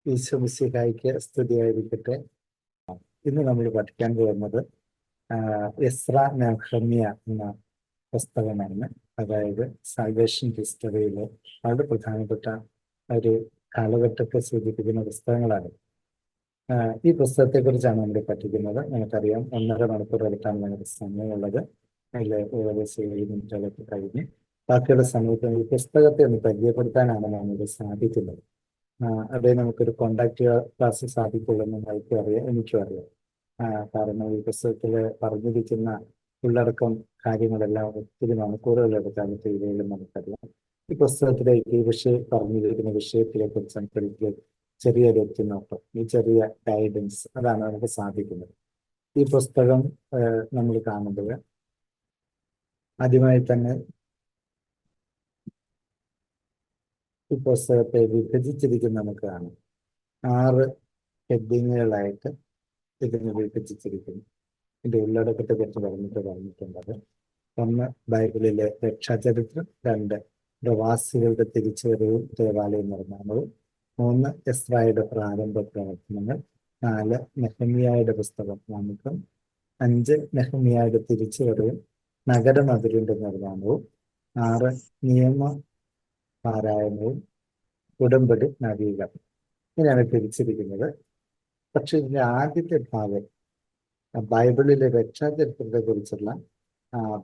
ഈശോമിശിഹായ്ക്ക് സ്തുതിയായിരിക്കട്ടെ. ഇന്ന് നമ്മൾ പഠിക്കാൻ പോകുന്നത് എസ്ര നെഹമ്യ എന്ന പുസ്തകമാണ്. അതായത് സാൽവേഷൻ ഹിസ്റ്ററിയിലെ വളരെ പ്രധാനപ്പെട്ട ഒരു കാലഘട്ടത്തെ സൂചിപ്പിക്കുന്ന പുസ്തകങ്ങളാണ്. ഈ പുസ്തകത്തെ കുറിച്ചാണ് നമ്മൾ പഠിക്കുന്നത്. നമുക്കറിയാം 1.5 മണിക്കൂർ എടുത്താണ് നമുക്ക് സമയമുള്ളത്. അതിൽ ഏകദേശം 7 മിനിറ്റുകളൊക്കെ കഴിഞ്ഞ് ബാക്കിയുള്ള സമയത്ത് ഈ പുസ്തകത്തെ ഒന്ന് പരിചയപ്പെടുത്താനാണ് നമുക്ക് സാധിക്കുന്നത്. അതേ നമുക്കൊരു കോണ്ടാക്ട് ക്ലാസ് സാധിക്കുള്ളൂ എന്ന് എനിക്കും അറിയാം. കാരണം ഈ പുസ്തകത്തിൽ പറഞ്ഞിരിക്കുന്ന ഉള്ളടക്കം കാര്യങ്ങളെല്ലാം ഒത്തിരി മണിക്കൂറുകൾ എടുക്കാനത്തെ ഇവയിലും നമുക്കറിയാം. ഈ പുസ്തകത്തിലേക്ക് ഈ പറഞ്ഞിരിക്കുന്ന വിഷയത്തിലെ കുറിച്ച് നമുക്ക് ചെറിയൊരു എത്തിനോട്ടം, ഈ ചെറിയ ഗൈഡൻസ് അതാണ് നമുക്ക് സാധിക്കുന്നത്. ഈ പുസ്തകം നമ്മൾ കാണുമ്പോൾ ആദ്യമായി തന്നെ ഈ പുസ്തകത്തെ വിഭജിച്ചിരിക്കുന്ന നമുക്ക് കാണാം. 6 ഹെഡിങ്ങുകളായിട്ട് ഇതിനെ വിഭജിച്ചിരിക്കുന്നു. ഇതിന്റെ ഉള്ളടക്കത്തെ കുറിച്ച് പറഞ്ഞിട്ടുള്ളത്: 1, ബൈബിളിലെ രക്ഷാചരിത്രം; 2, പ്രവാസികളുടെ തിരിച്ചുവരവും ദേവാലയ നിർമ്മാണവും; 3, എസ്രായുടെ പ്രാരംഭ പ്രവർത്തനങ്ങൾ; 4, നെഹമ്യായുടെ പുസ്തകം ആമുഖം; 5, നെഹമ്യായുടെ തിരിച്ചുവരവും നഗരമതിലിന്റെ നിർമ്മാണവും; 6, നിയമ പാരായണവും ഉടമ്പടി നവീകരണം. ഇങ്ങനെയാണ് തിരിച്ചിരിക്കുന്നത്. പക്ഷെ ഇതിന്റെ ആദ്യത്തെ ഭാഗം ബൈബിളിലെ രക്ഷാചരിത്രത്തെ കുറിച്ചുള്ള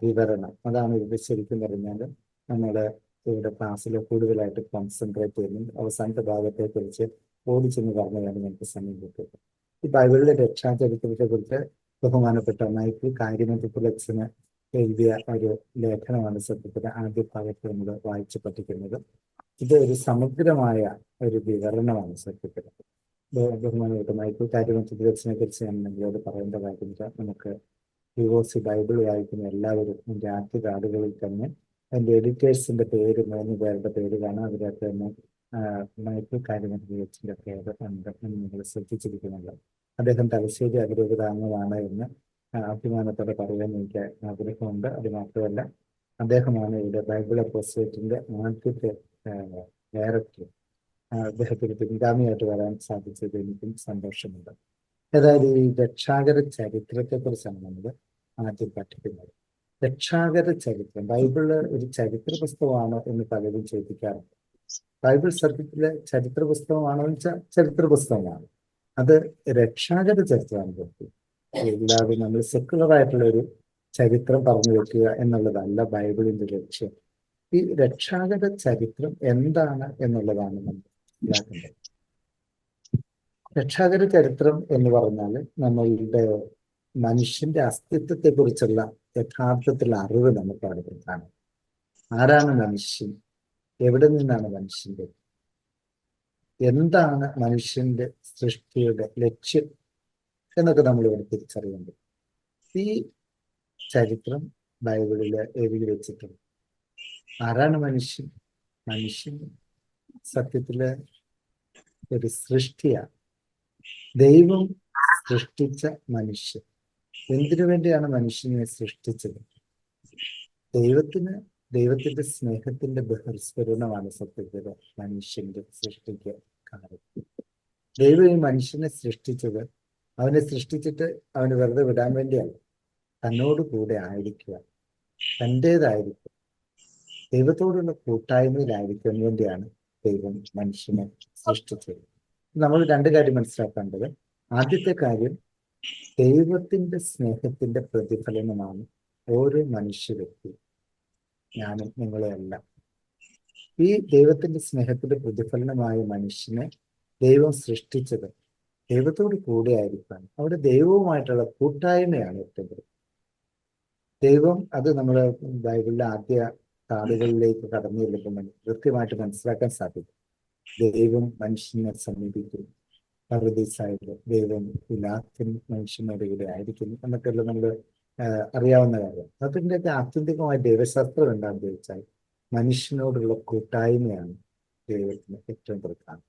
വിവരണം, അതാണ് ഇത് ശരിക്കും പറഞ്ഞാൽ നമ്മൾ ഇവിടെ ക്ലാസ്സിൽ കൂടുതലായിട്ട് കോൺസെൻട്രേറ്റ് ചെയ്യുന്നത്. അവസാനത്തെ ഭാഗത്തെ കുറിച്ച് ഓടിച്ചെന്ന് പറഞ്ഞതാണ് നമുക്ക് സമയം കിട്ടുന്നത്. ഈ ബൈബിളിലെ രക്ഷാചരിത്രത്തെ കുറിച്ച് ബഹുമാനപ്പെട്ട മൈക്കിൾ കാര്യമെത്തിന് എഴുതിയ ഒരു ലേഖനമാണ് സത്യത്തിൽ ആദ്യ ഭാഗത്ത് നമ്മൾ വായിച്ച് പഠിക്കുന്നത്. ഇത് ഒരു സമഗ്രമായ ഒരു വിവരണമാണ് സത്യത്തിൽ. ബഹുമാനപ്പെട്ട മൈക്കിൾ കാര്യമെത്തിനെ കുറിച്ച് ഞാൻ നിങ്ങളോട് പറയേണ്ട കാര്യമില്ല. നമുക്ക് ഡിവോഴ്സ് ബൈബിൾ വായിക്കുന്ന എല്ലാവരും എൻ്റെ ആദ്യ കാർഡുകളിൽ തന്നെ എൻ്റെ എഡിറ്റേഴ്സിന്റെ പേര് 3 പേരുടെ പേര് കാണാം. അതിനകത്ത് തന്നെ മൈക്കിൾ കാര്യമെത്തിന്റെ പേര് ഉണ്ട് എന്ന് നിങ്ങൾ ശ്രദ്ധിച്ചിരിക്കുന്നുണ്ട്. അദ്ദേഹം തലശ്ശേരി അതിരൂപതാംഗമാണ് എന്ന് അഭിമാനത്തോടെ പറയാൻ എനിക്ക് ആഗ്രഹമുണ്ട്. അത് മാത്രമല്ല, അദ്ദേഹമാണ് ഇവിടെ ബൈബിൾ അപ്പോസിയേറ്റിന്റെ ആദ്യത്തെ ഡയറക്ടർ. അദ്ദേഹത്തിന് പിൻഗാമിയായിട്ട് വരാൻ സാധിച്ചത് എനിക്കും സന്തോഷമുണ്ട്. ഏതായാലും ഈ രക്ഷാകര ചരിത്രത്തെ കുറിച്ചാണ് നമ്മൾ ആദ്യം പഠിക്കുന്നത്. രക്ഷാകര ചരിത്രം ബൈബിള് ഒരു ചരിത്ര പുസ്തകമാണോ എന്ന് പലരും ചോദിക്കാറുണ്ട്. ബൈബിൾ സത്യത്തിലെ ചരിത്ര പുസ്തകമാണോ എന്ന് വെച്ചാൽ ചരിത്ര പുസ്തകമാണ്. അത് രക്ഷാകര ചരിത്രമാണ്. ഇല്ലാതെ നമ്മൾ സെക്കുലർ ആയിട്ടുള്ള ഒരു ചരിത്രം പറഞ്ഞു വെക്കുക എന്നുള്ളതല്ല ബൈബിളിന്റെ ലക്ഷ്യം. ഈ രക്ഷാകര ചരിത്രം എന്താണ് എന്നുള്ളതാണ് നമ്മൾ മനസ്സിലാക്കേണ്ടത്. രക്ഷാകര ചരിത്രം എന്ന് പറഞ്ഞാൽ നമ്മളുടെ മനുഷ്യന്റെ അസ്തിത്വത്തെ കുറിച്ചുള്ള യഥാർത്ഥത്തിലുള്ള അറിവ് നമുക്ക് അവിടെ പ്രധാനം. ആരാണ് മനുഷ്യൻ? എവിടെ നിന്നാണ് മനുഷ്യന്റെ? എന്താണ് മനുഷ്യന്റെ സൃഷ്ടിയുടെ ലക്ഷ്യം എന്നൊക്കെ നമ്മൾ ഇവിടെ തിരിച്ചറിയേണ്ടത്. ഈ ചരിത്രം ബൈബിളിൽ എഴുതി വെച്ചിട്ടുണ്ട്. ആരാണ് മനുഷ്യൻ? മനുഷ്യൻ സത്യത്തില് ഒരു സൃഷ്ടിയാണ്. ദൈവം സൃഷ്ടിച്ച മനുഷ്യൻ. എന്തിനു വേണ്ടിയാണ് മനുഷ്യനെ സൃഷ്ടിച്ചത്? ദൈവത്തിന്റെ സ്നേഹത്തിന്റെ ബഹിർസ്ഫുരണമാണ് സത്യത്തില് മനുഷ്യന്റെ സൃഷ്ടിക്ക് കാരണം. ദൈവം ഈ മനുഷ്യനെ സൃഷ്ടിച്ചത്, അവനെ സൃഷ്ടിച്ചിട്ട് അവന് വെറുതെ വിടാൻ വേണ്ടിയല്ല, തന്നോട് കൂടെ ആയിരിക്കുക, തൻ്റേതായിരിക്കും, ദൈവത്തോടുള്ള കൂട്ടായ്മയിലായിരിക്കാൻ വേണ്ടിയാണ് ദൈവം മനുഷ്യനെ സൃഷ്ടിച്ചത്. നമ്മൾ 2 കാര്യം മനസ്സിലാക്കേണ്ടത്. ആദ്യത്തെ കാര്യം, ദൈവത്തിന്റെ സ്നേഹത്തിന്റെ പ്രതിഫലനമാണ് ഓരോ മനുഷ്യ വ്യക്തി, ഞാനും നിങ്ങളെല്ലാം. ഈ ദൈവത്തിന്റെ സ്നേഹത്തിന്റെ പ്രതിഫലനമായ മനുഷ്യനെ ദൈവം സൃഷ്ടിച്ചത് ദൈവത്തോട് കൂടെ ആയിരിക്കാൻ, അവിടെ ദൈവവുമായിട്ടുള്ള കൂട്ടായ്മയാണ് ഏറ്റവും. ദൈവം, അത് നമ്മൾ ബൈബിളിലെ ആദ്യ താളുകളിലേക്ക് കടന്നു ചെല്ലുമ്പോൾ കൃത്യമായിട്ട് മനസ്സിലാക്കാൻ സാധിക്കും. ദൈവം മനുഷ്യനെ സമീപിക്കുന്നു, പറുദീസായിട്ട് ദൈവം പിലാത്തിൻ മനുഷ്യനോട് കൂടെ ആയിരിക്കുന്നു എന്നൊക്കെയുള്ള നമ്മൾ അറിയാവുന്ന കാര്യം. അതിൻ്റെയൊക്കെ ആത്യന്തികമായ ദൈവശാസ്ത്രം എന്താണെന്ന് ചോദിച്ചാൽ മനുഷ്യനോടുള്ള കൂട്ടായ്മയാണ് ദൈവത്തിന് ഏറ്റവും പ്രധാനം.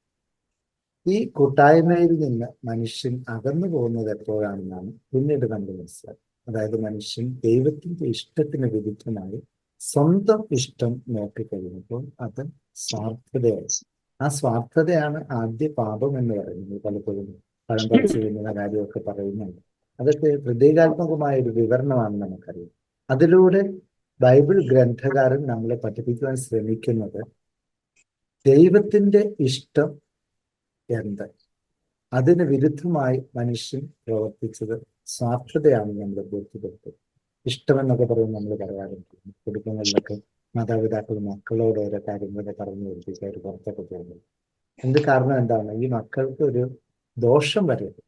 ഈ കൂട്ടായ്മയിൽ നിന്ന് മനുഷ്യൻ അകന്നു പോകുന്നത് എപ്പോഴാണെന്നാണ് പിന്നീട് നമ്മൾ മനസ്സിലാക്കുന്നത്. അതായത് മനുഷ്യൻ ദൈവത്തിന്റെ ഇഷ്ടത്തിന് വിരുദ്ധമായി സ്വന്തം ഇഷ്ടം നോക്കിക്കഴിയുമ്പോൾ അത് സ്വാർത്ഥതയായി. ആ ആ സ്വാർത്ഥതയാണ് ആദ്യ പാപം എന്ന് പറയുന്നത്. പലപ്പോഴും പഴം പറിച്ചു തിന്നുന്ന കാര്യമൊക്കെ പറയുന്നുണ്ട്. അതൊക്കെ പ്രതീകാത്മകമായ ഒരു വിവരണമാണ് നമുക്കറിയാം. അതിലൂടെ ബൈബിൾ ഗ്രന്ഥകാരൻ നമ്മളെ പഠിപ്പിക്കുവാൻ ശ്രമിക്കുന്നത് ദൈവത്തിന്റെ ഇഷ്ടം എന്ത്, അതിന് വിരുദ്ധമായി മനുഷ്യൻ പ്രവർത്തിച്ചത് സ്വാർത്ഥതയാണ് നമ്മളെ ബോധ്യപ്പെടുത്തുന്നത്. ഇഷ്ടമെന്നൊക്കെ പറയുമ്പോൾ നമ്മൾ പറയാറുണ്ട്, കുടുംബങ്ങളിലൊക്കെ മാതാപിതാക്കൾ മക്കളോട് ഓരോ കാര്യങ്ങളൊക്കെ പറഞ്ഞു കൊടുപ്പിച്ച് അവർ പുറത്തൊക്കെ പോകുന്നത്. എന്ത് കാരണം എന്താണ്? ഈ മക്കൾക്ക് ഒരു ദോഷം വരരുത്,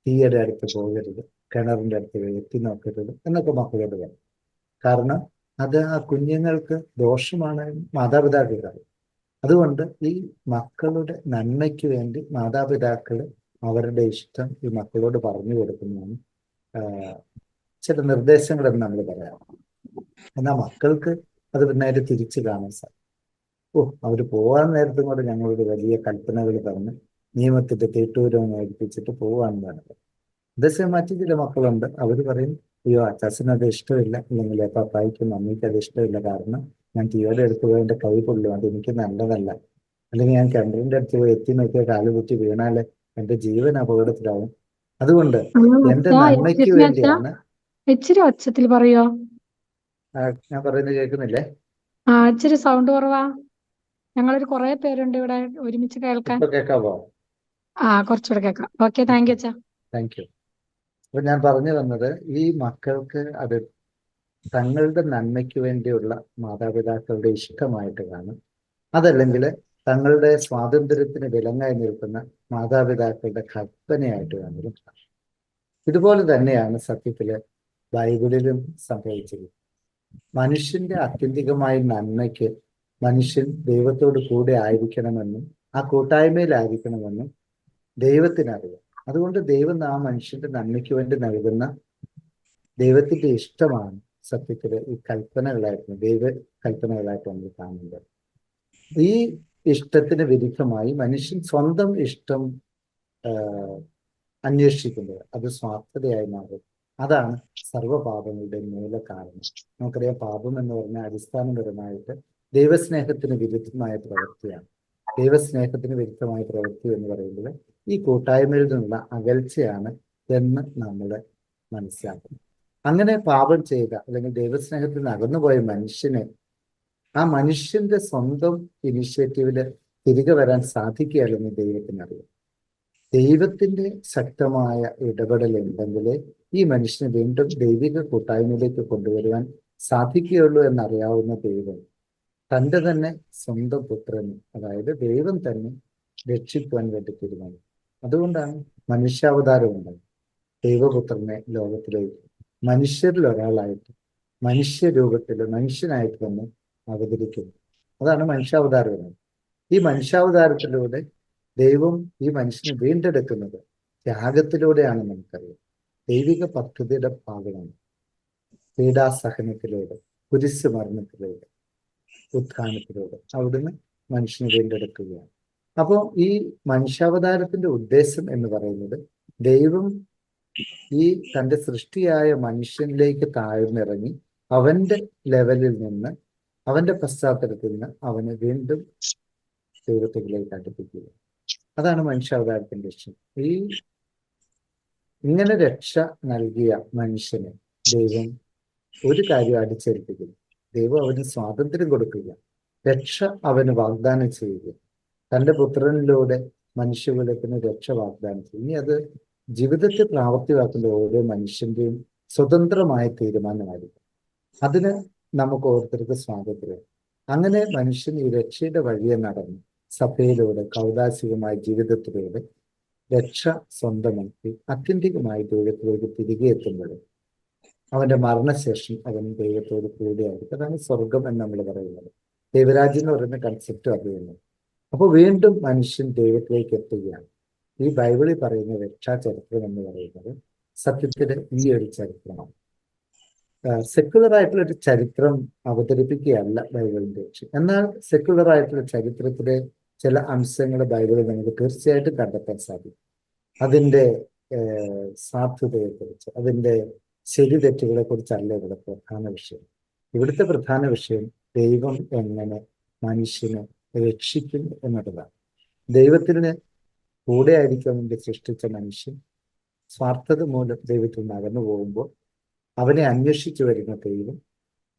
തീയുടെ അടുത്ത് പോകരുത്, കിണറിന്റെ അടുത്ത് എത്തി നോക്കരുത് എന്നൊക്കെ മക്കളോട് പറയും. കാരണം അത് ആ കുഞ്ഞുങ്ങൾക്ക് ദോഷമാണ് മാതാപിതാക്കൾക്ക് അറിയാം. അതുകൊണ്ട് ഈ മക്കളുടെ നന്മയ്ക്ക് വേണ്ടി മാതാപിതാക്കൾ അവരുടെ ഇഷ്ടം ഈ മക്കളോട് പറഞ്ഞു കൊടുക്കുന്നതാണ് ചില നിർദ്ദേശങ്ങളെന്ന് നമ്മൾ പറയാം. എന്നാൽ മക്കൾക്ക് അത് പിന്നീട് തിരിച്ചു കാണാൻ സാധിക്കും. അവർ പോകാൻ നേരത്തും കൂടെ ഞങ്ങളോട് വലിയ കൽപ്പനകൾ പറഞ്ഞ് നിയമത്തിന്റെ തീട്ടൂരം ഏൽപ്പിച്ചിട്ട് പോവാന്ന് പറഞ്ഞത്. അതേസമയം മറ്റു ചില മക്കളുണ്ട്, അവർ പറയും അയ്യോ അച്ചാച്ചന് അത് ഇഷ്ടമില്ല, അല്ലെങ്കിൽ പപ്പായ്ക്കും മമ്മിക്ക് അത് ഇഷ്ടമില്ല, കാരണം ഞാൻ തീയുടെ അടുത്ത് പോയി എൻ്റെ കൈ കൊള്ളും, അത് എനിക്ക് നല്ലതല്ല, അല്ലെങ്കിൽ ഞാൻ കിണറിന്റെ അടുത്ത് പോയി എത്തി നോക്കിയ കാല് കുത്തി വീണാല് എൻ്റെ ജീവൻ അപകടത്തിലാവും, അതുകൊണ്ട് എൻ്റെ നന്മയ്ക്ക് വേണ്ടിയാണ്. ഇച്ചിരി ഒച്ചത്തിൽ പറയോ? ഞാൻ പറയുന്നത് കേൾക്കുന്നില്ലേ? ഇച്ചിരി സൗണ്ട് കുറവാ. ഞങ്ങളൊരു കുറെ പേരുണ്ട് ഇവിടെ ഒരുമിച്ച് കേൾക്കാൻ. ഇപ്പൊ കേൾക്കാവോ? കുറച്ചുകൂടെ കേൾക്കാം. ഓക്കെ, താങ്ക് യു അച്ഛാ. Thank you. അപ്പൊ ഞാൻ പറഞ്ഞു വന്നത്, ഈ മക്കൾക്ക് അത് തങ്ങളുടെ നന്മയ്ക്ക് വേണ്ടിയുള്ള മാതാപിതാക്കളുടെ ഇഷ്ടമായിട്ട് കാണും, അതല്ലെങ്കിൽ തങ്ങളുടെ സ്വാതന്ത്ര്യത്തിന് വിലങ്ങായി നിൽക്കുന്ന മാതാപിതാക്കളുടെ കൽപ്പനയായിട്ട് കാണും. ഇതുപോലെ തന്നെയാണ് സത്യത്തില് ബൈബിളിലും സംഭവിച്ചത്. മനുഷ്യന്റെ ആത്യന്തികമായ നന്മയ്ക്ക് മനുഷ്യൻ ദൈവത്തോട് കൂടെ ആയിരിക്കണമെന്നും ആ കൂട്ടായ്മയിലായിരിക്കണമെന്നും ദൈവത്തിനറിയാം. അതുകൊണ്ട് ദൈവം ആ മനുഷ്യന്റെ നന്മയ്ക്ക് വേണ്ടി നൽകുന്ന ദൈവത്തിന്റെ ഇഷ്ടമാണ് സത്യത്തില് ഈ കൽപ്പനകളായിട്ട്, ദൈവ കൽപ്പനകളായിട്ട് നമ്മൾ കാണുന്നത്. ഈ ഇഷ്ടത്തിന് വിരുദ്ധമായി മനുഷ്യൻ സ്വന്തം ഇഷ്ടം അന്വേഷിക്കുന്നത് അത് സ്വാർത്ഥതയായി മാറും. അതാണ് സർവ്വപാപങ്ങളുടെ മൂല കാരണം. നമുക്കറിയാം, പാപം എന്ന് പറഞ്ഞാൽ അടിസ്ഥാനപരമായിട്ട് ദൈവസ്നേഹത്തിന് വിരുദ്ധമായ പ്രവൃത്തിയാണ്. ദൈവസ്നേഹത്തിന് വിരുദ്ധമായ പ്രവൃത്തി എന്ന് പറയുന്നത് ഈ കൂട്ടായ്മയിൽ നിന്നുള്ള അകൽച്ചയാണ് എന്ന് നമ്മൾ മനസ്സിലാക്കും. അങ്ങനെ പാപം ചെയ്ത അല്ലെങ്കിൽ ദൈവസ്നേഹത്തിൽ നിന്ന് അകന്നുപോയ മനുഷ്യന് ആ മനുഷ്യന്റെ സ്വന്തം ഇനിഷ്യേറ്റീവില് തിരികെ വരാൻ സാധിക്കുകയല്ലെന്ന് ദൈവത്തിനറിയാം. ദൈവത്തിന്റെ ശക്തമായ ഇടപെടൽ ഉണ്ടെങ്കിൽ ഈ മനുഷ്യനെ വീണ്ടും ദൈവിക കൂട്ടായ്മയിലേക്ക് കൊണ്ടുവരുവാൻ സാധിക്കുകയുള്ളൂ എന്നറിയാവുന്ന ദൈവം തൻ്റെ തന്നെ സ്വന്തം പുത്രനെ, അതായത് ദൈവം തന്നെ രക്ഷിക്കുവാൻ വേണ്ടി തീരുമാനിക്കും. അതുകൊണ്ടാണ് മനുഷ്യാവതാരം ഉണ്ടായത്. ദൈവപുത്രനെ ലോകത്തിലേക്ക് മനുഷ്യരിൽ ഒരാളായിട്ട് മനുഷ്യരൂപത്തിൽ മനുഷ്യനായിട്ട് തന്നെ അവതരിക്കുന്നു. അതാണ് മനുഷ്യാവതാരം. ഈ മനുഷ്യാവതാരത്തിലൂടെ ദൈവം ഈ മനുഷ്യനെ വീണ്ടെടുക്കുന്നത് ത്യാഗത്തിലൂടെയാണ് നമുക്കറിയാം. ദൈവിക പദ്ധതിയുടെ ഭാഗമാണ്. പീഡാസഹനത്തിലൂടെ, കുരിശ് മരണത്തിലൂടെ, ഉത്ഥാനത്തിലൂടെ അവിടുന്ന് മനുഷ്യനെ വീണ്ടെടുക്കുകയാണ്. അപ്പോൾ ഈ മനുഷ്യാവതാരത്തിന്റെ ഉദ്ദേശം എന്ന് പറയുന്നത് ദൈവം ഈ തൻ്റെ സൃഷ്ടിയായ മനുഷ്യനിലേക്ക് താഴ്ന്നിറങ്ങി അവന്റെ ലെവലിൽ നിന്ന്, അവന്റെ പശ്ചാത്തലത്തിൽ നിന്ന് അവനെ വീണ്ടും ദൈവത്തിലേക്ക് അടുപ്പിക്കുക. അതാണ് മനുഷ്യാവതാരത്തിന്റെ ലക്ഷ്യം. ഇങ്ങനെ രക്ഷ നൽകിയ മനുഷ്യന് ദൈവം ഒരു കാര്യം അടിച്ചേൽപ്പിക്കുന്നു. ദൈവം അവന് സ്വാതന്ത്ര്യം കൊടുക്കുക, രക്ഷ അവന് വാഗ്ദാനം ചെയ്യുക. തൻ്റെ പുത്രനിലൂടെ മനുഷ്യകുലത്തിന് രക്ഷ വാഗ്ദാനം ചെയ്യും. ഇനി അത് ജീവിതത്തെ പ്രാവർത്തികമാക്കുന്ന ഓരോ മനുഷ്യന്റെയും സ്വതന്ത്രമായ തീരുമാനമായിരിക്കും. അതിന് നമുക്ക് ഓരോരുത്തർക്ക് സ്വാതന്ത്ര്യം. അങ്ങനെ മനുഷ്യൻ ഈ രക്ഷയുടെ വഴിയെ നടന്ന് സഭയിലൂടെ കൗദാശികമായ ജീവിതത്തിലൂടെ രക്ഷ സ്വന്തമാക്കി ആത്യന്തികമായി ദൈവത്തിലേക്ക് തിരികെ എത്തുമ്പോൾ അവന്റെ മരണശേഷം അവൻ ദൈവത്തോട് കൂടിയായിരിക്കും. അതാണ് സ്വർഗം എന്ന് നമ്മൾ പറയുന്നത്. ദൈവരാജ്യം എന്ന് പറയുന്ന കൺസെപ്റ്റും അത് തന്നെ. അപ്പോൾ വീണ്ടും മനുഷ്യൻ ദൈവത്തിലേക്ക് എത്തുകയാണ്. ഈ ബൈബിളിൽ പറയുന്ന രക്ഷാചരിത്രം എന്ന് പറയുന്നത് സത്യത്തിൽ ഈ ഒരു ചരിത്രമാണ്. സെക്യുലർ ആയിട്ടുള്ള ഒരു ചരിത്രം അവതരിപ്പിക്കുകയല്ല ബൈബിളിന്റെ ലക്ഷ്യം. എന്നാൽ സെക്യുലർ ആയിട്ടുള്ള ചരിത്രത്തിലെ ചില അംശങ്ങൾ ബൈബിളിൽ നമുക്ക് തീർച്ചയായിട്ടും കണ്ടെത്താൻ സാധിക്കും. അതിൻ്റെ സാധുതയെക്കുറിച്ച്, അതിൻ്റെ ശരി തെറ്റുകളെ കുറിച്ചല്ല ഇവിടെ പ്രധാന വിഷയം. ഇവിടുത്തെ പ്രധാന വിഷയം ദൈവം എങ്ങനെ മനുഷ്യനെ രക്ഷിക്കും എന്നുള്ളതാണ്. ദൈവത്തിന് കൂടെ ആയിരിക്കാൻ വേണ്ടി സൃഷ്ടിച്ച മനുഷ്യൻ സ്വാർത്ഥത മൂലം ദൈവത്തിൽ നിന്ന് അകന്നു പോകുമ്പോൾ അവനെ അന്വേഷിച്ചു വരുന്ന ദൈവം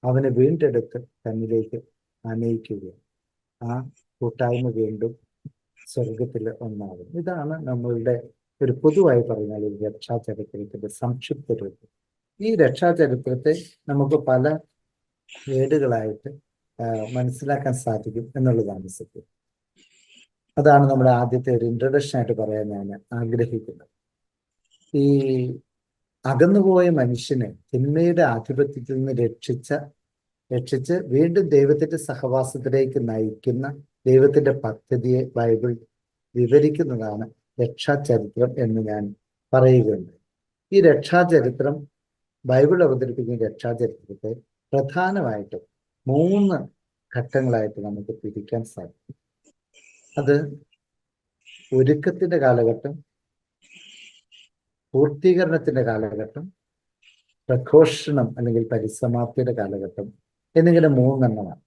അവനെ വീണ്ടെടുത്ത് തന്നിലേക്ക് ആനയിക്കുകയാണ്. ആ കൂട്ടായ്മ വീണ്ടും സ്വർഗത്തിൽ ഒന്നാകും. ഇതാണ് നമ്മളുടെ ഒരു പൊതുവായി പറഞ്ഞാൽ ഒരു രക്ഷാചരിത്രത്തിന്റെ സംക്ഷിപ്ത രൂപം. ഈ രക്ഷാചരിത്രത്തെ നമുക്ക് പല ഏടുകളായിട്ട് മനസ്സിലാക്കാൻ സാധിക്കും എന്നുള്ളതാണ് സത്യം. അതാണ് നമ്മുടെ ആദ്യത്തെ ഒരു ഇൻട്രൊഡക്ഷൻ ആയിട്ട് പറയാൻ ഞാൻ ആഗ്രഹിക്കുന്നത്. ഈ അകന്നുപോയ മനുഷ്യനെ തിന്മയുടെ ആധിപത്യത്തിൽ നിന്ന് രക്ഷിച്ച് വീണ്ടും ദൈവത്തിന്റെ സഹവാസത്തിലേക്ക് നയിക്കുന്ന ദൈവത്തിന്റെ പദ്ധതിയെ ബൈബിൾ വിവരിക്കുന്നതാണ് രക്ഷാചരിത്രം എന്ന് ഞാൻ പറയുകയുണ്ട്. ഈ രക്ഷാചരിത്രം, ബൈബിൾ അവതരിപ്പിക്കുന്ന രക്ഷാചരിത്രത്തെ പ്രധാനമായിട്ടും 3 ഘട്ടങ്ങളായിട്ട് നമുക്ക് തിരിക്കാൻ സാധിക്കും. അത് ഒരുക്കത്തിന്റെ കാലഘട്ടം, പൂർത്തീകരണത്തിന്റെ കാലഘട്ടം, പ്രഘോഷണം അല്ലെങ്കിൽ പരിസമാപ്തിയുടെ കാലഘട്ടം എന്നിങ്ങനെ 3 എണ്ണമാണ്.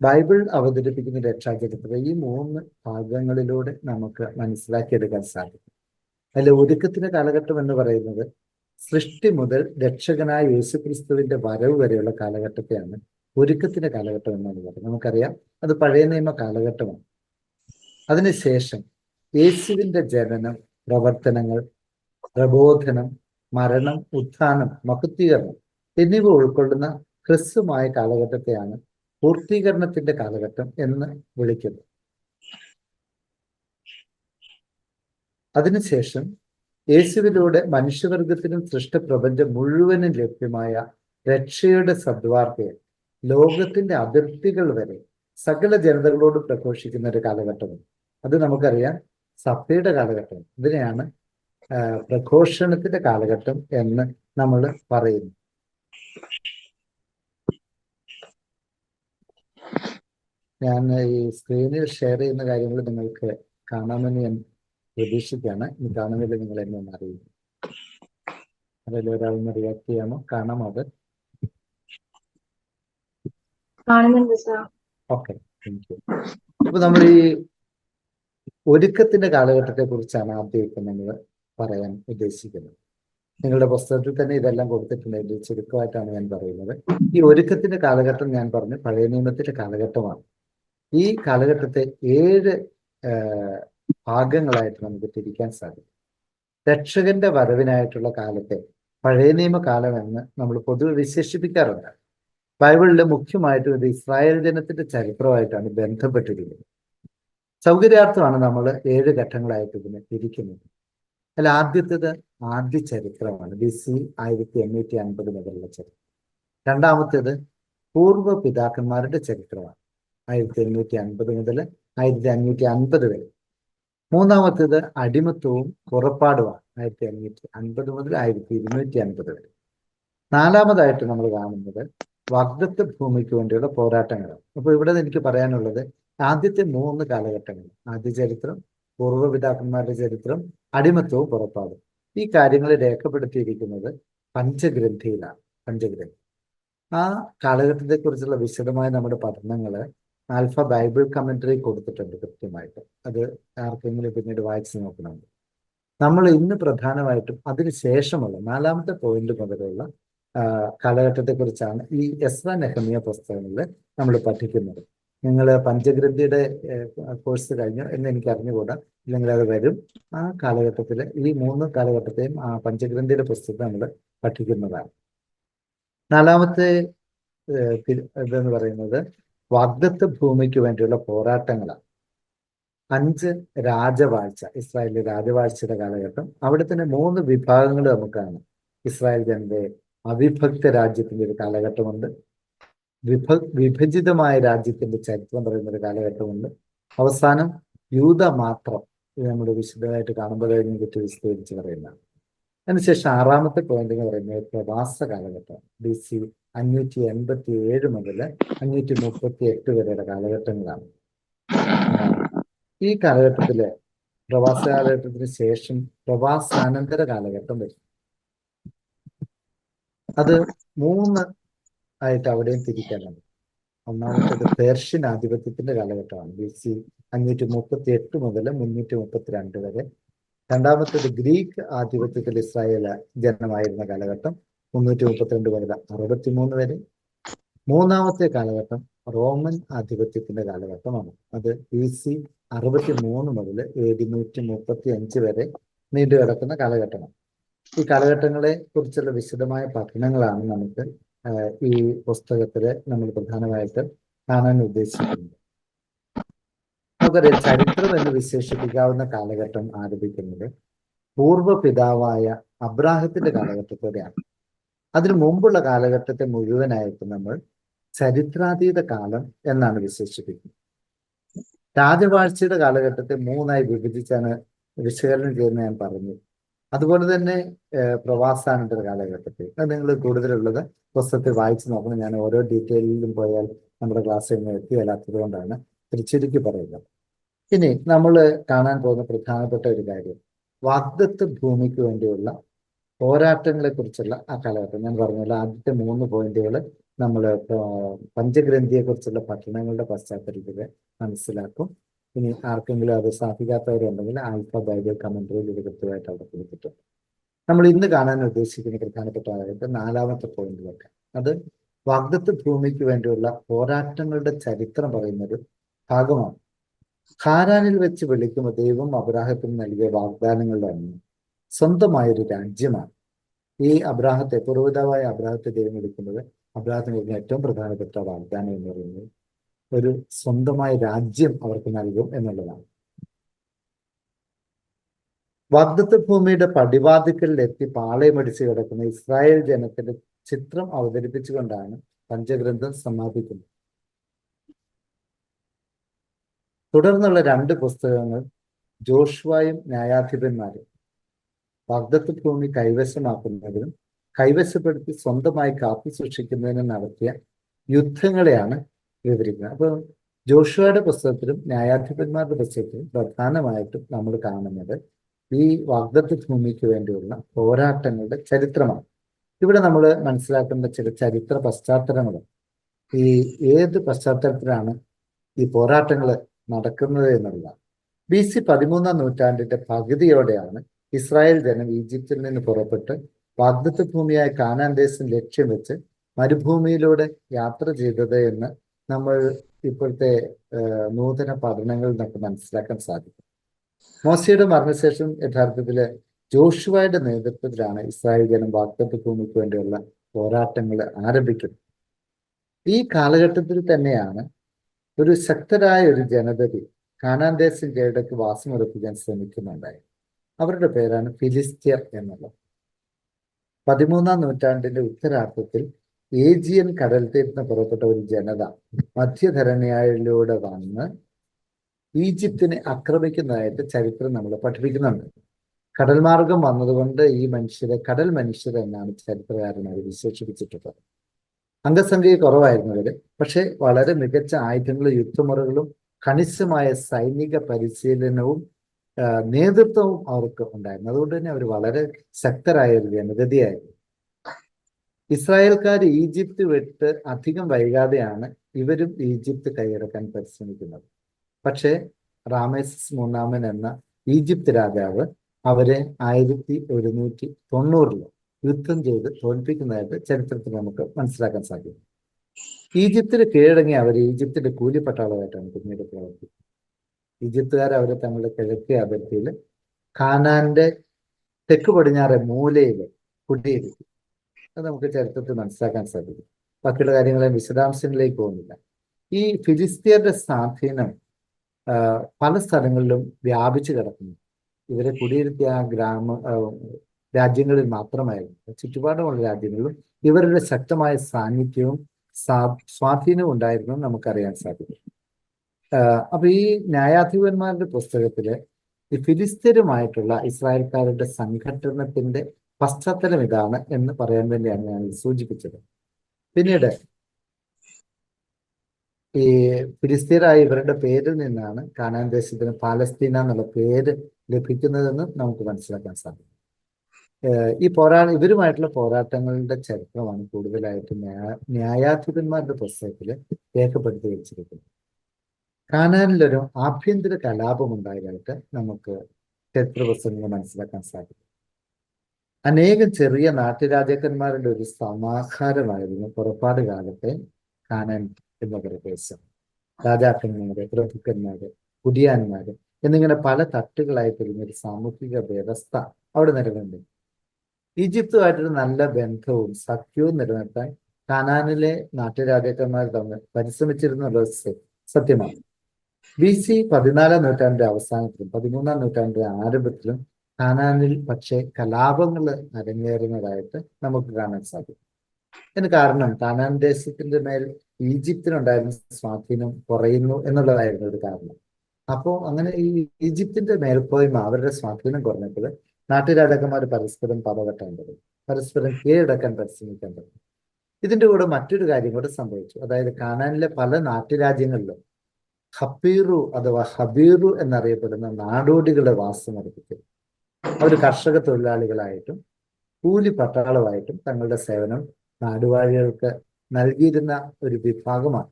ബൈബിൾ അവതരിപ്പിക്കുന്ന രക്ഷാചരിത്രം ഈ 3 ഭാഗങ്ങളിലൂടെ നമുക്ക് മനസ്സിലാക്കിയെടുക്കാൻ സാധിക്കും. അതിൽ ഒരുക്കത്തിന്റെ കാലഘട്ടം എന്ന് പറയുന്നത് സൃഷ്ടി മുതൽ രക്ഷകനായ യേശുക്രിസ്തുവിന്റെ വരവ് വരെയുള്ള കാലഘട്ടത്തെയാണ് ഒരുക്കത്തിന്റെ കാലഘട്ടം എന്നാണ് പറയുന്നത്. നമുക്കറിയാം അത് പഴയ നിയമ കാലഘട്ടമാണ്. അതിനുശേഷം യേശുവിന്റെ ജനനം, പ്രവർത്തനങ്ങൾ, പ്രബോധനം, മരണം, ഉത്ഥാനം, മഹത്വീകരണം എന്നിവ ഉൾക്കൊള്ളുന്ന ഹ്രസ്വമായ കാലഘട്ടത്തെയാണ് പൂർത്തീകരണത്തിന്റെ കാലഘട്ടം എന്ന് വിളിക്കുന്നത്. അതിനുശേഷം യേശുവിലൂടെ മനുഷ്യവർഗത്തിനും സൃഷ്ടപ്രപഞ്ചം മുഴുവനും ലഭ്യമായ രക്ഷയുടെ സദ്വാർത്തയെ ലോകത്തിന്റെ അതിർത്തികൾ വരെ സകല ജനതകളോട് പ്രഘോഷിക്കുന്ന ഒരു കാലഘട്ടമാണ്. അത് നമുക്കറിയാം സഭയുടെ കാലഘട്ടം. ഇതിനെയാണ് പ്രഘോഷണത്തിന്റെ കാലഘട്ടം എന്ന് നമ്മൾ പറയുന്നു. ഞാൻ ഈ സ്ക്രീനിൽ ഷെയർ ചെയ്യുന്ന കാര്യങ്ങൾ നിങ്ങൾക്ക് കാണാമെന്ന് ഞാൻ പ്രതീക്ഷിക്കുകയാണ്. ഇനി കാണുന്നില്ല, നിങ്ങൾ എന്നെ ഒന്ന് അറിയിക്കും. അതിൽ ഒരാളൊന്ന് റിയാക്ട് ചെയ്യാമോ? കാണാമോ അത്? Okay, thank you. അപ്പൊ നമ്മൾ ഈ ഒരുക്കത്തിന്റെ കാലഘട്ടത്തെ കുറിച്ചാണ് ആദ്യം നമ്മൾ പറയാൻ ഉദ്ദേശിക്കുന്നത്. നിങ്ങളുടെ പുസ്തകത്തിൽ തന്നെ ഇതെല്ലാം കൊടുത്തിട്ടുണ്ട്. ചുരുക്കമായിട്ടാണ് ഞാൻ പറയുന്നത്. ഈ ഒരുക്കത്തിന്റെ കാലഘട്ടം ഞാൻ പറഞ്ഞു പഴയ നിയമത്തിന്റെ കാലഘട്ടമാണ്. ഈ കാലഘട്ടത്തെ 7 ഭാഗങ്ങളായിട്ട് നമുക്ക് തിരിക്കാൻ സാധിക്കും. രക്ഷകന്റെ വരവിനായിട്ടുള്ള കാലത്തെ പഴയ നിയമ കാലം എന്ന് നമ്മൾ പൊതുവെ വിശേഷിപ്പിക്കാറുണ്ട്. ബൈബിളിൽ മുഖ്യമായിട്ടും ഇത് ഇസ്രായേൽ ജനത്തിന്റെ ചരിത്രമായിട്ടാണ് ബന്ധപ്പെട്ടിരിക്കുന്നത്. സൗകര്യാർത്ഥമാണ് നമ്മൾ 7 ഘട്ടങ്ങളായിട്ട് ഇതിനെ തിരിക്കുന്നത്. അതിൽ ആദ്യത്തേത് ആദ്യ ചരിത്രമാണ്, BC 1850 മുതലുള്ള ചരിത്രം. രണ്ടാമത്തേത് പൂർവ്വ പിതാക്കന്മാരുടെ ചരിത്രമാണ്, 1850 മുതൽ 1550 വരെ. മൂന്നാമത്തേത് അടിമത്വവും പുറപ്പാടുമാണ്, 1550 മുതൽ 1250 വരെ. നാലാമതായിട്ട് നമ്മൾ കാണുന്നത് വാഗ്ദത്ത ഭൂമിക്ക് വേണ്ടിയുള്ള പോരാട്ടങ്ങളാണ്. അപ്പോൾ ഇവിടെ എനിക്ക് പറയാനുള്ളത് ആദ്യത്തെ 3 കാലഘട്ടങ്ങൾ, ആദ്യ ചരിത്രം, പൂർവ്വപിതാക്കന്മാരുടെ ചരിത്രം, അടിമത്വവും പുറപ്പാടും. ഈ കാര്യങ്ങൾ രേഖപ്പെടുത്തിയിരിക്കുന്നത് പഞ്ചഗ്രന്ഥിയിലാണ്. പഞ്ചഗ്രന്ഥി ആ കാലഘട്ടത്തെക്കുറിച്ചുള്ള വിശദമായ നമ്മുടെ പഠനങ്ങൾ ആൽഫ ബൈബിൾ കമന്ററി കൊടുത്തിട്ടുണ്ട് കൃത്യമായിട്ട്. അത് ആർക്കെങ്കിലും പിന്നീട് വായിച്ചു നോക്കണമെങ്കിൽ. നമ്മൾ ഇന്ന് പ്രധാനമായിട്ടും അതിന് ശേഷമുള്ള 4ാമത്തെ പോയിന്റ് മുതലുള്ള കാലഘട്ടത്തെക്കുറിച്ചാണ് ഈ എസ്രാ നെഹമ്യ പുസ്തകങ്ങളിൽ നമ്മൾ പഠിക്കുന്നത്. നിങ്ങൾ പഞ്ചഗ്രന്ഥിയുടെ കോഴ്സ് കഴിഞ്ഞു എന്ന് എനിക്ക് അറിഞ്ഞുകൂടാ, ഇല്ലെങ്കിൽ അത് വരും. ആ കാലഘട്ടത്തിൽ ഈ 3 കാലഘട്ടത്തെയും ആ പഞ്ചഗ്രന്ഥിയുടെ പുസ്തകം നമ്മൾ പഠിക്കുന്നതാണ്. 4ാമത്തെ ഇതെന്ന് പറയുന്നത് വാഗ്ദത്ത ഭൂമിക്ക് വേണ്ടിയുള്ള പോരാട്ടങ്ങളാണ്. 5 രാജവാഴ്ച, ഇസ്രായേലിലെ രാജവാഴ്ചയുടെ കാലഘട്ടം. അവിടെ തന്നെ 3 വിഭാഗങ്ങൾ നമുക്കാണ്. ഇസ്രായേൽ ജനതയെ അവിഭക്ത രാജ്യത്തിന്റെ ഒരു കാലഘട്ടമുണ്ട്, വിഭജിതമായ രാജ്യത്തിന്റെ ചരിത്രം പറയുന്ന ഒരു കാലഘട്ടമുണ്ട്, അവസാനം യൂത മാത്രം. ഇത് നമ്മൾ വിശദമായിട്ട് കാണുമ്പോൾ അതിനെപ്പറ്റി വിശദീകരിച്ച് പറയുന്നതാണ്. അതിനുശേഷം 6ാമത്തെ പോയിന്റ് എന്ന് പറയുന്നത് പ്രവാസ കാലഘട്ടം, BC 587 മുതൽ 538 വരെയുടെ കാലഘട്ടങ്ങളാണ്. ഈ കാലഘട്ടത്തില് പ്രവാസ കാലഘട്ടത്തിന് ശേഷം പ്രവാസാനന്തര കാലഘട്ടം വരും. അത് 3 ആയിട്ട് അവിടെയും തിരിക്കാനുണ്ട്. ഒന്നാമത്തേത് പേർഷ്യൻ ആധിപത്യത്തിന്റെ കാലഘട്ടമാണ്, BC 538 മുതൽ 332 വരെ. രണ്ടാമത്തേത് ഗ്രീക്ക് ആധിപത്യത്തിൽ ഇസ്രായേൽ ജനമായിരുന്ന കാലഘട്ടം 332 മുതൽ 63 വരെ. മൂന്നാമത്തെ കാലഘട്ടം റോമൻ ആധിപത്യത്തിന്റെ കാലഘട്ടമാണ്. അത് BC 63 മുതൽ AD 135 വരെ നീണ്ടു കിടക്കുന്ന കാലഘട്ടമാണ്. ഈ കാലഘട്ടങ്ങളെ കുറിച്ചുള്ള വിശദമായ പഠനങ്ങളാണ് നമുക്ക് ഈ പുസ്തകത്തില് നമ്മൾ പ്രധാനമായിട്ട് കാണാൻ ഉദ്ദേശിക്കുന്നത്. നമുക്കറിയാം, ചരിത്രം എന്ന് വിശേഷിപ്പിക്കാവുന്ന കാലഘട്ടം ആരംഭിക്കുന്നത് പൂർവ്വ പിതാവായ അബ്രാഹത്തിന്റെ കാലഘട്ടത്തോടെയാണ്. അതിനു മുമ്പുള്ള കാലഘട്ടത്തെ മുഴുവനായിട്ട് നമ്മൾ ചരിത്രാതീത കാലം എന്നാണ് വിശേഷിപ്പിക്കുന്നത്. രാജവാഴ്ചയുടെ കാലഘട്ടത്തെ 3ആയി വിഭജിച്ചാണ് വിശകലനം ചെയ്യുന്നത് ഞാൻ പറഞ്ഞു. അതുപോലെ തന്നെ പ്രവാസാനന്തര കാലഘട്ടത്തിൽ അത് നിങ്ങൾ കൂടുതലുള്ളത് പുസ്തകത്തിൽ വായിച്ചു നോക്കണം. ഞാൻ ഓരോ ഡീറ്റെയിലും പോയാൽ നമ്മുടെ ക്ലാസ് ഒന്നും എത്തിയല്ലാത്തത് കൊണ്ടാണ് ചുരുക്കി പറയുന്നത്. ഇനി നമ്മൾ കാണാൻ പോകുന്ന പ്രധാനപ്പെട്ട ഒരു കാര്യം, വാഗ്ദത്ത ഭൂമിക്ക് വേണ്ടിയുള്ള പോരാട്ടങ്ങളെ കുറിച്ചുള്ള ആ കാലഘട്ടം. ഞാൻ പറഞ്ഞല്ലോ, ആദ്യത്തെ 3 പോയിന്റുകൾ നമ്മൾ പഞ്ചഗ്രന്ഥിയെ കുറിച്ചുള്ള പഠനങ്ങളുടെ പശ്ചാത്തലത്തിൽ മനസ്സിലാക്കും. ഇനി ആർക്കെങ്കിലും അത് സാധിക്കാത്തവരുണ്ടെങ്കിൽ ആൽഫ ബൈബിൾ കമന്ററിയിൽ ഇത് കൃത്യമായിട്ട് അവിടെ കൊടുത്തിട്ടുണ്ട്. നമ്മൾ ഇന്ന് കാണാൻ ഉദ്ദേശിക്കുന്ന പ്രധാനപ്പെട്ട കാലഘട്ടം 4ാമത്തെ പോയിന്റിലൊക്കെ അത് വാഗ്ദത്ത ഭൂമിക്ക് വേണ്ടിയുള്ള പോരാട്ടങ്ങളുടെ ചരിത്രം പറയുന്നൊരു ഭാഗമാണ്. ഹാരാനിൽ വെച്ച് വിളിക്കുമ്പോൾ ദൈവം അബ്രാഹത്തിന് നൽകിയ വാഗ്ദാനങ്ങളുടെ ഒന്ന് സ്വന്തമായൊരു രാജ്യമാണ്. ഈ അബ്രാഹത്തെ, പൂർവ്വപിതാവായ അബ്രാഹത്തെ ദൈവം വിളിക്കുന്നത്, അബ്രാഹത്തിന് കൊടുക്കുന്ന ഏറ്റവും പ്രധാനപ്പെട്ട വാഗ്ദാനം എന്ന് പറയുന്നത് ഒരു സ്വന്തമായ രാജ്യം അവർക്ക് നൽകും എന്നുള്ളതാണ്. വാഗ്ദത്ത ഭൂമിയുടെ പടിവാതിക്കലിലെത്തി പാളയമടിച്ച് കിടക്കുന്ന ഇസ്രായേൽ ജനത്തിന്റെ ചിത്രം അവതരിപ്പിച്ചുകൊണ്ടാണ് പഞ്ചഗ്രന്ഥം സമാപിക്കുന്നത്. തുടർന്നുള്ള 2 പുസ്തകങ്ങൾ ജോഷുവയും ന്യായാധിപന്മാരും വാഗ്ദത്ത ഭൂമി കൈവശമാക്കുന്നതിനും കൈവശപ്പെടുത്തി സ്വന്തമായി കാത്തു സൂക്ഷിക്കുന്നതിനും നടത്തിയ യുദ്ധങ്ങളെയാണ് വിവരിക്കുന്നത്. അപ്പോൾ ജോഷുവയുടെ പുസ്തകത്തിലും ന്യായാധിപന്മാരുടെ പുസ്തകത്തിലും പ്രധാനമായിട്ടും നമ്മൾ കാണുന്നത് ഈ വാഗ്ദത്ത ഭൂമിക്ക് വേണ്ടിയുള്ള പോരാട്ടങ്ങളുടെ ചരിത്രമാണ്. ഇവിടെ നമ്മൾ മനസ്സിലാക്കേണ്ട ചില ചരിത്ര പശ്ചാത്തലങ്ങളും ഈ ഏത് പശ്ചാത്തലത്തിലാണ് ഈ പോരാട്ടങ്ങൾ നടക്കുന്നത് എന്നുള്ളതാണ്. BC 13-ാം നൂറ്റാണ്ടിന്റെ പകുതിയോടെയാണ് ഇസ്രായേൽ ജനം ഈജിപ്തിൽ നിന്ന് പുറപ്പെട്ട് വാഗ്ദത്ത ഭൂമിയായ കാനാൻ ദേശം ലക്ഷ്യം വെച്ച് മരുഭൂമിയിലൂടെ യാത്ര ചെയ്തത് എന്ന് നമ്മൾ ഇപ്പോഴത്തെ നൂതന പഠനങ്ങളിൽ നമുക്ക് മനസ്സിലാക്കാൻ സാധിക്കും. മോശയുടെ മരണശേഷം യഥാർത്ഥത്തില് ജോഷുവയുടെ നേതൃത്വത്തിലാണ് ഇസ്രായേൽ ജനം വാഗ്ദത്ത ഭൂമിക്ക് വേണ്ടിയുള്ള പോരാട്ടങ്ങൾ ആരംഭിക്കുന്നത്. ഈ കാലഘട്ടത്തിൽ തന്നെയാണ് ഒരു ശക്തരായ ഒരു ജനതയെ കാനാൻ ദേശം കീഴടക്കി വാസമുറപ്പിക്കാൻ ശ്രമിക്കുന്നുണ്ടായി. അവരുടെ പേരാണ് ഫിലിസ്ത്യർ എന്നുള്ളത്. 13-ാം നൂറ്റാണ്ടിന്റെ ഉത്തരാർദ്ധത്തിൽ ഏജിയൻ കടൽ തീരത്തിന് പുറപ്പെട്ട ഒരു ജനത മധ്യധരണിയിലൂടെ വന്ന് ഈജിപ്തിനെ ആക്രമിക്കുന്നതായിട്ട് ചരിത്രം നമ്മൾ പഠിപ്പിക്കുന്നുണ്ട്. കടൽ മാർഗം വന്നതുകൊണ്ട് ഈ മനുഷ്യരെ കടൽ മനുഷ്യർ എന്നാണ് ചരിത്രകാരന്മാർ വിശേഷിപ്പിച്ചിട്ടുള്ളത്. അംഗസംഖ്യ കുറവായിരുന്നവര്, പക്ഷെ വളരെ മികച്ച ആയുധങ്ങളും യുദ്ധമുറകളും കണിശമായ സൈനിക പരിശീലനവും നേതൃത്വവും അവർക്ക് ഉണ്ടായിരുന്നു. അതുകൊണ്ട് തന്നെ അവർ വളരെ ശക്തരായ ഒരു ജനതയായിരുന്നു. ഇസ്രായേൽക്കാർ ഈജിപ്ത് വിട്ട് അധികം വൈകാതെയാണ് ഇവരും ഈജിപ്ത് കൈയടക്കാൻ പരിശ്രമിക്കുന്നത്. പക്ഷേ റാമേസസ് 3-ാമൻ എന്ന ഈജിപ്ത് രാജാവ് അവരെ 1190 യുദ്ധം ചെയ്ത് തോൽപ്പിക്കുന്നതായിട്ട് ചരിത്രത്തിൽ നമുക്ക് മനസ്സിലാക്കാൻ സാധിക്കും. ഈജിപ്തിന് കീഴടങ്ങി അവർ ഈജിപ്തിന്റെ കൂലിപ്പട്ടാളമായിട്ടാണ് പിന്നീട് പ്രവർത്തിക്കുന്നത്. ഈജിപ്തുകാർ അവരെ തങ്ങളുടെ കിഴക്കേ അതിർത്തിയിൽ കാനാന്റെ തെക്ക് പടിഞ്ഞാറെ മൂലയിൽ കുടിയിരുത്തി. അത് നമുക്ക് ചരിത്രത്തിൽ മനസ്സിലാക്കാൻ സാധിക്കും. ബാക്കിയുള്ള കാര്യങ്ങളെ വിശദാംശങ്ങളിലേക്ക് പോകുന്നില്ല. ഈ ഫിലിസ്തീയരുടെ സ്വാധീനം പല സ്ഥലങ്ങളിലും വ്യാപിച്ചു കിടക്കുന്നു. ഇവരെ കുടിയിരുത്തിയ ആ രാജ്യങ്ങളിൽ മാത്രമായിരുന്നു, ചുറ്റുപാടുമുള്ള രാജ്യങ്ങളിലും ഇവരുടെ ശക്തമായ സാന്നിധ്യവും സ്വാധീനവും ഉണ്ടായിരുന്നു നമുക്കറിയാൻ സാധിക്കും. അപ്പൊ ഈ ന്യായാധിപന്മാരുടെ പുസ്തകത്തില് ഈ ഫിലിസ്തീനുമായിട്ടുള്ള ഇസ്രായേൽക്കാരുടെ സംഘടനത്തിന്റെ പശ്ചാത്തലം ഇതാണ് എന്ന് പറയാൻ വേണ്ടിയാണ് ഞാൻ സൂചിപ്പിച്ചത്. പിന്നീട് ഈ ഫിലിസ്തീനായ ഇവരുടെ പേരിൽ നിന്നാണ് കാനാൻ ദേശത്തിന് പാലസ്തീന എന്നുള്ള പേര് ലഭിക്കുന്നതെന്ന് നമുക്ക് മനസ്സിലാക്കാൻ സാധിക്കും. ഇവരുമായിട്ടുള്ള പോരാട്ടങ്ങളുടെ ചരിത്രമാണ് കൂടുതലായിട്ടും ന്യായാധിപന്മാരുടെ പുസ്തകത്തിൽ രേഖപ്പെടുത്തി വെച്ചിരിക്കുന്നത്. കാനാനിലൊരു ആഭ്യന്തര കലാപം ഉണ്ടായതായിട്ട് നമുക്ക് ചരിത്ര പുസ്തകങ്ങൾ മനസ്സിലാക്കാൻ സാധിക്കും. അനേകം ചെറിയ നാട്ടുരാജാക്കന്മാരുടെ ഒരു സമാഹാരമായിരുന്നു പുറപ്പാട് കാലത്തെ കാനാൻ എന്ന പ്രദേശം. രാജാക്കന്മാര്, പ്രഭുക്കന്മാര്, കുടിയാന്മാര് എന്നിങ്ങനെ പല തട്ടുകളായി പിരിഞ്ഞ ഒരു സാമൂഹിക വ്യവസ്ഥ അവിടെ നിലനിന്നു. ഈജിപ്തുമായിട്ടൊരു നല്ല ബന്ധവും സഖ്യവും നിലനിർത്താൻ കാനാനിലെ നാട്ടുരാജാക്കന്മാർ തമ്മിൽ പരിശ്രമിച്ചിരുന്നുള്ള സത്യമാണ്. BC 14-ാം നൂറ്റാണ്ടിന്റെ അവസാനത്തിലും 13-ാം നൂറ്റാണ്ടിന്റെ ആരംഭത്തിലും കാനാനിൽ പക്ഷേ കലാപങ്ങൾ അരങ്ങേറുന്നതായിട്ട് നമുക്ക് കാണാൻ സാധിക്കും. അതിന് കാരണം കാനാൻ ദേശത്തിന്റെ മേൽ ഈജിപ്തിനുണ്ടായിരുന്ന സ്വാധീനം കുറയുന്നു എന്നുള്ളതായിരുന്നു ഒരു കാരണം. അപ്പോൾ അങ്ങനെ ഈ ഈജിപ്തിന്റെ മേൽക്കോയ്മ, അവരുടെ സ്വാധീനം കുറഞ്ഞപ്പോൾ നാട്ടുരാജാക്കന്മാർ പരസ്പരം പടവെട്ടേണ്ടത്, പരസ്പരം കീഴടക്കാൻ പരിശ്രമിക്കേണ്ടത്. ഇതിന്റെ കൂടെ മറ്റൊരു കാര്യം കൂടെ സംഭവിച്ചു. അതായത് കാനാനിലെ പല നാട്ടുരാജ്യങ്ങളിലും ഹപ്പീറു അഥവാ ഹബീറു എന്നറിയപ്പെടുന്ന നാടോടികളുടെ വാസം വർദ്ധിച്ചു. അവർ കർഷക തൊഴിലാളികളായിട്ടും കൂലി പട്ടാളമായിട്ടും തങ്ങളുടെ സേവനം നാടുവാഴികൾക്ക് നൽകിയിരുന്ന ഒരു വിഭാഗമാണ്.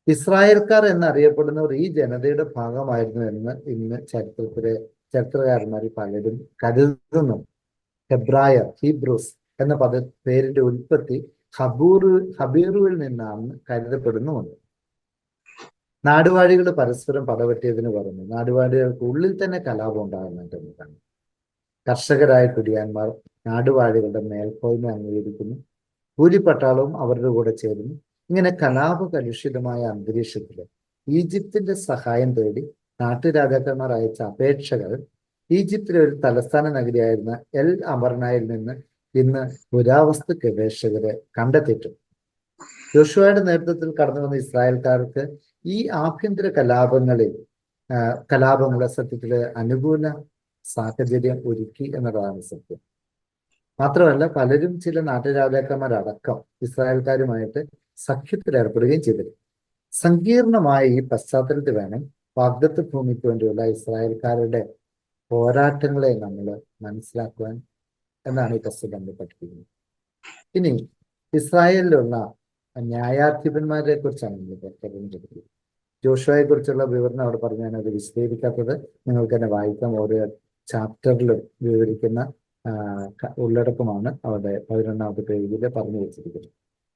ഇസ്രായേൽക്കാർ എന്നറിയപ്പെടുന്നവർ ഈ ജനതയുടെ ഭാഗമായിരുന്നു എന്ന് ഇന്ന് ചരിത്രകാരന്മാർ പലരും കരുതുന്നു. ഹെബ്രായർ, ഹീബ്രൂസ് എന്ന പേരിന്റെ ഉൽപ്പത്തി ഹബീറുവിൽ നിന്നാണെന്ന് കരുതപ്പെടുന്നുമുണ്ട്. നാടുവാഴികൾ പരസ്പരം പടവെട്ടിയതിന് പുറമെ നാടുവാഴികൾക്ക് ഉള്ളിൽ തന്നെ കലാപം ഉണ്ടാകുന്നുണ്ടെന്നതാണ്. കർഷകരായ കുടിയാന്മാർ നാടുവാഴികളുടെ മേൽക്കോയ്മ അംഗീകരിക്കുന്നു, കൂലിപ്പട്ടാളവും അവരുടെ കൂടെ ചേരുന്നു. ഇങ്ങനെ കലാപകലുഷിതമായ അന്തരീക്ഷത്തിൽ ഈജിപ്തിന്റെ സഹായം തേടി നാട്ടുരാജാക്കന്മാർ അയച്ച അപേക്ഷകൾ ഈജിപ്തിലെ ഒരു തലസ്ഥാന നഗരിയായിരുന്ന എൽ അമർനായിൽ നിന്ന് ഇന്ന് പുരാവസ്തു ഗവേഷകരെ കണ്ടെത്തിയിട്ടുണ്ട്. യോശുവയുടെ നേതൃത്വത്തിൽ കടന്നു വന്ന ഇസ്രായേൽക്കാർക്ക് ഈ ആഭ്യന്തര കലാപങ്ങളെ സത്യത്തില് അനുകൂല സാഹചര്യം ഒരുക്കി എന്നതാണ് സത്യം. മാത്രമല്ല പലരും ചില നാട്ടുരാജാക്കന്മാരടക്കം ഇസ്രായേൽക്കാരുമായിട്ട് സഖ്യത്തിൽ ഏർപ്പെടുകയും ചെയ്തിരുന്നു. സങ്കീർണമായ ഈ പശ്ചാത്തലത്തിൽ വേണം വാഗ്ദത്ത ഭൂമിക്ക് വേണ്ടിയുള്ള ഇസ്രായേൽക്കാരുടെ പോരാട്ടങ്ങളെ നമ്മൾ മനസ്സിലാക്കുവാൻ എന്നാണ് ഈ പുസ്തകം നമ്മൾ പഠിപ്പിക്കുന്നത്. ഇനി ഇസ്രായേലിലുള്ള ന്യായാധിപന്മാരെ കുറിച്ചാണ് നമ്മൾ പറഞ്ഞത്. ജോഷുവയെ കുറിച്ചുള്ള വിവരണം അവിടെ പറഞ്ഞ് ഞാനത് വിശദീകരിക്കാത്തത് നിങ്ങൾക്ക് തന്നെ വായിക്കാം. ഓരോ ചാപ്റ്ററിലും വിവരിക്കുന്ന ഉള്ളടക്കമാണ് അവിടെ 11-ാമത്തെ പേജിൽ പറഞ്ഞു വെച്ചിരിക്കുന്നത്.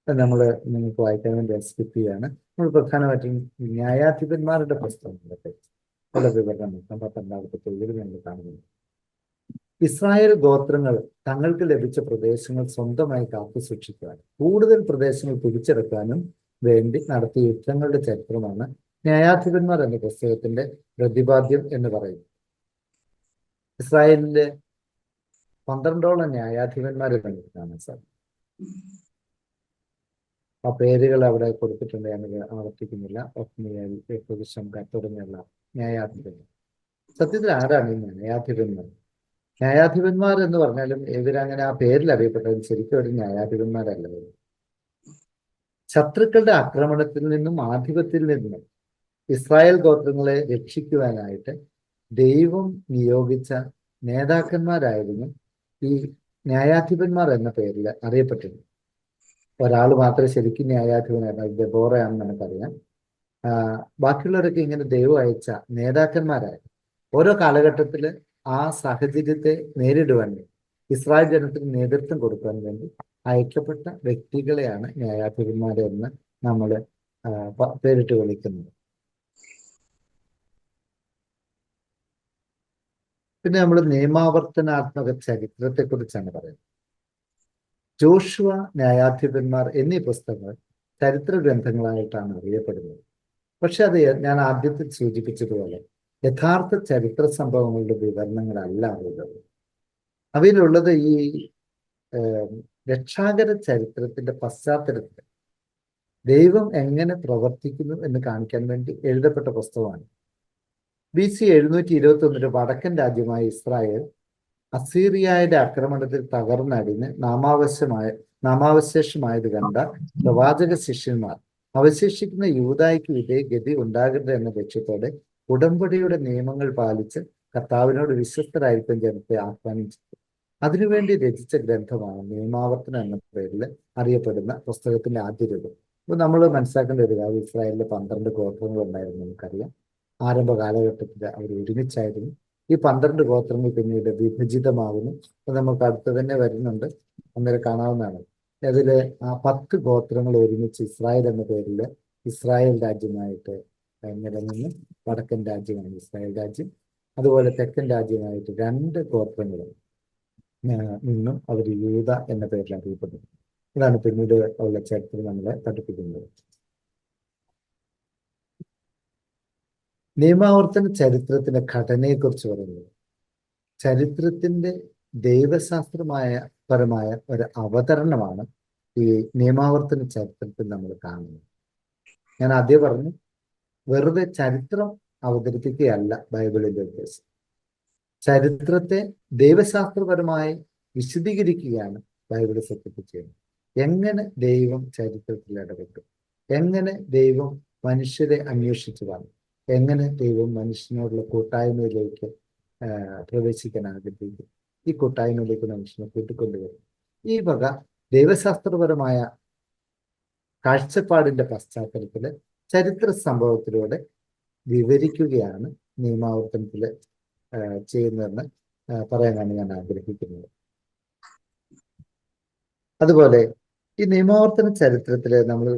നമ്മൾ നിങ്ങൾക്ക് വായിക്കാൻ വേണ്ടി സ്കിപ്പ് ചെയ്യാണ്. നമ്മൾ പ്രധാനമായിട്ടും ന്യായാധിപന്മാരുടെ പുസ്തകങ്ങളൊക്കെ പല വിവരണം 12-ാമത്തെ പേജിൽ നമ്മൾ കാണുന്നു. ഇസ്രായേൽ ഗോത്രങ്ങൾ തങ്ങൾക്ക് ലഭിച്ച പ്രദേശങ്ങൾ സ്വന്തമായി കാത്തു സൂക്ഷിക്കുവാനും കൂടുതൽ പ്രദേശങ്ങൾ പിടിച്ചെടുക്കാനും വേണ്ടി നടത്തിയ യുദ്ധങ്ങളുടെ ചരിത്രമാണ് ന്യായാധിപന്മാർ എന്ന പുസ്തകത്തിന്റെ പ്രതിപാദ്യം എന്ന് പറയുന്നത്. ഇസ്രായേലിലെ 12ഓളം ന്യായാധിപന്മാരെ നമുക്ക് കാണാൻ സാധിക്കും. ആ പേരുകൾ അവിടെ കൊടുത്തിട്ടുണ്ട്, ഞാൻ ആവർത്തിക്കുന്നില്ല. ഒഫ്നിയേൽ, യഹൂദശംഖ തുടങ്ങിയുള്ള ന്യായാധിപന്മാർ. സത്യത്തിൽ ആരാണ് ഈ ന്യായാധിപന്മാർ? ന്യായാധിപന്മാർ എന്ന് പറഞ്ഞാലും ഇവരങ്ങനെ ആ പേരിൽ അറിയപ്പെട്ടത് ശരിക്കും ഒരു ന്യായാധിപന്മാരല്ല. ശത്രുക്കളുടെ ആക്രമണത്തിൽ നിന്നും ആധിപത്യത്തിൽ നിന്നും ഇസ്രായേൽ ഗോത്രങ്ങളെ രക്ഷിക്കുവാനായിട്ട് ദൈവം നിയോഗിച്ച നേതാക്കന്മാരായിരുന്നു ഈ ന്യായാധിപന്മാർ എന്ന പേരിൽ അറിയപ്പെട്ടിരുന്നു. ഒരാൾ മാത്രമേ ശരിക്കും ന്യായാധിപനായിരുന്നു, ദെബോറയാണെന്ന് നമുക്കറിയാം. ബാക്കിയുള്ളവരൊക്കെ ഇങ്ങനെ ദൈവം അയച്ച നേതാക്കന്മാരായിരുന്നു. ഓരോ കാലഘട്ടത്തിൽ ആ സാഹചര്യത്തെ നേരിടുവാൻ വേണ്ടി ഇസ്രായേൽ ജനത്തിന് നേതൃത്വം കൊടുക്കാൻ വേണ്ടി അയക്കപ്പെട്ട വ്യക്തികളെയാണ് ന്യായാധിപന്മാരെ എന്ന് നമ്മൾ പേരിട്ട് വിളിക്കുന്നത്. പിന്നെ നമ്മൾ നിയമാവർത്തനാത്മക ചരിത്രത്തെ കുറിച്ചാണ് പറയുന്നത്. ജോഷുവ, ന്യായാധിപന്മാർ എന്നീ പുസ്തകങ്ങൾ ചരിത്ര ഗ്രന്ഥങ്ങളായിട്ടാണ് അറിയപ്പെടുന്നത്. പക്ഷെ അത് ഞാൻ ആദ്യത്തിൽ സൂചിപ്പിച്ചതുപോലെ യഥാർത്ഥ ചരിത്ര സംഭവങ്ങളുടെ വിവരണങ്ങളല്ല അവയിലുള്ളത്. അവയിലുള്ളത് ഈ രക്ഷാകര ചരിത്രത്തിന്റെ പശ്ചാത്തലത്തിൽ ദൈവം എങ്ങനെ പ്രവർത്തിക്കുന്നു എന്ന് കാണിക്കാൻ വേണ്ടി എഴുതപ്പെട്ട പുസ്തകമാണ്. BC 721 വടക്കൻ രാജ്യമായ ഇസ്രായേൽ അസീറിയയുടെ ആക്രമണത്തിൽ തകർന്നടിഞ്ഞ് നാമാവശേഷമായത് കണ്ട പ്രവാചക ശിഷ്യന്മാർ അവശേഷിക്കുന്ന യൂദായ്ക്ക് ഗതി ഉണ്ടാകരുത് എന്ന ലക്ഷ്യത്തോടെ ഉടമ്പടിയുടെ നിയമങ്ങൾ പാലിച്ച് കർത്താവിനോട് വിശ്വസ്തരായിരിക്കും ജനത്തെ ആഹ്വാനം ചെയ്തു. അതിനുവേണ്ടി രചിച്ച ഗ്രന്ഥമാണ് നിയമാവർത്തനം എന്ന പേരിൽ അറിയപ്പെടുന്ന പുസ്തകത്തിന്റെ ആദ്യ രൂപം. അപ്പൊ നമ്മൾ മനസ്സിലാക്കേണ്ട ഒരു കാര്യം, ഇസ്രായേലിലെ 12 ഗോത്രങ്ങൾ ഉണ്ടായിരുന്നു നമുക്കറിയാം. ആരംഭ കാലഘട്ടത്തിൽ അവർ ഒരുമിച്ചായിരുന്നു. ഈ 12 ഗോത്രങ്ങൾ പിന്നീട് വിഭജിതമാകുന്നു. അപ്പൊ നമുക്ക് അടുത്ത് തന്നെ വരുന്നുണ്ട്, അന്നേരം കാണാവുന്നതാണ്. അതില് ആ 10 ഗോത്രങ്ങൾ ഒരുമിച്ച് ഇസ്രായേൽ എന്ന പേരിൽ ഇസ്രായേൽ രാജ്യമായിട്ട് നിലനിന്ന് വടക്കൻ രാജ്യമാണ് ഇസ്രായേൽ രാജ്യം. അതുപോലെ തെക്കൻ രാജ്യമായിട്ട് 2 ഗോത്രങ്ങളും നിന്നും അവർ യൂദ എന്ന പേരിൽ അറിയപ്പെടുന്നു. ഇതാണ് പിന്നീട് ഉള്ള ചരിത്രം നമ്മളെ പഠിപ്പിക്കുന്നത്. നിയമാവർത്തന ചരിത്രത്തിന്റെ ഘടനയെക്കുറിച്ച് പറയുന്നത്, ചരിത്രത്തിന്റെ പരമായ ഒരു അവതരണമാണ് ഈ നിയമാവർത്തന ചരിത്രത്തിൽ നമ്മൾ കാണുന്നത്. ഞാൻ ആദ്യം പറഞ്ഞു, വെറുതെ ചരിത്രം അവതരിപ്പിക്കുകയല്ല ബൈബിളിന്റെ ഉദ്ദേശം. ചരിത്രത്തെ ദൈവശാസ്ത്രപരമായി വിശദീകരിക്കുകയാണ് ബൈബിൾ സത്യത്തിൽ ചെയ്യുന്നത്. എങ്ങനെ ദൈവം ചരിത്രത്തിൽ ഇടപെട്ടു, എങ്ങനെ ദൈവം മനുഷ്യരെ അന്വേഷിച്ചു വന്നു, എങ്ങനെ ദൈവം മനുഷ്യനോടുള്ള കൂട്ടായ്മയിലേക്ക് പ്രവേശിക്കാൻ ആഗ്രഹിക്കും, ഈ കൂട്ടായ്മയിലേക്ക് മനുഷ്യനെ കൂട്ടിക്കൊണ്ടുവരും. ഈ വക ദൈവശാസ്ത്രപരമായ കാഴ്ചപ്പാടിന്റെ പശ്ചാത്തലത്തിൽ ചരിത്ര സംഭവത്തിലൂടെ വിവരിക്കുകയാണ് നിയമാവർത്തനത്തിൽ ചെയ്യുന്നതെന്ന് പറയാനാണ് ഞാൻ ആഗ്രഹിക്കുന്നത്. അതുപോലെ ഈ നിയമാവർത്തന ചരിത്രത്തിൽ നമ്മൾ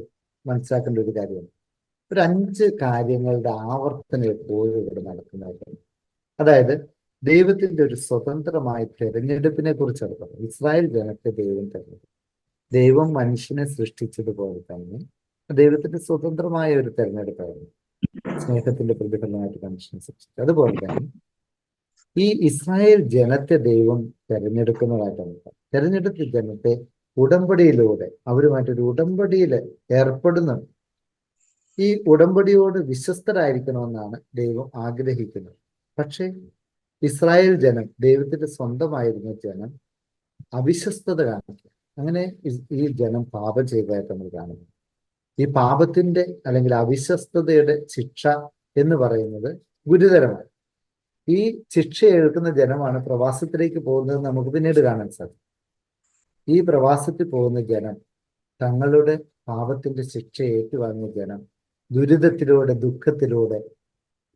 മനസ്സിലാക്കേണ്ട ഒരു കാര്യമാണ്, ഒരു 5 കാര്യങ്ങളുടെ ആവർത്തനം എപ്പോഴും ഇവിടെ നടക്കുന്നതായിട്ടാണ്. അതായത് ദൈവത്തിന്റെ ഒരു സ്വതന്ത്രമായ തെരഞ്ഞെടുപ്പിനെ കുറിച്ചാണ് പറയുന്നത്. ഇസ്രായേൽ ജനത്തെ ദൈവം തെരഞ്ഞെടുത്തു. ദൈവം മനുഷ്യനെ സൃഷ്ടിച്ചതുപോലെ തന്നെ ദൈവത്തിന്റെ സ്വതന്ത്രമായ ഒരു തെരഞ്ഞെടുപ്പായിരുന്നു. സ്നേഹത്തിന്റെ പ്രതിഫലമായിട്ട് മനുഷ്യനെ സൃഷ്ടിച്ചു. അതുപോലെ തന്നെ ഈ ഇസ്രായേൽ ജനത്തെ ദൈവം തെരഞ്ഞെടുക്കുന്നതായിട്ടാണ്. തെരഞ്ഞെടുത്ത ജനത്തെ ഉടമ്പടിയിലൂടെ അവരുമായിട്ടൊരു ഉടമ്പടിയിൽ ഏർപ്പെടുന്നുണ്ട്. ഈ ഉടമ്പടിയോട് വിശ്വസ്തരായിരിക്കണമെന്നാണ് ദൈവം ആഗ്രഹിക്കുന്നത്. പക്ഷേ ഇസ്രായേൽ ജനം, ദൈവത്തിന്റെ സ്വന്തമായിരുന്ന ജനം, അവിശ്വസ്തത കാണിക്കുക. അങ്ങനെ ഈ ജനം പാപം ചെയ്തതായിട്ട് നമ്മൾ കാണുന്നു. ഈ പാപത്തിന്റെ അല്ലെങ്കിൽ അവിശ്വസ്തതയുടെ ശിക്ഷ എന്ന് പറയുന്നത് ഗുരുതരമാണ്. ഈ ശിക്ഷ ഏൽക്കുന്ന ജനമാണ് പ്രവാസത്തിലേക്ക് പോകുന്നത് നമുക്ക് പിന്നീട് കാണാൻ സാധിക്കും. ഈ പ്രവാസത്തിൽ പോകുന്ന ജനം, തങ്ങളുടെ പാപത്തിന്റെ ശിക്ഷ ഏറ്റുവാങ്ങിയ ജനം ദുരിതത്തിലൂടെ, ദുഃഖത്തിലൂടെ,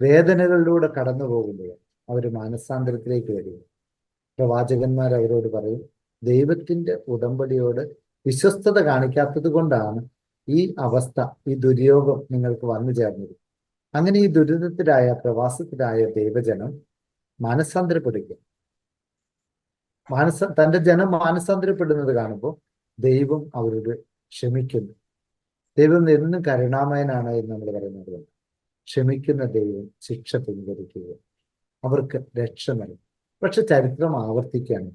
വേദനകളിലൂടെ കടന്നു പോകുമ്പോൾ അവർ മാനസാന്തരത്തിലേക്ക് വരിക. പ്രവാചകന്മാർ അവരോട് പറയും, ദൈവത്തിന്റെ ഉടമ്പടിയോട് വിശ്വസ്തത കാണിക്കാത്തത് കൊണ്ടാണ് ഈ അവസ്ഥ, ഈ ദുര്യോഗം നിങ്ങൾക്ക് വന്നു ചേർന്നത്. അങ്ങനെ ഈ ദുരിതത്തിലായ, പ്രവാസത്തിലായ ദൈവജനം മാനസാന്തരപ്പെടുക. തന്റെ ജനം മാനസാന്തരപ്പെടുന്നത് കാണുമ്പോൾ ദൈവം അവരോട് ക്ഷമിക്കുന്നു. ദൈവം എന്നും കരുണാമയനാണ് എന്ന് നമ്മൾ പറയുന്നത്. ക്ഷമിക്കുന്ന ദൈവം ശിക്ഷ പിൻവലിക്കുക, അവർക്ക് രക്ഷ നൽകും. പക്ഷെ ചരിത്രം ആവർത്തിക്കുകയാണ്.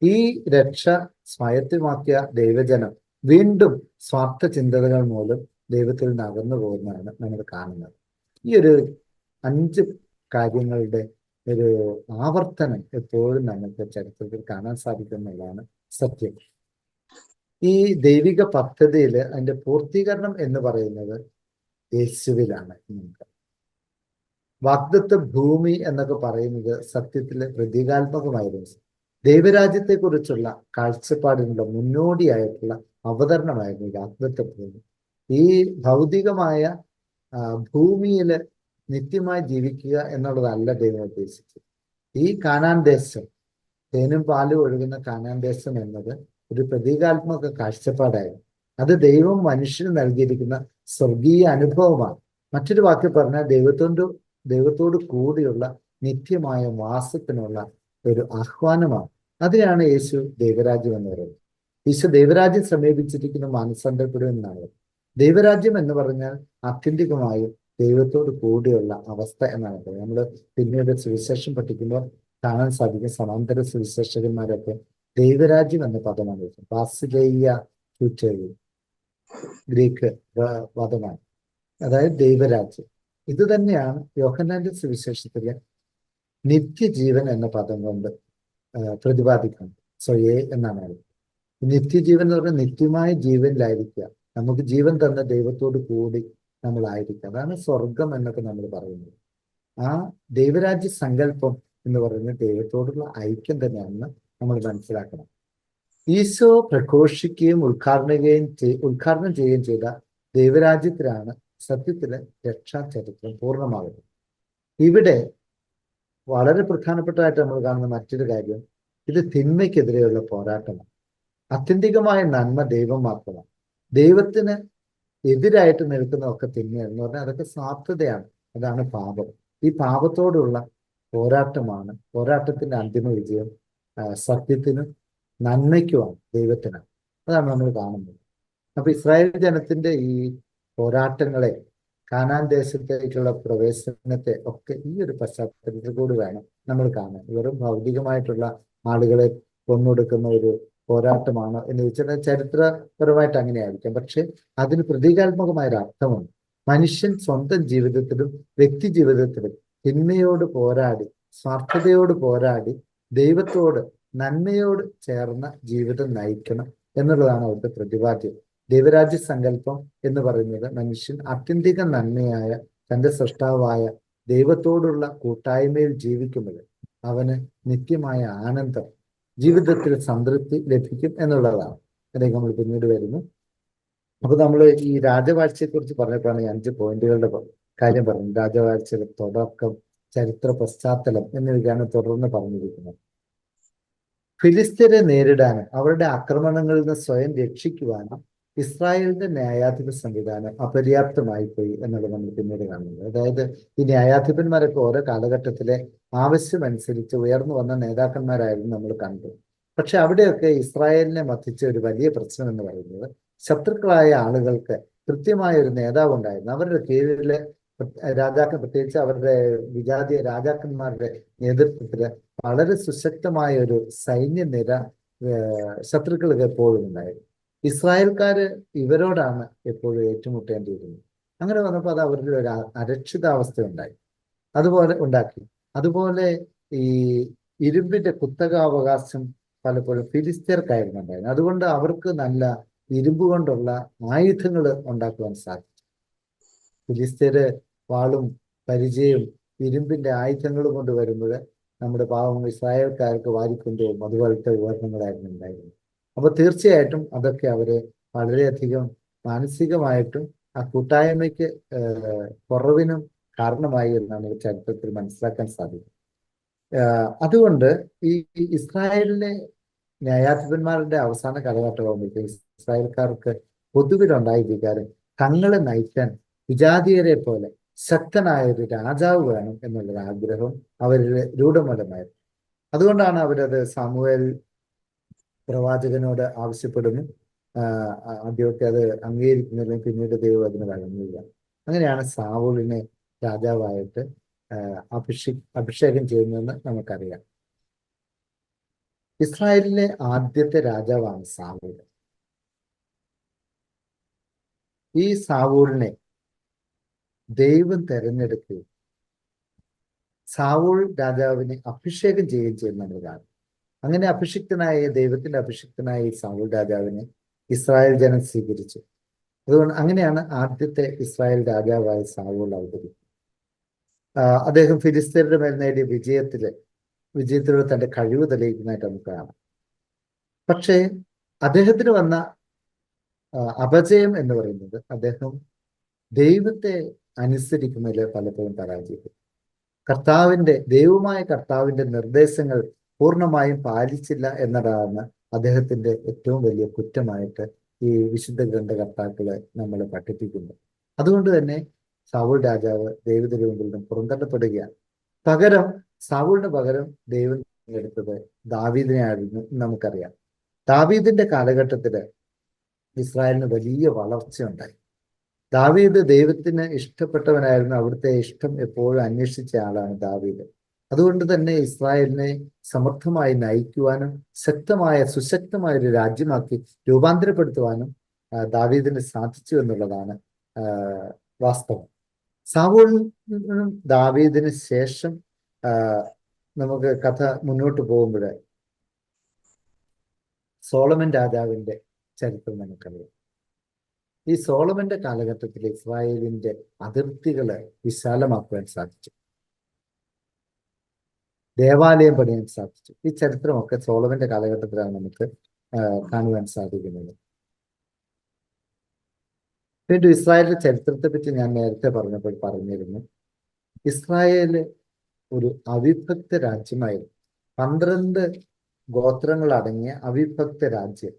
ഈ രക്ഷ സ്വായത്തമാക്കിയ ദൈവജനം വീണ്ടും സ്വാർത്ഥ ചിന്തകൾ മൂലം ദൈവത്തിൽ നിന്ന് അകന്നു പോകുന്നതാണ് നമ്മൾ കാണുന്നത്. ഈ ഒരു 5 കാര്യങ്ങളുടെ ഒരു ആവർത്തനം എപ്പോഴും നമുക്ക് ചരിത്രത്തിൽ കാണാൻ സാധിക്കുമെന്നുള്ളതാണ് സത്യം. ഈ ദൈവിക പദ്ധതിയിൽ അതിന്റെ പൂർത്തീകരണം എന്ന് പറയുന്നത് യേശുവിലാണ്. വാഗ്ദത്ത ഭൂമി എന്നൊക്കെ പറയുന്നത് സത്യത്തിൽ പ്രതീകാത്മകമായിരുന്നു. ദൈവരാജ്യത്തെക്കുറിച്ചുള്ള കാഴ്ചപ്പാടിനുള്ള മുന്നോടിയായിട്ടുള്ള അവതരണമായിരുന്നു വാഗ്ദത്ത ഭൂമി. ഈ ഭൗതികമായ ഭൂമിയിൽ നിത്യമായി ജീവിക്കുക എന്നുള്ളതല്ല ദൈവം ഉദ്ദേശിച്ചത്. ഈ കാനാൻ ദേശം, തേനും പാലും ഒഴുകുന്ന കാനാൻ ദേശം എന്നത് ഒരു പ്രതീകാത്മക കാഴ്ചപ്പാടായിരുന്നു. അത് ദൈവം മനുഷ്യന് നൽകിയിരിക്കുന്ന സ്വർഗീയ അനുഭവമാണ്. മറ്റൊരു വാക്ക് പറഞ്ഞാൽ ദൈവത്തോട് കൂടിയുള്ള നിത്യമായ വാസത്തിനുള്ള ഒരു ആഹ്വാനമാണ്. അതിനാണ് യേശു ദൈവരാജ്യം എന്ന് പറയുന്നത്. യേശു ദൈവരാജ്യം സമീപിച്ചിരിക്കുന്ന മാനസാന്തരപ്പെടുമെന്നാണ്. ദൈവരാജ്യം എന്ന് പറഞ്ഞാൽ ആത്യന്തികമായും ദൈവത്തോട് കൂടിയുള്ള അവസ്ഥ എന്നാണ് പറയുന്നത്. നമ്മൾ പിന്നീട് സുവിശേഷം പഠിക്കുമ്പോൾ കാണാൻ സാധിക്കും, സമാന്തര സുവിശേഷകന്മാരൊക്കെ ദൈവരാജ്യം എന്ന പദമാണ് ഉപയോഗിച്ചത്. ബാസിലെയ്യ ഫ്യൂച്ചേറിയ ഗ്രീക്ക് പദമാണ്, അതായത് ദൈവരാജ്യം. ഇത് തന്നെയാണ് യോഹന്നാന്റെ സുവിശേഷത്തിലെ നിത്യജീവൻ എന്ന പദം കൊണ്ട് പ്രതിപാദിക്കുന്നത്. സ്വയേ എന്നാണ് പറയുന്നത്. നിത്യജീവൻ എന്ന് പറഞ്ഞാൽ നിത്യമായ ജീവനിലായിരിക്കുക, നമുക്ക് ജീവൻ തന്ന ദൈവത്തോട് കൂടി നമ്മളായിരിക്കുക. അതാണ് സ്വർഗം എന്നൊക്കെ നമ്മൾ പറയുന്നത്. ആ ദൈവരാജ്യ സങ്കല്പം എന്ന് പറയുന്നത് ദൈവത്തോടുള്ള ഐക്യം തന്നെയാണെന്ന് നമ്മൾ മനസ്സിലാക്കണം. ഈശോ പ്രഘോഷിക്കുകയും ഉദ്ഘാടനം ചെയ്യുകയും ചെയ്ത ദൈവരാജ്യത്തിലാണ് സത്യത്തിലെ രക്ഷാചരിത്രം പൂർണ്ണമാകുന്നത്. ഇവിടെ വളരെ പ്രധാനപ്പെട്ടതായിട്ട് നമ്മൾ കാണുന്ന മറ്റൊരു കാര്യം, ഇത് തിന്മയ്ക്കെതിരെയുള്ള പോരാട്ടമാണ്. ആത്യന്തികമായ നന്മ ദൈവം മാത്രമാണ്. ദൈവത്തിന് എതിരായിട്ട് നിൽക്കുന്നതൊക്കെ തിന്മയെന്ന് പറഞ്ഞാൽ അതൊക്കെ സ്വാർത്ഥതയാണ്. അതാണ് പാപം. ഈ പാപത്തോടുള്ള പോരാട്ടത്തിന്റെ അന്തിമ വിജയം സത്യത്തിനും നന്മയ്ക്കുമാണ്, ദൈവത്തിനാണ്. അതാണ് നമ്മൾ കാണുന്നത്. അപ്പൊ ഇസ്രായേൽ ജനത്തിന്റെ ഈ പോരാട്ടങ്ങളെ, കാനാൻ ദേശത്തേക്കുള്ള പ്രവേശനത്തെ ഒക്കെ ഈ ഒരു പശ്ചാത്തലത്തിൽ കൂടി വേണം നമ്മൾ കാണാൻ. വെറും ഭൗതികമായിട്ടുള്ള ആളുകളെ കൊന്നൊടുക്കുന്ന ഒരു പോരാട്ടമാണ് എന്ന് വെച്ചാൽ ചരിത്രപരമായിട്ട് അങ്ങനെയായിരിക്കാം. പക്ഷെ അതിന് പ്രതീകാത്മകമായ ഒരു അർത്ഥമുണ്ട്. മനുഷ്യൻ സ്വന്തം ജീവിതത്തിലും വ്യക്തി ജീവിതത്തിലും തിന്മയോട് പോരാടി, സ്വാർത്ഥതയോട് പോരാടി, ദൈവത്തോട് നന്മയോട് ചേർന്ന ജീവിതം നയിക്കണം എന്നുള്ളതാണ് അവിടുത്തെ പ്രതിപാദ്യം. ദൈവരാജ്യ സങ്കല്പം എന്ന് പറയുന്നത് മനുഷ്യൻ ആത്യന്തിക നന്മയായ തന്റെ സൃഷ്ടാവായ ദൈവത്തോടുള്ള കൂട്ടായ്മയിൽ ജീവിക്കുമ്പോൾ അവന് നിത്യമായ ആനന്ദം, ജീവിതത്തിൽ സംതൃപ്തി ലഭിക്കും എന്നുള്ളതാണ്. അതിലേക്ക് നമ്മൾ പിന്നീട് വരുന്നു. അപ്പൊ നമ്മൾ ഈ രാജവാഴ്ചയെ കുറിച്ച് പറഞ്ഞപ്പോഴാണ് ഈ 5 പോയിന്റുകളുടെ കാര്യം പറഞ്ഞത്. രാജവാഴ്ചയുടെ തുടക്കം, ചരിത്ര പശ്ചാത്തലം എന്നിവയ്ക്കാണ് തുടർന്ന് പറഞ്ഞിരിക്കുന്നത്. ഫിലിസ്തീനെ നേരിടാനും അവരുടെ ആക്രമണങ്ങളിൽ നിന്ന് സ്വയം രക്ഷിക്കുവാനും ഇസ്രായേലിന്റെ ന്യായാധിപ സംവിധാനം അപര്യാപ്തമായി പോയി എന്നുള്ളത് നമ്മൾ പിന്നീട് കാണുന്നത്. അതായത് ഈ ന്യായാധിപന്മാരൊക്കെ ഓരോ കാലഘട്ടത്തിലെ ആവശ്യമനുസരിച്ച് ഉയർന്നു വന്ന നേതാക്കന്മാരായിരുന്നു നമ്മൾ കണ്ടത്. പക്ഷെ അവിടെയൊക്കെ ഇസ്രായേലിനെ മത്തിച്ച ഒരു വലിയ പ്രശ്നം എന്ന് പറയുന്നത്, ശത്രുക്കളായ ആളുകൾക്ക് കൃത്യമായ ഒരു നേതാവ് ഉണ്ടായിരുന്നു. അവരുടെ കീഴിലെ രാജാക്കൾ, പ്രത്യേകിച്ച് അവരുടെ വിജാതീയ രാജാക്കന്മാരുടെ നേതൃത്വത്തില് വളരെ സുശക്തമായ ഒരു സൈന്യനിര ശത്രുക്കൾക്ക് എപ്പോഴും ഉണ്ടായിരുന്നു. ഇസ്രായേൽക്കാര് ഇവരോടാണ് എപ്പോഴും ഏറ്റുമുട്ടേണ്ടിയിരുന്നത്. അങ്ങനെ വന്നപ്പോൾ അത് അവരുടെ ഒരു അരക്ഷിതാവസ്ഥ ഉണ്ടാക്കി. അതുപോലെ ഈ ഇരുമ്പിന്റെ കുത്തകാവകാശം പലപ്പോഴും ഫിലിസ്തീർക്കായിരുന്നു ഉണ്ടായിരുന്നത്. അതുകൊണ്ട് അവർക്ക് നല്ല ഇരുമ്പ് കൊണ്ടുള്ള ആയുധങ്ങൾ ഉണ്ടാക്കുവാൻ സാധിച്ചു. ഫിലിസ്തീര് വാളും പരിചയവും ഇരുമ്പിന്റെ ആയുധങ്ങളും കൊണ്ട് വരുമ്പോൾ നമ്മുടെ പാവം ഇസ്രായേൽക്കാർക്ക് വാരിക്കൊണ്ടുപോകും അതുപോലത്തെ ഉപകരണങ്ങളായിരുന്നു ഉണ്ടായിരുന്നത്. അപ്പൊ തീർച്ചയായിട്ടും അതൊക്കെ അവരെ വളരെയധികം മാനസികമായിട്ടും ആ കൂട്ടായ്മയ്ക്ക് കുറവിനും കാരണമായി എന്നാണ് ചരിത്രത്തിൽ മനസ്സിലാക്കാൻ സാധിക്കും. അതുകൊണ്ട് ഈ ഇസ്രായേലിലെ ന്യായാധിപന്മാരുടെ അവസാന കാലഘട്ടമാകുമ്പോഴത്തേക്ക് ഇസ്രായേൽക്കാർക്ക് പൊതുവിലുണ്ടായ വികാരം, തങ്ങളെ നയിക്കാൻ വിജാതീയരെ പോലെ ശക്തനായ ഒരു രാജാവ് വേണം എന്നുള്ളൊരു ആഗ്രഹം അവരിൽ രൂഢമൂലമായിരുന്നു. അതുകൊണ്ടാണ് അവരത് സാമുവേൽ പ്രവാചകനോട് ആവശ്യപ്പെടുന്നു. ആദ്യമൊക്കെ അത് അംഗീകരിക്കുന്നില്ലെങ്കിൽ പിന്നീട് ദൈവം അതിന് വഴങ്ങുക. അങ്ങനെയാണ് സാവൂളിനെ രാജാവായിട്ട് അഭിഷേകം ചെയ്യുന്നതെന്ന് നമുക്കറിയാം. ഇസ്രായേലിലെ ആദ്യത്തെ രാജാവാണ് സാവൂൾ. ഈ സാവൂളിനെ ദൈവം തെരഞ്ഞെടുക്കുകയും സാവൂൾ രാജാവിനെ അഭിഷേകം ചെയ്യുകയും ചെയ്യുന്ന നമ്മൾ കാണും. അങ്ങനെ ദൈവത്തിന്റെ അഭിഷിക്തനായ ഈ സാവൂൾ രാജാവിനെ ഇസ്രായേൽ ജനം സ്വീകരിച്ചു. അതുകൊണ്ട് അങ്ങനെയാണ് ആദ്യത്തെ ഇസ്രായേൽ രാജാവായ സാവൂൾ അവതരിക്കുന്നത്. അദ്ദേഹം ഫിലിസ്തീനരുടെ മേൽ നേടിയ വിജയത്തിലൂടെ തന്റെ കഴിവ് തെളിയിക്കുന്നതായിട്ട് നമുക്ക് കാണാം. പക്ഷേ അദ്ദേഹത്തിന് വന്ന അപജയം എന്ന് പറയുന്നത്, അദ്ദേഹം ദൈവത്തെ അനുസരിക്കുന്നതിൽ പലപ്പോഴും പരാജയപ്പെട്ടു. ദൈവമായ കർത്താവിന്റെ നിർദ്ദേശങ്ങൾ പൂർണ്ണമായും പാലിച്ചില്ല എന്നതാണ് അദ്ദേഹത്തിന്റെ ഏറ്റവും വലിയ കുറ്റമായിട്ട് ഈ വിശുദ്ധ ഗ്രന്ഥകർത്താക്കളെ നമ്മളെ പഠിപ്പിക്കുന്നത്. അതുകൊണ്ട് തന്നെ സാവൂൾ രാജാവ് ദൈവത്തിന്റെ മുമ്പിൽ നിന്നും പുറന്തള്ളപ്പെടുകയാണ്. സാവൂളിന് പകരം ദൈവം എടുത്തത് ദാവീദിനെ ആയിരുന്നു നമുക്കറിയാം. ദാവീദിന്റെ കാലഘട്ടത്തില് ഇസ്രായേലിന് വലിയ വളർച്ച ഉണ്ടായി. ദാവീദ് ദൈവത്തിന് ഇഷ്ടപ്പെട്ടവനായിരുന്നു. അവിടുത്തെ ഇഷ്ടം എപ്പോഴും അന്വേഷിച്ച ആളാണ് ദാവീദ്. അതുകൊണ്ട് തന്നെ ഇസ്രായേലിനെ സമർത്ഥമായി നയിക്കുവാനും സുശക്തമായ ഒരു രാജ്യമാക്കി രൂപാന്തരപ്പെടുത്തുവാനും ദാവീദിന് സാധിച്ചു എന്നുള്ളതാണ് വാസ്തവം. സാവൂളിനും ദാവീദിന് ശേഷം നമുക്ക് കഥ മുന്നോട്ട് പോകുമ്പോൾ സോളമൻ രാജാവിന്റെ ചരിത്രം നമുക്കറിയാം. ഈ സോളമന്റെ കാലഘട്ടത്തിൽ ഇസ്രായേലിന്റെ അതിർത്തികളെ വിശാലമാക്കുവാൻ സാധിച്ചു. ദേവാലയം പണിയാൻ സാധിച്ചു. ഈ ചരിത്രമൊക്കെ സോളമന്റെ കാലഘട്ടത്തിലാണ് നമുക്ക് കാണുവാൻ സാധിക്കുന്നത്. വീണ്ടും ഇസ്രായേലിന്റെ ചരിത്രത്തെ പറ്റി ഞാൻ നേരത്തെ പറഞ്ഞപ്പോൾ പറഞ്ഞിരുന്നു. ഇസ്രായേല് ഒരു അവിഭക്ത രാജ്യമായിരുന്നു. 12 ഗോത്രങ്ങൾ അടങ്ങിയ അവിഭക്ത രാജ്യം.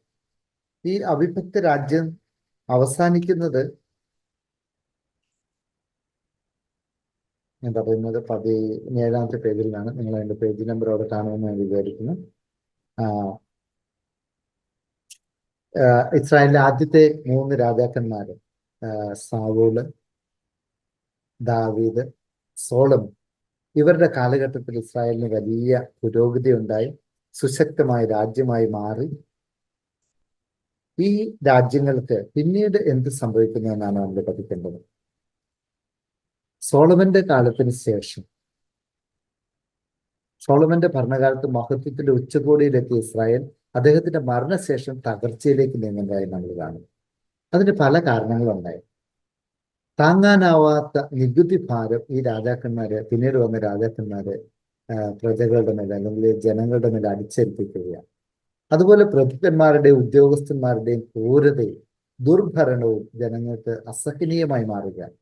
ഈ അവിഭക്ത രാജ്യം അവസാനിക്കുന്നത് ഞാൻ പറയുന്നത് 17ാമത്തെ പേജിലാണ്. നിങ്ങൾ അതിന്റെ പേജ് നമ്പർ അവിടെ കാണുമെന്ന് ഞാൻ വിചാരിക്കുന്നു. ഇസ്രായേലിലെ ആദ്യത്തെ 3 രാജാക്കന്മാര് സാവൂള്, ദാവീദ്, സോളമൻ, ഇവരുടെ കാലഘട്ടത്തിൽ ഇസ്രായേലിന് വലിയ പുരോഗതി ഉണ്ടായി, സുശക്തമായ രാജ്യമായി മാറി. ഈ രാജ്യങ്ങൾക്ക് പിന്നീട് എന്ത് സംഭവിക്കുന്നു എന്നാണ് നമ്മൾ പഠിക്കേണ്ടത്. സോളമന്റെ കാലത്തിന് ശേഷം, സോളമന്റെ ഭരണകാലത്ത് മഹത്വത്തിന്റെ ഉച്ചകോടിയിലെത്തിയ ഇസ്രായേൽ അദ്ദേഹത്തിന്റെ മരണശേഷം തകർച്ചയിലേക്ക് നീങ്ങുന്നതായി നമ്മൾ കാണുന്നു. അതിന് പല കാരണങ്ങളുണ്ടായി. താങ്ങാനാവാത്ത നികുതി ഭാരം ഈ രാജാക്കന്മാര്, പിന്നീട് വന്ന രാജാക്കന്മാര് പ്രജകളുടെ മേൽ അല്ലെങ്കിൽ ജനങ്ങളുടെ മേൽ അടിച്ചേൽപ്പിക്കുകയാണ്. അതുപോലെ പ്രഭുക്കന്മാരുടെയും ഉദ്യോഗസ്ഥന്മാരുടെയും ക്രൂരതയും ദുർഭരണവും ജനങ്ങൾക്ക് അസഹനീയമായി മാറുകയാണ്.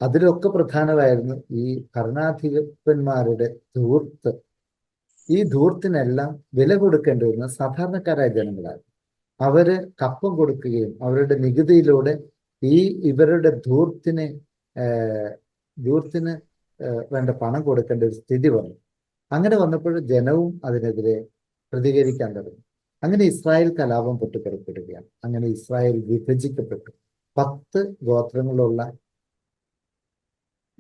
അതിലൊക്കെ പ്രധാനമായിരുന്നു ഈ ഭരണാധിപന്മാരുടെ ധൂർത്ത്. ഈ ധൂർത്തിനെല്ലാം വില കൊടുക്കേണ്ടി വരുന്ന സാധാരണക്കാരായ ജനങ്ങളായിരുന്നു. അവര് കപ്പം കൊടുക്കുകയും അവരുടെ നികുതിയിലൂടെ ഇവരുടെ ധൂർത്തിന് വേണ്ട പണം കൊടുക്കേണ്ട ഒരു സ്ഥിതി വന്നു. അങ്ങനെ വന്നപ്പോൾ ജനവും അതിനെതിരെ പ്രതികരിക്കാൻ തുടങ്ങി. അങ്ങനെ ഇസ്രായേൽ കലാപം പൊട്ടിപ്പുറപ്പെടുകയാണ്. അങ്ങനെ ഇസ്രായേൽ വിഭജിക്കപ്പെട്ടു. 10 ഗോത്രങ്ങളുള്ള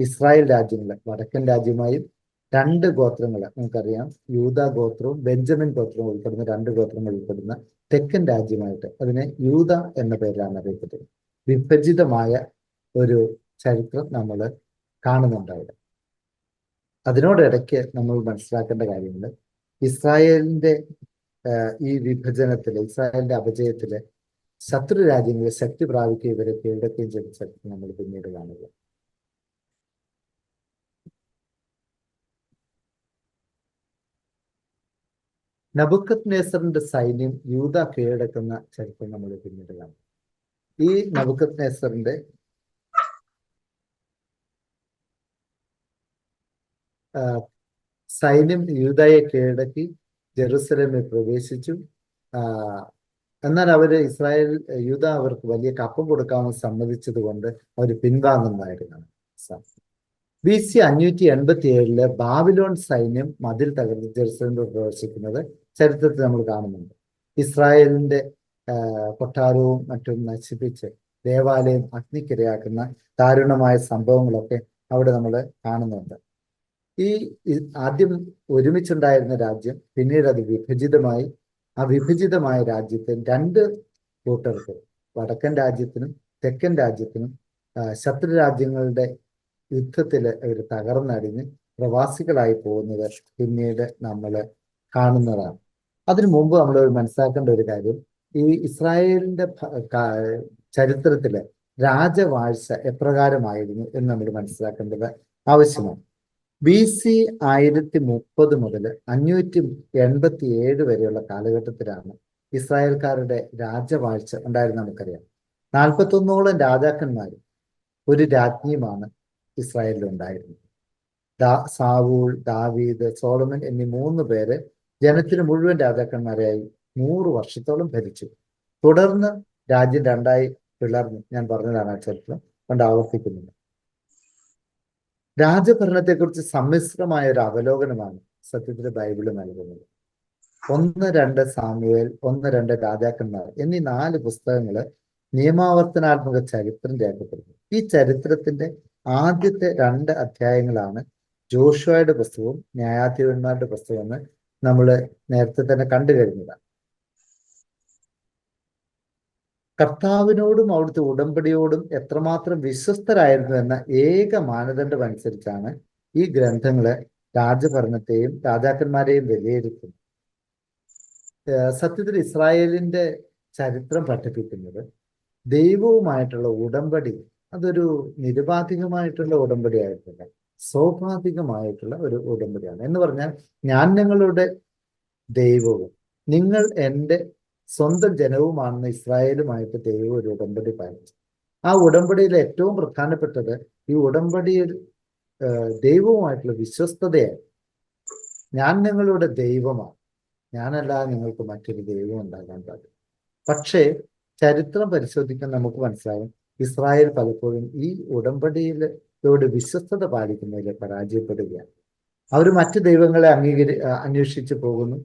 ഇസ്രായേൽ രാജ്യങ്ങള് വടക്കൻ രാജ്യമായും 2 ഗോത്രങ്ങള് നമുക്കറിയാം, യൂദാ ഗോത്രവും ബെഞ്ചമിൻ ഗോത്രവും ഉൾപ്പെടുന്ന 2 ഗോത്രങ്ങൾ ഉൾപ്പെടുന്ന തെക്കൻ രാജ്യമായിട്ട് അതിനെ യൂദ എന്ന പേരിലാണ് അറിയപ്പെട്ടത്. വിഭജിതമായ ഒരു ചരിത്രം നമ്മൾ കാണുന്നുണ്ടായിരുന്നു. അതിനോടിടയ്ക്ക് നമ്മൾ മനസ്സിലാക്കേണ്ട കാര്യങ്ങൾ, ഇസ്രായേലിന്റെ ഈ വിഭജനത്തില്, ഇസ്രായേലിന്റെ അപജയത്തില് ശത്രു രാജ്യങ്ങളെ ശക്തി പ്രാപിക്കുകയും ഇവരെ കീഴടക്കുകയും ചെയ്ത ചരിത്രം നമ്മൾ പിന്നീട് കാണുക. നബുക്കദ്നേസറിന്റെ സൈന്യം യൂദ കീഴടക്കുന്ന ചരിത്രം നമ്മൾ പിന്നീട് കാണും. ഈ നബുക്കദ്നേസറിന്റെ സൈന്യം യൂദയെ കീഴടക്കി ജെറുസലേമിൽ പ്രവേശിച്ചു. എന്നാൽ യൂദ അവർക്ക് വലിയ കപ്പം കൊടുക്കാമെന്ന് സമ്മതിച്ചത് കൊണ്ട് അവർ പിൻവാങ്ങുന്നതായിരുന്നു. BC 587 ബാബിലോൺ സൈന്യം മതിൽ തകർത്ത് ജെറുസലേമിൽ പ്രവേശിക്കുന്നത് ചരിത്രത്തിൽ നമ്മൾ കാണുന്നുണ്ട്. ഇസ്രായേലിന്റെ കൊട്ടാരവും മറ്റും നശിപ്പിച്ച് ദേവാലയം അഗ്നിക്കിരയാക്കുന്ന ദാരുണമായ സംഭവങ്ങളൊക്കെ അവിടെ നമ്മൾ കാണുന്നുണ്ട്. ഈ ആദ്യം ഒരുമിച്ചുണ്ടായിരുന്ന രാജ്യം പിന്നീട് അത് വിഭജിതമായി. ആ വിഭജിതമായ രാജ്യത്തെ 2 കൂട്ടർക്ക്, വടക്കൻ രാജ്യത്തിനും തെക്കൻ രാജ്യത്തിനും ശത്രു രാജ്യങ്ങളുടെ യുദ്ധത്തിൽ അവർ തകർന്നടിഞ്ഞ് പ്രവാസികളായി പോകുന്നത് പിന്നീട് നമ്മൾ കാണുന്നതാണ്. അതിനു മുമ്പ് നമ്മൾ മനസ്സിലാക്കേണ്ട ഒരു കാര്യം, ഈ ഇസ്രായേലിന്റെ ചരിത്രത്തില് രാജവാഴ്ച എപ്രകാരമായിരുന്നു എന്ന് നമ്മൾ മനസ്സിലാക്കേണ്ടത് ആവശ്യമാണ്. BC 1030 മുതൽ 587 വരെയുള്ള കാലഘട്ടത്തിലാണ് ഇസ്രായേൽക്കാരുടെ രാജവാഴ്ച ഉണ്ടായിരുന്നു. നമുക്കറിയാം 41ഓളം രാജാക്കന്മാരും ഒരു രാജ്ഞിയുമാണ് ഇസ്രായേലിൽ ഉണ്ടായിരുന്നത്. സാവൂൾ, ദാവീദ്, സോളമൻ എന്നീ 3 പേര് ജനത്തിന് മുഴുവൻ രാജാക്കന്മാരെയായി 100 വർഷത്തോളം ഭരിച്ചു. തുടർന്ന് രാജ്യം 2ആയി പിളർന്നു. ഞാൻ പറഞ്ഞതാണ് ആ ചരിത്രം കൊണ്ട് ആവർത്തിക്കുന്നില്ല. രാജഭരണത്തെക്കുറിച്ച് സമ്മിശ്രമായ ഒരു അവലോകനമാണ് സത്യത്തിൽ ബൈബിള് നൽകുന്നത്. 1-2 സാമുവേൽ, 1-2 രാജാക്കന്മാർ എന്നീ 4 പുസ്തകങ്ങള് നിയമാവർത്തനാത്മക ചരിത്രം രേഖപ്പെടുത്തുന്നു. ഈ ചരിത്രത്തിന്റെ ആദ്യത്തെ 2 അധ്യായങ്ങളാണ് ജോഷുവയുടെ പുസ്തകവും ന്യായാധിപന്മാരുടെ പുസ്തകം എന്ന് നമ്മൾ നേരത്തെ തന്നെ കണ്ടു കഴിഞ്ഞതാണ്. കർത്താവിനോടും അവിടുത്തെ ഉടമ്പടിയോടും എത്രമാത്രം വിശ്വസ്തരായിരുന്നു എന്ന ഏക മാനദണ്ഡം അനുസരിച്ചാണ് ഈ ഗ്രന്ഥങ്ങള് രാജഭരണത്തെയും രാജാക്കന്മാരെയും വിലയിരുത്തുന്നത്. സത്യത്തിൽ ഇസ്രായേലിന്റെ ചരിത്രം പഠിപ്പിക്കുന്നത് ദൈവവുമായിട്ടുള്ള ഉടമ്പടി അതൊരു നിരുപാധികമായിട്ടുള്ള ഉടമ്പടി ആയിട്ടില്ല. സ്വാഭാവികമായിട്ടുള്ള ഒരു ഉടമ്പടിയാണ്. എന്ന് പറഞ്ഞാൽ ഞാൻ നിങ്ങളുടെ ദൈവവും നിങ്ങൾ എൻ്റെ സ്വന്തം ജനവുമാണെന്ന് ഇസ്രായേലുമായിട്ട് ദൈവം ഒരു ഉടമ്പടി പാലിച്ചു. ആ ഉടമ്പടിയിൽ ഏറ്റവും പ്രധാനപ്പെട്ടത് ഈ ഉടമ്പടിയിൽ ദൈവവുമായിട്ടുള്ള വിശ്വസ്തതയാണ്. ഞാൻ നിങ്ങളുടെ ദൈവമാണ്, ഞാനല്ലാതെ നിങ്ങൾക്ക് മറ്റൊരു ദൈവം ഉണ്ടാകാൻ പാടില്ല. പക്ഷേ ചരിത്രം പരിശോധിക്കാൻ നമുക്ക് മനസ്സിലാവും, ഇസ്രായേൽ പലപ്പോഴും ഈ ഉടമ്പടിയിലോട് വിശ്വസ്തത പാലിക്കുന്നതിൽ പരാജയപ്പെടുകയാണ്. അവർ മറ്റു ദൈവങ്ങളെ അന്വേഷിച്ചു പോകുന്നു.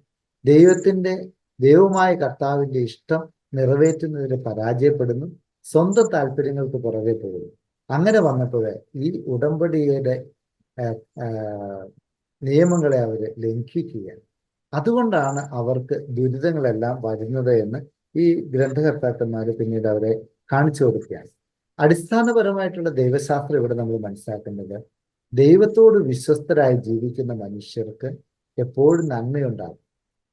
ദൈവമായ കർത്താവിന്റെ ഇഷ്ടം നിറവേറ്റുന്നതിൽ പരാജയപ്പെടുന്നു. സ്വന്തം താല്പര്യങ്ങൾക്ക് പുറകെ പോകുന്നു. അങ്ങനെ വന്നപ്പോൾ ഈ ഉടമ്പടിയുടെ നിയമങ്ങളെ അവർ ലംഘിക്കുകയാണ്. അതുകൊണ്ടാണ് അവർക്ക് ദുരിതങ്ങളെല്ലാം വരുന്നത് എന്ന് ഈ ഗ്രന്ഥകർത്താക്കന്മാർ പിന്നീട് അവരെ കാണിച്ചു കൊടുക്കുകയാണ്. അടിസ്ഥാനപരമായിട്ടുള്ള ദൈവശാസ്ത്രം ഇവിടെ നമ്മൾ മനസ്സിലാക്കുന്നത്, ദൈവത്തോട് വിശ്വസ്തരായി ജീവിക്കുന്ന മനുഷ്യർക്ക് എപ്പോഴും നന്മയുണ്ടാകും.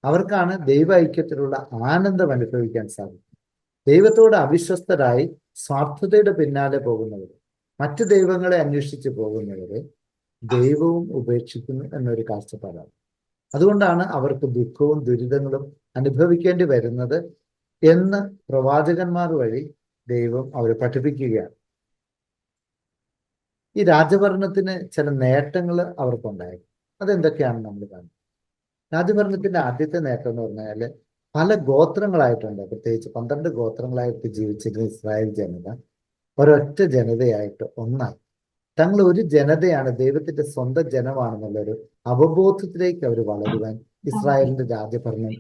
അവർക്കാണ് ദൈവ ഐക്യത്തിലുള്ള ആനന്ദം അനുഭവിക്കാൻ സാധിക്കും. ദൈവത്തോട് അവിശ്വസ്തരായി സ്വാർത്ഥതയുടെ പിന്നാലെ പോകുന്നവർ, മറ്റു ദൈവങ്ങളെ അന്വേഷിച്ച് പോകുന്നവരെ ദൈവവും ഉപേക്ഷിക്കുന്നു എന്നൊരു കാഴ്ചപ്പാടാണ്. അതുകൊണ്ടാണ് അവർക്ക് ദുഃഖവും ദുരിതങ്ങളും അനുഭവിക്കേണ്ടി വരുന്നത് എന്ന് പ്രവാചകന്മാർ വഴി ദൈവം അവരെ പഠിപ്പിക്കുകയാണ്. ഈ രാജഭരണത്തിന് ചില നേട്ടങ്ങൾ അവർക്കുണ്ടായിരുന്നു. അതെന്തൊക്കെയാണെന്ന് നമ്മൾ കാണും. രാജഭരണത്തിന്റെ ആദ്യത്തെ നേട്ടം എന്ന് പറഞ്ഞാൽ പല ഗോത്രങ്ങളായിട്ടുണ്ട്. പ്രത്യേകിച്ച് 12 ഗോത്രങ്ങളായിട്ട് ജീവിച്ചിരുന്ന ഇസ്രായേൽ ജനത ഒരൊറ്റ ജനതയായിട്ട് ഒന്നായി. തങ്ങൾ ഒരു ജനതയാണ്, ദൈവത്തിന്റെ സ്വന്തം ജനമാണെന്നുള്ളൊരു അവബോധത്തിലേക്ക് അവർ വളരുവാൻ ഇസ്രായേലിന്റെ രാജഭരണം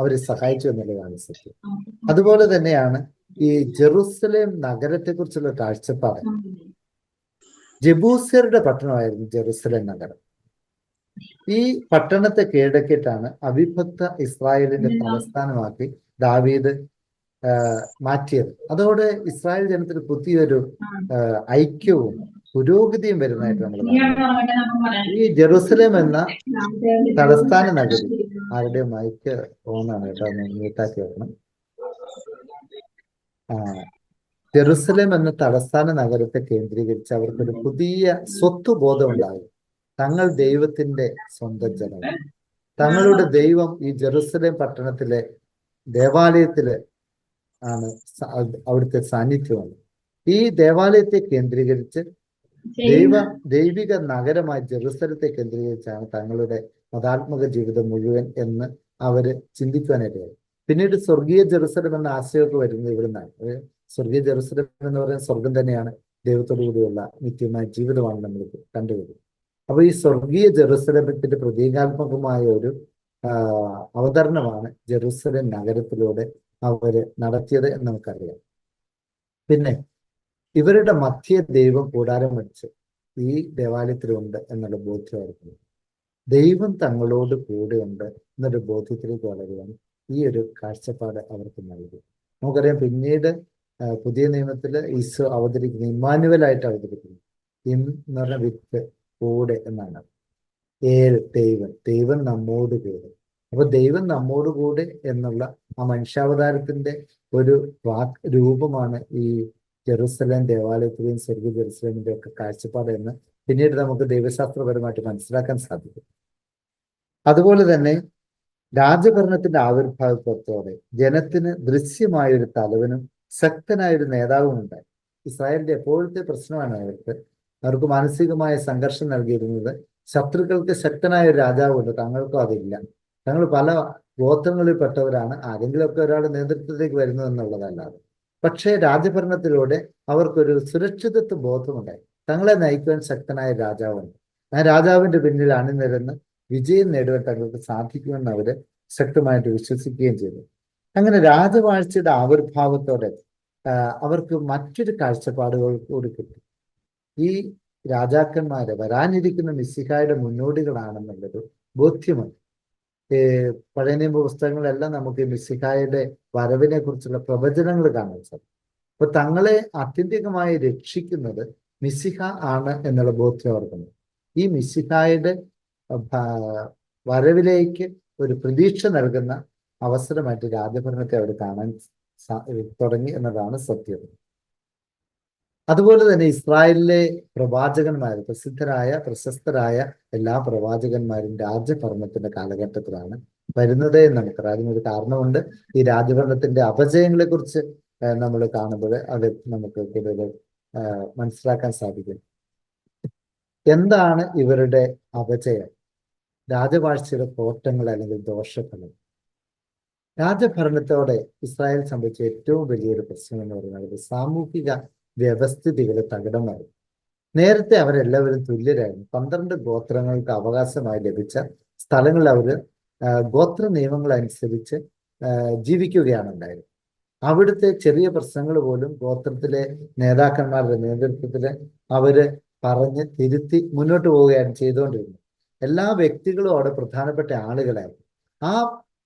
അവരെ സഹായിച്ചു എന്നുള്ളതാണ് സത്യം. അതുപോലെ തന്നെയാണ് ഈ ജെറുസലേം നഗരത്തെക്കുറിച്ചുള്ള കാഴ്ചപ്പാട്. ജബൂസ്യരുടെ പട്ടണമായിരുന്നു ജെറുസലേം നഗരം. ഈ പട്ടണത്തെ കീഴടക്കിയിട്ടാണ് അവിഭക്ത ഇസ്രായേലിന്റെ തലസ്ഥാനമാക്കി ദാവീദ് മാറ്റിയത്. അതോടെ ഇസ്രായേൽ ജനത്തിന് പുതിയൊരു ഐക്യവും പുരോഗതിയും വരുന്നതായിട്ട് നമ്മൾ കാണുന്നു. ഈ ജെറുസലേം എന്ന തലസ്ഥാന നഗരി, ആരുടെ മൈക്ക് ഓണാണ് കേട്ടോ, മ്യൂട്ടാക്കി വെക്കണം. ജെറുസലേം എന്ന തലസ്ഥാന നഗരത്തെ കേന്ദ്രീകരിച്ച് അവർക്കൊരു പുതിയ സ്വത്വബോധം ഉണ്ടാകും. തങ്ങൾ ദൈവത്തിന്റെ സ്വന്തം ജനമാണ്. തങ്ങളുടെ ദൈവം ഈ ജെറുസലേം പട്ടണത്തിലെ ദേവാലയത്തില് ആണ് അവിടുത്തെ സാന്നിധ്യമാണ്. ഈ ദേവാലയത്തെ കേന്ദ്രീകരിച്ച് ദൈവിക നഗരമായ ജെറുസലത്തെ കേന്ദ്രീകരിച്ചാണ് തങ്ങളുടെ മതാത്മക ജീവിതം മുഴുവൻ എന്ന് അവര് ചിന്തിക്കുവാനായിട്ടായി. പിന്നീട് സ്വർഗീയ ജെറുസലം എന്ന ആശയമൊക്കെ വരുന്നത് ഇവിടെ നിന്നാണ്. സ്വർഗീയ ജെറുസലം എന്ന് പറയുന്ന സ്വർഗം തന്നെയാണ്, ദൈവത്തോടു കൂടിയുള്ള നിത്യമായ ജീവിതമാണ് നമ്മൾ കണ്ടുവരുന്നത്. അപ്പൊ ഈ സ്വർഗീയ ജെറുസലേമത്തിന്റെ പ്രതീകാത്മകമായ ഒരു അവതരണമാണ് ജെറുസലേം നഗരത്തിലൂടെ അവര് നടത്തിയത് എന്ന് നമുക്കറിയാം. പിന്നെ ഇവരുടെ മധ്യ ദൈവം കൂടാരം വെച്ച് ഈ ദേവാലയത്തിലുണ്ട് എന്നുള്ള ബോധ്യമായിരുന്നു. ദൈവം തങ്ങളോട് കൂടെയുണ്ട് എന്നൊരു ബോധ്യത്തിലേക്ക് വളരുവാൻ ഈ ഒരു കാഴ്ചപ്പാട് അവർക്ക് നൽകി. നമുക്കറിയാം, പിന്നീട് പുതിയ നിയമത്തില് ഈശോ അവതരിക്കുന്നു, ഇമ്മാനുവലായിട്ട് അവതരിക്കുന്നു. എന്ന് പറഞ്ഞ വിത്ത് കൂടെ എന്നാണ്. ദൈവം നമ്മോട് കൂടെ. അപ്പൊ ദൈവം നമ്മോട് കൂടെ എന്നുള്ള ആ മനുഷ്യാവതാരത്തിന്റെ ഒരു രൂപമാണ് ഈ ജെറുസലേം ദേവാലയത്തിലെയും സ്വർഗീയ ജെറുസലേമിന്റെ ഒക്കെ കാഴ്ചപ്പാട് എന്ന് പിന്നീട് നമുക്ക് ദൈവശാസ്ത്രപരമായിട്ട് മനസ്സിലാക്കാൻ സാധിക്കും. അതുപോലെ തന്നെ രാജഭരണത്തിന്റെ ആവിർഭാവത്തോടെ ജനത്തിന് ദൃശ്യമായ ഒരു തലവനും ശക്തനായ ഒരു നേതാവും ഉണ്ടായി. ഇസ്രായേലിന്റെ എപ്പോഴത്തെ പ്രശ്നമാണ് അവർക്ക് മാനസികമായ സംഘർഷം നൽകിയിരുന്നത്. ശത്രുക്കൾക്ക് ശക്തനായ ഒരു രാജാവുണ്ട്, തങ്ങൾക്കും അതില്ല. തങ്ങൾ പല ഗോത്രങ്ങളിൽപ്പെട്ടവരാണ്, ആരെങ്കിലുമൊക്കെ ഒരാളുടെ നേതൃത്വത്തിലേക്ക് വരുന്നതെന്നുള്ളതല്ലാതെ. പക്ഷേ രാജഭരണത്തിലൂടെ അവർക്കൊരു സുരക്ഷിതത്വ ബോധമുണ്ടായി. തങ്ങളെ നയിക്കുവാൻ ശക്തനായ രാജാവുണ്ട്. ആ രാജാവിന്റെ പിന്നിൽ അണിനിരന്ന് വിജയം നേടുവാൻ തങ്ങൾക്ക് സാധിക്കുമെന്ന് അവര് ശക്തമായിട്ട് വിശ്വസിക്കുകയും ചെയ്തു. അങ്ങനെ രാജവാഴ്ചയുടെ ആവിർഭാവത്തോടെ അവർക്ക് മറ്റൊരു കാഴ്ചപ്പാടുകൾ കൂടി കിട്ടി. ഈ രാജാക്കന്മാരെ വരാനിരിക്കുന്ന മിശിഹായുടെ മുന്നോടികളാണെന്നുള്ളൊരു ബോധ്യമുണ്ട്. പഴയ നിയമ പുസ്തകങ്ങളെല്ലാം നമുക്ക് മിശിഹായുടെ വരവിനെ കുറിച്ചുള്ള പ്രവചനങ്ങൾ കാണാൻ സാധിക്കും. അപ്പൊ തങ്ങളെ ആത്യന്തികമായി രക്ഷിക്കുന്നത് മിശിഹ ആണ് എന്നുള്ള ബോധ്യം അവർക്കുണ്ട്. ഈ മിശിഹായുടെ വരവിലേക്ക് ഒരു പ്രതീക്ഷ നൽകുന്ന അവസരമായിട്ട് രാജഭരണത്തെ അവർ കാണാൻ തുടങ്ങി എന്നതാണ് സത്യം. അതുപോലെ തന്നെ ഇസ്രായേലിലെ പ്രവാചകന്മാർ, പ്രശസ്തരായ എല്ലാ പ്രവാചകന്മാരും രാജ്യഭരണത്തിന്റെ കാലഘട്ടത്തിലാണ് വരുന്നത് എന്ന് നമുക്കറിയാം. അതിനൊരു കാരണമുണ്ട്. ഈ രാജ്യഭരണത്തിന്റെ അപജയങ്ങളെ കുറിച്ച് നമ്മൾ കാണുമ്പോൾ അത് നമുക്ക് കൂടുതൽ മനസ്സിലാക്കാൻ സാധിക്കും. എന്താണ് ഇവരുടെ അപജയം? രാജവാഴ്ചയുടെ കോട്ടങ്ങൾ അല്ലെങ്കിൽ ദോഷഫലം. രാജഭരണത്തോടെ ഇസ്രായേൽ സംബന്ധിച്ച ഏറ്റവും വലിയൊരു പ്രശ്നം എന്ന് പറയുന്നത് സാമൂഹിക വ്യവസ്ഥിതികൾ തകിടമായി. നേരത്തെ അവരെല്ലാവരും തുല്യരായിരുന്നു. 12 ഗോത്രങ്ങൾക്ക് അവകാശമായി ലഭിച്ച സ്ഥലങ്ങളിൽ അവർ ഗോത്ര നിയമങ്ങൾ അനുസരിച്ച് ജീവിക്കുകയാണ് ഉണ്ടായത്. അവിടുത്തെ ചെറിയ പ്രശ്നങ്ങൾ പോലും ഗോത്രത്തിലെ നേതാക്കന്മാരുടെ നേതൃത്വത്തിൽ അവര് പറഞ്ഞ് തിരുത്തി മുന്നോട്ട് പോവുകയാണ് ചെയ്തുകൊണ്ടിരുന്നത്. എല്ലാ വ്യക്തികളും അവിടെ പ്രധാനപ്പെട്ട ആളുകളായിരുന്നു. ആ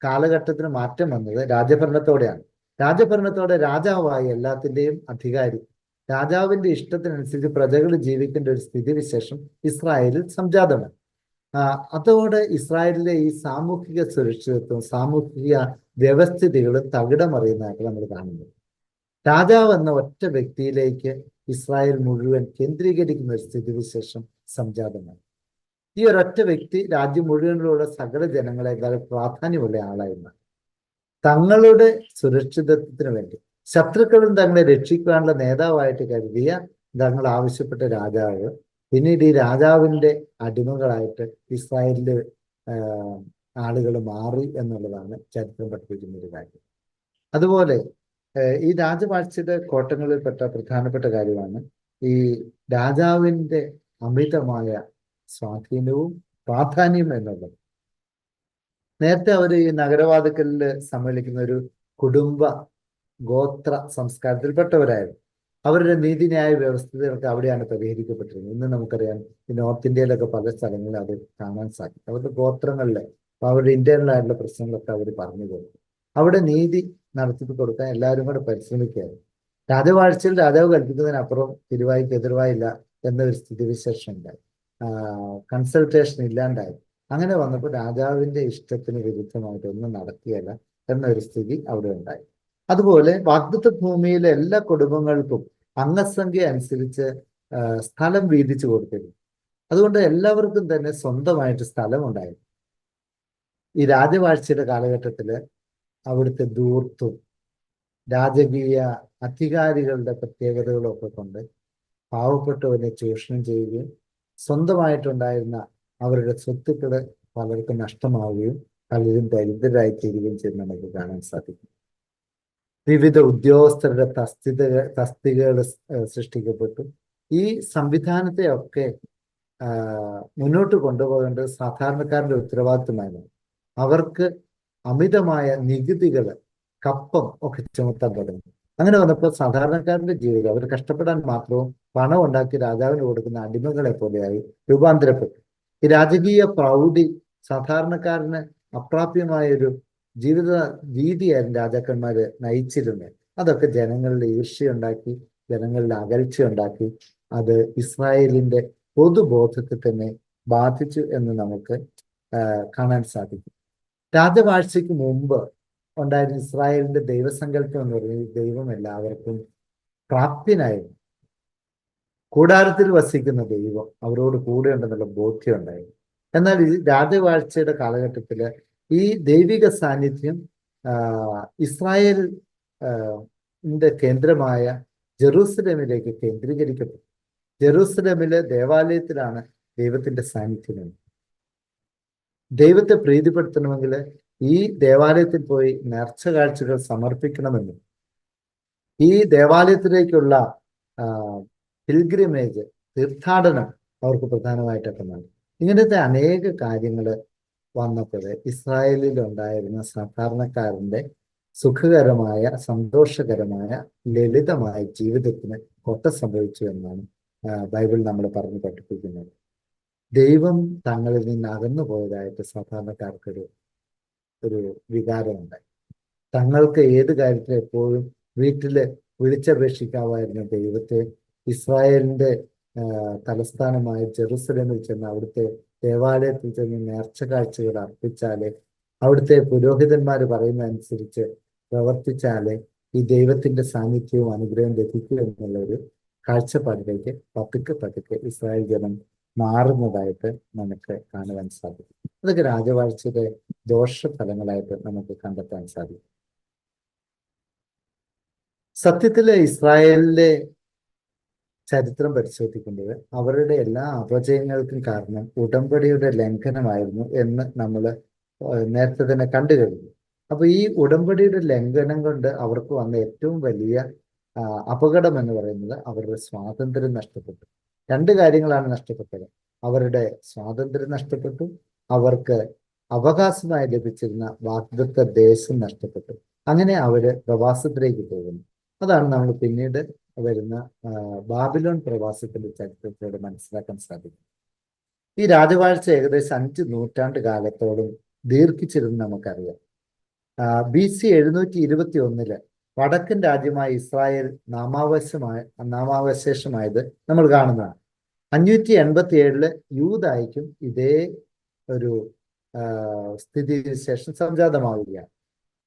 കാലഘട്ടത്തിന് മാറ്റം വന്നത് രാജഭരണത്തോടെയാണ്. രാജഭരണത്തോടെ രാജാവായി എല്ലാത്തിൻ്റെയും അധികാരി, രാജാവിന്റെ ഇഷ്ടത്തിനനുസരിച്ച് പ്രജകൾ ജീവിക്കേണ്ട ഒരു സ്ഥിതിവിശേഷം ഇസ്രായേലിൽ സംജാതമാണ്. അതോടെ ഇസ്രായേലിലെ ഈ സാമൂഹിക സുരക്ഷിതത്വം, സാമൂഹിക വ്യവസ്ഥിതികളും തകിടമറിയുന്നതായിട്ട് നമ്മൾ കാണുന്നത്. രാജാവ് എന്ന ഒറ്റ വ്യക്തിയിലേക്ക് ഇസ്രായേൽ മുഴുവൻ കേന്ദ്രീകരിക്കുന്ന ഒരു സ്ഥിതിവിശേഷം സംജാതമാണ്. ഈ ഒരൊറ്റ വ്യക്തി രാജ്യം മുഴുവനിലുള്ള സകല ജനങ്ങളെക്കാൾ പ്രാധാന്യമുള്ള ആളായിരുന്നു. തങ്ങളുടെ സുരക്ഷിതത്വത്തിന് വേണ്ടി ശത്രുക്കളും തങ്ങളെ രക്ഷിക്കാനുള്ള നേതാവായിട്ട് കരുതിയ തങ്ങൾ ആവശ്യപ്പെട്ട രാജാവ് പിന്നീട് ഈ രാജാവിന്റെ അടിമകളായിട്ട് ഇസ്രായേലിലെ ആളുകൾ മാറി എന്നുള്ളതാണ് ചരിത്രം പഠിപ്പിക്കുന്ന ഒരു കാര്യം. അതുപോലെ ഈ രാജവാഴ്ചയുടെ കോട്ടങ്ങളിൽപ്പെട്ട പ്രധാനപ്പെട്ട കാര്യമാണ് ഈ രാജാവിന്റെ അമിതമായ സ്വാധീനവും പ്രാധാന്യവും എന്നുള്ളത്. നേരത്തെ അവർ ഈ നഗരവാതിക്കലിൽ സമ്മേളിക്കുന്ന ഒരു കുടുംബ ഗോത്ര സംസ്കാരത്തിൽപ്പെട്ടവരായിരുന്നു. അവരുടെ നീതിന്യായ വ്യവസ്ഥകളൊക്കെ അവിടെയാണ് പരിഹരിക്കപ്പെട്ടിരുന്നത്. ഇന്ന് നമുക്കറിയാം ഈ നോർത്ത് ഇന്ത്യയിലൊക്കെ പല സ്ഥലങ്ങളിൽ അത് കാണാൻ സാധിക്കും. അവരുടെ ഗോത്രങ്ങളിലെ അവരുടെ ഇന്റേണൽ ആയിട്ടുള്ള പ്രശ്നങ്ങളൊക്കെ അവർ പറഞ്ഞു കൊടുക്കും. അവിടെ നീതി നടത്തി കൊടുക്കാൻ എല്ലാവരും കൂടെ പരിശ്രമിക്കുകയായിരുന്നു. രാജവാഴ്ചയിൽ രാജാവ് കൽപ്പിക്കുന്നതിനപ്പുറം തിരുവായിക്ക് എതിർവായില്ല എന്നൊരു സ്ഥിതിവിശേഷം ഉണ്ടായി. കൺസൾട്ടേഷൻ ഇല്ലാണ്ടായി. അങ്ങനെ വന്നപ്പോൾ രാജാവിന്റെ ഇഷ്ടത്തിന് വിരുദ്ധമായിട്ട് ഒന്നും നടക്കുകയില്ല എന്നൊരു സ്ഥിതി അവിടെ ഉണ്ടായി. അതുപോലെ വാഗ്ദത്ത ഭൂമിയിലെ എല്ലാ കുടുംബങ്ങൾക്കും അംഗസംഖ്യ അനുസരിച്ച് സ്ഥലം വീതിച്ചു കൊടുത്തിരുന്നു. അതുകൊണ്ട് എല്ലാവർക്കും തന്നെ സ്വന്തമായിട്ട് സ്ഥലം ഉണ്ടായിരുന്നു. ഈ രാജവാഴ്ചയുടെ കാലഘട്ടത്തില് അവിടുത്തെ ധൂർത്തും രാജകീയ അധികാരികളുടെ പ്രത്യേകതകളും ഒക്കെ കൊണ്ട് പാവപ്പെട്ടവനെ ചൂഷണം ചെയ്യുകയും സ്വന്തമായിട്ടുണ്ടായിരുന്ന അവരുടെ സ്വത്തുക്കള് പലർക്കും നഷ്ടമാവുകയും പലരും ദരിദ്രരായി തീരുകയും ചെയ്യുന്ന നമുക്ക് കാണാൻ സാധിക്കും. വിവിധ ഉദ്യോഗസ്ഥരുടെ തസ്തികകൾ സൃഷ്ടിക്കപ്പെട്ടു. ഈ സംവിധാനത്തെ ഒക്കെ മുന്നോട്ട് കൊണ്ടുപോകേണ്ടത് സാധാരണക്കാരുടെ ഉത്തരവാദിത്വമായിരുന്നു. അവർക്ക് അമിതമായ നികുതികൾ, കപ്പം ഒക്കെ ചുമത്താൻ തുടങ്ങി. അങ്ങനെ വന്നപ്പോൾ സാധാരണക്കാരന്റെ ജീവിതം അവർ കഷ്ടപ്പെടാൻ മാത്രവും പണം ഉണ്ടാക്കി രാജാവിന് കൊടുക്കുന്ന അടിമകളെ പോലെയായി രൂപാന്തരപ്പെട്ടു. ഈ രാജകീയ പ്രൗഢി സാധാരണക്കാരന് അപ്രാപ്യമായൊരു ജീവിത രീതിയായിരുന്നു രാജാക്കന്മാര് നയിച്ചിരുന്നത്. അതൊക്കെ ജനങ്ങളുടെ ഈർഷ്യയുണ്ടാക്കി, ജനങ്ങളുടെ അകൽച്ചയുണ്ടാക്കി. അത് ഇസ്രായേലിന്റെ പൊതുബോധത്തെ തന്നെ ബാധിച്ചു എന്ന് നമുക്ക് കാണാൻ സാധിക്കും. രാജവാഴ്ചയ്ക്ക് മുമ്പ് ഉണ്ടായിരുന്ന ഇസ്രായേലിന്റെ ദൈവസങ്കല്പം എന്ന് പറയുന്നത് ദൈവം എല്ലാവർക്കും പ്രാപ്യനായിരുന്നു. കൂടാരത്തിൽ വസിക്കുന്ന ദൈവം അവരോട് കൂടെ ഉണ്ടെന്നുള്ള ബോധ്യം ഉണ്ടായിരുന്നു. എന്നാൽ ഈ രാജവാഴ്ചയുടെ കാലഘട്ടത്തില് ഈ ദൈവിക സാന്നിധ്യം ഇസ്രായേലിന്റെ കേന്ദ്രമായ ജെറൂസലേമിലേക്ക് കേന്ദ്രീകരിക്കപ്പെട്ടു. ജെറൂസലേമിലെ ദേവാലയത്തിലാണ് ദൈവത്തിന്റെ സാന്നിധ്യം. ദൈവത്തെ പ്രീതിപ്പെടുത്തണമെങ്കിൽ ഈ ദേവാലയത്തിൽ പോയി നേർച്ച കാഴ്ചകൾ സമർപ്പിക്കണമെന്നും ഈ ദേവാലയത്തിലേക്കുള്ള പിൽഗ്രിമേജ്, തീർത്ഥാടനം അവർക്ക് പ്രധാനമായിട്ടൊക്കെ നൽകി. ഇങ്ങനത്തെ അനേക കാര്യങ്ങൾ വന്നപ്പോൾ ഇസ്രായേലിൽ ഉണ്ടായിരുന്ന സാധാരണക്കാരന്റെ സുഖകരമായ, സന്തോഷകരമായ, ലളിതമായ ജീവിതത്തിന് കൊട്ട സംഭവിച്ചു എന്നാണ് ബൈബിൾ നമ്മൾ പറഞ്ഞു പഠിപ്പിക്കുന്നത്. ദൈവം തങ്ങളിൽ നിന്ന് അകന്നു പോയതായിട്ട് സാധാരണക്കാർക്കൊരു വികാരമുണ്ടായി. തങ്ങൾക്ക് ഏത് കാര്യത്തിൽ എപ്പോഴും വീട്ടില് വിളിച്ചപേക്ഷിക്കാമായിരുന്ന ദൈവത്തെ ഇസ്രായേലിന്റെ തലസ്ഥാനമായ ജെറുസലേമിൽ ചെന്ന് അവിടുത്തെ ദേവാലയത്തിൽ ചെന്ന് നേർച്ച കാഴ്ചകൾ അർപ്പിച്ചാല്, അവിടുത്തെ പുരോഹിതന്മാർ പറയുന്ന അനുസരിച്ച് പ്രവർത്തിച്ചാല് ഈ ദൈവത്തിന്റെ സാന്നിധ്യവും അനുഗ്രഹം ലഭിക്കൂ എന്നുള്ളൊരു കാഴ്ചപ്പാടിലേക്ക് പതുക്കെ പതുക്കെ ഇസ്രായേൽ ജനം മാറുന്നതായിട്ട് നമുക്ക് കാണുവാൻ സാധിക്കും. അതൊക്കെ രാജവാഴ്ചയുടെ ദോഷഫലങ്ങളായിട്ട് നമുക്ക് കണ്ടെത്താൻ സാധിക്കും. സത്യത്തില് ഇസ്രായേലിലെ ചരിത്രം പരിശോധിക്കുമ്പോൾ അവരുടെ എല്ലാ അപജയങ്ങൾക്കും കാരണം ഉടമ്പടിയുടെ ലംഘനമായിരുന്നു എന്ന് നമ്മൾ നേരത്തെ തന്നെ കണ്ടു കഴിഞ്ഞു. അപ്പൊ ഈ ഉടമ്പടിയുടെ ലംഘനം കൊണ്ട് അവർക്ക് വന്ന ഏറ്റവും വലിയ അപകടം എന്ന് പറയുന്നത് അവരുടെ സ്വാതന്ത്ര്യം നഷ്ടപ്പെട്ടു. രണ്ട് കാര്യങ്ങളാണ് നഷ്ടപ്പെട്ടത്. അവരുടെ സ്വാതന്ത്ര്യം നഷ്ടപ്പെട്ടു, അവർക്ക് അവകാശമായി ലഭിച്ചിരുന്ന വാഗ്ദത്ത ദേശം നഷ്ടപ്പെട്ടു. അങ്ങനെ അവര് പ്രവാസത്തിലേക്ക് പോകുന്നു. അതാണ് നമ്മൾ പിന്നീട് വരുന്ന ബാബിലോൺ പ്രവാസത്തിന്റെ ചരിത്രത്തോടെ മനസ്സിലാക്കാൻ സാധിക്കും. ഈ രാജവാഴ്ച ഏകദേശം 5 നൂറ്റാണ്ട് കാലത്തോളം ദീർഘിച്ചിരുന്ന് നമുക്കറിയാം. BC 721 വടക്കൻ രാജ്യമായ ഇസ്രായേൽ നാമാവശേഷമായത് നമ്മൾ കാണുന്നതാണ്. 587 യൂദായ്ക്കും ഇതേ ഒരു സ്ഥിതിവിശേഷം സംജാതമാവുകയാണ്.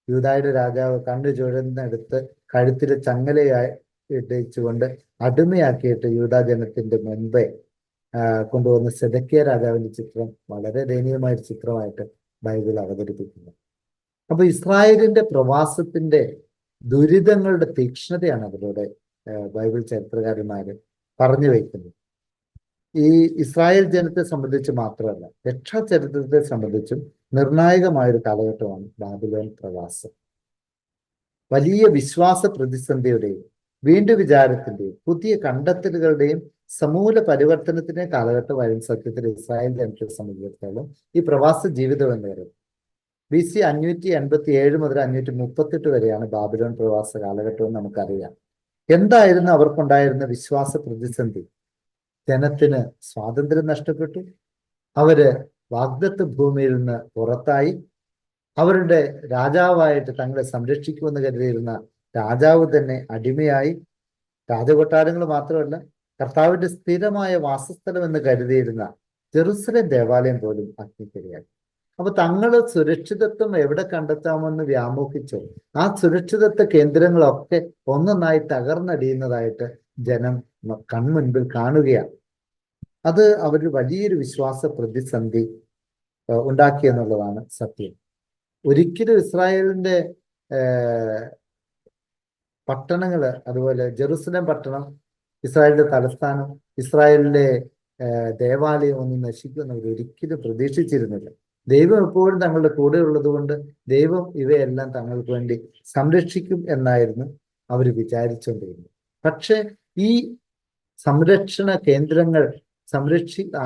യൂദായുടെ രാജാവ് കണ്ണു ചുഴന്നെടുത്ത് കഴുത്തിൽ ചങ്ങലയായി ഇടിച്ചുകൊണ്ട് അടിമയാക്കിയിട്ട് യൂദാ ജനത്തിന്റെ മുൻപേ കൊണ്ടുവന്ന സെദക്കിയ രാജാവിന്റെ ചിത്രം വളരെ ദയനീയമായ ഒരു ചിത്രമായിട്ട് ബൈബിൾ അവതരിപ്പിക്കുന്നു. അപ്പൊ ഇസ്രായേലിന്റെ പ്രവാസത്തിന്റെ ദുരിതങ്ങളുടെ തീക്ഷ്ണതയാണ് അതിലൂടെ ബൈബിൾ ചരിത്രകാരന്മാര് പറഞ്ഞു വയ്ക്കുന്നത്. ഈ ഇസ്രായേൽ ജനത്തെ സംബന്ധിച്ച് മാത്രമല്ല, രക്ഷാചരിത്രത്തെ സംബന്ധിച്ചും നിർണായകമായൊരു കാലഘട്ടമാണ് ബാബിലോൺ പ്രവാസം. വലിയ വിശ്വാസ പ്രതിസന്ധിയുടെയും വീണ്ടും വിചാരത്തിന്റെയും പുതിയ കണ്ടെത്തലുകളുടെയും സമൂല പരിവർത്തനത്തിന്റെ കാലഘട്ടമായിരുന്നു സത്യത്തിൽ ഇസ്രായേൽ ജനത്തെ സംബന്ധിച്ചിടത്തോളം ഈ പ്രവാസ ജീവിതം എന്ന് പറയുന്നത്. BC 587 മുതൽ 538 വരെയാണ് ബാബിലോൺ പ്രവാസ കാലഘട്ടം എന്ന് നമുക്കറിയാം. എന്തായിരുന്നു അവർക്കുണ്ടായിരുന്ന വിശ്വാസ പ്രതിസന്ധി? ജനത്തിന് സ്വാതന്ത്ര്യം നഷ്ടപ്പെട്ടു, അവര് വാഗ്ദത്ത ഭൂമിയിൽ നിന്ന് പുറത്തായി, അവരുടെ രാജാവായിട്ട് തങ്ങളെ സംരക്ഷിക്കുമെന്ന് കരുതിയിരുന്ന രാജാവ് തന്നെ അടിമയായി, രാജകൊട്ടാരങ്ങൾ മാത്രമല്ല കർത്താവിന്റെ സ്ഥിരമായ വാസസ്ഥലം എന്ന് കരുതിയിരുന്ന ജെറുസലേം ദേവാലയം പോലും അഗ്നിക്കിരയായി. അപ്പൊ തങ്ങള് സുരക്ഷിതത്വം എവിടെ കണ്ടെത്താമെന്ന് വ്യാമോഹിച്ചോ ആ സുരക്ഷിതത്വ കേന്ദ്രങ്ങളൊക്കെ ഒന്നൊന്നായി തകർന്നടിയുന്നതായിട്ട് ജനം കൺമുൻപിൽ കാണുകയാണ്. അത് അവർ വലിയൊരു വിശ്വാസ പ്രതിസന്ധി ഉണ്ടാക്കി എന്നുള്ളതാണ് സത്യം. ഒരിക്കലും ഇസ്രായേലിന്റെ പട്ടണങ്ങള്, അതുപോലെ ജെറുസലേം പട്ടണം, ഇസ്രായേലിന്റെ തലസ്ഥാനം, ഇസ്രായേലിന്റെ ദേവാലയം ഒന്നും നശിക്കുമെന്ന് അവർ ഒരിക്കലും പ്രതീക്ഷിച്ചിരുന്നില്ല. ദൈവം എപ്പോഴും തങ്ങളുടെ കൂടെ ഉള്ളത് കൊണ്ട് ദൈവം ഇവയെല്ലാം തങ്ങൾക്ക് വേണ്ടി സംരക്ഷിക്കും എന്നായിരുന്നു അവർ വിചാരിച്ചുകൊണ്ടിരുന്നത്. പക്ഷെ ഈ സംരക്ഷണ കേന്ദ്രങ്ങൾ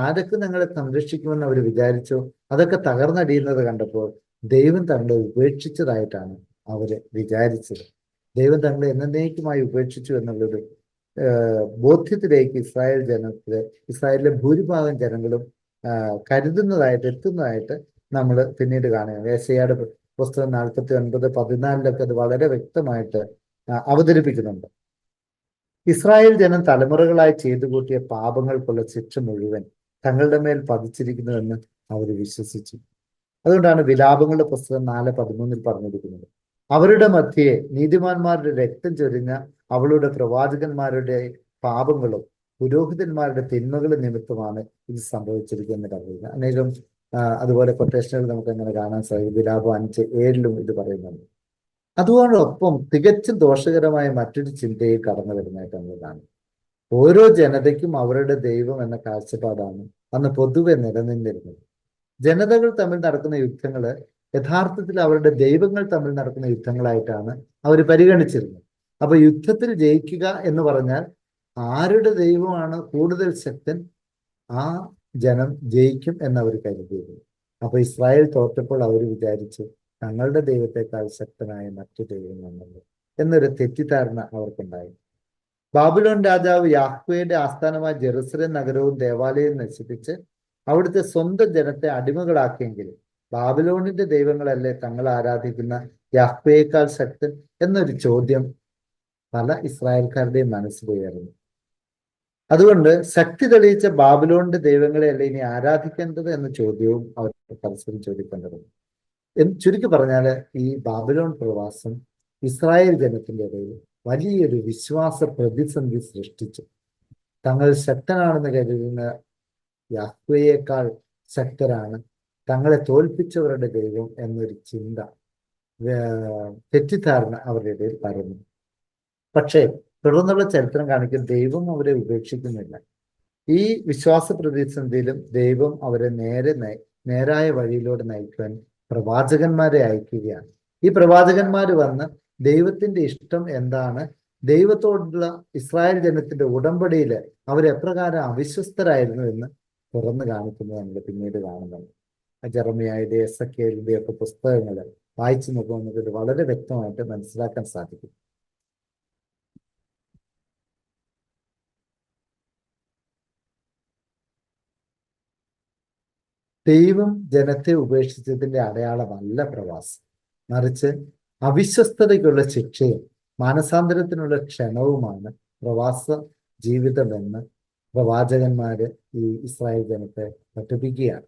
ആരൊക്കെ ഞങ്ങളെ സംരക്ഷിക്കുമെന്ന് അവർ വിചാരിച്ചോ അതൊക്കെ തകർന്നടിയുന്നത് കണ്ടപ്പോൾ ദൈവം തങ്ങളെ ഉപേക്ഷിച്ചതായിട്ടാണ് അവര് വിചാരിച്ചത്. ദൈവം തങ്ങളെ എന്നേക്കുമായി ഉപേക്ഷിച്ചു എന്നുള്ളൊരു ബോധ്യത്തിലേക്ക് ഇസ്രായേലിലെ ഭൂരിഭാഗം ജനങ്ങളും എത്തുന്നതായിട്ട് നമ്മൾ പിന്നീട് കാണുകയാണ്. യെശയ്യായുടെ പുസ്തകം 49:14 അത് വളരെ വ്യക്തമായിട്ട് അവതരിപ്പിക്കുന്നുണ്ട്. ഇസ്രായേൽ ജനം തലമുറകളായി ചെയ്തു കൂട്ടിയ പാപങ്ങൾക്കുള്ള ശിക്ഷ മുഴുവൻ തങ്ങളുടെ മേൽ പതിച്ചിരിക്കുന്നുവെന്ന് അവർ വിശ്വസിച്ചു. അതുകൊണ്ടാണ് വിലാപങ്ങളുടെ പുസ്തകം 4:13 പറഞ്ഞിരിക്കുന്നത്, അവരുടെ മധ്യേ നീതിമാന്മാരുടെ രക്തം ചൊരിഞ്ഞ അവളുടെ പ്രവാചകന്മാരുടെ പാപങ്ങളും പുരോഹിതന്മാരുടെ തിന്മകളും നിമിത്തമാണ് ഇത് സംഭവിച്ചിരിക്കുന്നത് പറയുന്നത്. അനേകം അതുപോലെ കൊട്ടേഷനുകൾ നമുക്ക് അങ്ങനെ കാണാൻ സാധിക്കും. വിലാപം 5:7 ഇത് പറയുന്നുണ്ട്. അതോടൊപ്പം തികച്ചും ദോഷകരമായ മറ്റൊരു ചിന്തയിൽ കടന്നു വരുന്നതായിട്ട് നമ്മൾ കാണും. ഓരോ ജനതയ്ക്കും അവരുടെ ദൈവം എന്ന കാഴ്ചപ്പാടാണ് അന്ന് പൊതുവെ നിലനിന്നിരുന്നത്. ജനതകൾ തമ്മിൽ നടക്കുന്ന യുദ്ധങ്ങള് യഥാർത്ഥത്തിൽ അവരുടെ ദൈവങ്ങൾ തമ്മിൽ നടക്കുന്ന യുദ്ധങ്ങളായിട്ടാണ് അവർ പരിഗണിച്ചിരുന്നത്. അപ്പൊ യുദ്ധത്തിൽ ജയിക്കുക എന്ന് പറഞ്ഞാൽ ആരുടെ ദൈവമാണ് കൂടുതൽ ശക്തൻ ആ ജനം ജയിക്കും എന്നവർ കരുതിയിരുന്നു. അപ്പൊ ഇസ്രായേൽ തോറ്റപ്പോൾ അവർ വിചാരിച്ചു തങ്ങളുടെ ദൈവത്തെക്കാൾ ശക്തനായ മറ്റു ദൈവങ്ങളുണ്ട് എന്നൊരു തെറ്റിദ്ധാരണ അവർക്കുണ്ടായി. ബാബിലോൺ രാജാവ് യാഹ്വേയുടെ ആസ്ഥാനമായ ജെറുസലേം നഗരവും ദേവാലയവും നശിപ്പിച്ച് അവിടുത്തെ സ്വന്തം ജനത്തെ അടിമകളാക്കിയെങ്കിലും ബാബിലോണിന്റെ ദൈവങ്ങളല്ലേ തങ്ങൾ ആരാധിക്കുന്ന യാഹ്വേയേക്കാൾ ശക്തൻ എന്നൊരു ചോദ്യം പല ഇസ്രായേൽക്കാരുടെയും മനസ്സിലുയർന്നു. അതുകൊണ്ട് ശക്തി തെളിയിച്ച ബാബിലോണിന്റെ ദൈവങ്ങളെയല്ലേ ഇനി ആരാധിക്കേണ്ടത് എന്ന ചോദ്യവും അവർ പരസ്പരം ചോദിക്കേണ്ടതുണ്ട്. ചുരുക്കി പറഞ്ഞാല് ഈ ബാബിലോൺ പ്രവാസം ഇസ്രായേൽ ജനത്തിന്റെ ഇടയിൽ വലിയൊരു വിശ്വാസ പ്രതിസന്ധി സൃഷ്ടിച്ചു. തങ്ങൾ ശക്തനാണെന്ന് കരുതുന്ന യാഹ്വയേക്കാൾ ശക്തരാണ് തങ്ങളെ തോൽപ്പിച്ചവരുടെ ദൈവം എന്നൊരു ചിന്ത, തെറ്റിദ്ധാരണ അവരുടെ ഇടയിൽ പരന്നു. പക്ഷേ തുടർന്നുള്ള ചരിത്രം കാണിക്കും ദൈവം അവരെ ഉപേക്ഷിക്കുന്നില്ല. ഈ വിശ്വാസ പ്രതിസന്ധിയിലും ദൈവം അവരെ നേരായ വഴിയിലൂടെ നയിക്കുവാൻ പ്രവാചകന്മാരെ അയക്കുകയാണ്. ഈ പ്രവാചകന്മാർ വന്ന് ദൈവത്തിന്റെ ഇഷ്ടം എന്താണ്, ദൈവത്തോടുള്ള ഇസ്രായേൽ ജനത്തിന്റെ ഉടമ്പടിയിൽ അവരെപ്രകാരം അവിശ്വസ്തരായിരുന്നു എന്ന് തുറന്നു കാണിക്കുന്നത് നമ്മൾ പിന്നീട് കാണുന്നുണ്ട്. ജെറമ്യായുടെ, എസെക്കിയേലിന്റെ ഒക്കെ പുസ്തകങ്ങൾ വായിച്ചു നോക്കുമ്പോൾ നമുക്കിത് വളരെ വ്യക്തമായിട്ട് മനസ്സിലാക്കാൻ സാധിക്കും. ദൈവം ജനത്തെ ഉപേക്ഷിച്ചതിന്റെ അടയാളമല്ല പ്രവാസം, മറിച്ച് അവിശ്വസ്തതയ്ക്കുള്ള ശിക്ഷയും മാനസാന്തരത്തിനുള്ള ക്ഷണവുമാണ് പ്രവാസ ജീവിതമെന്ന് പ്രവാചകന്മാര് ഈ ഇസ്രായേൽ ജനത്തെ പഠിപ്പിക്കുകയാണ്.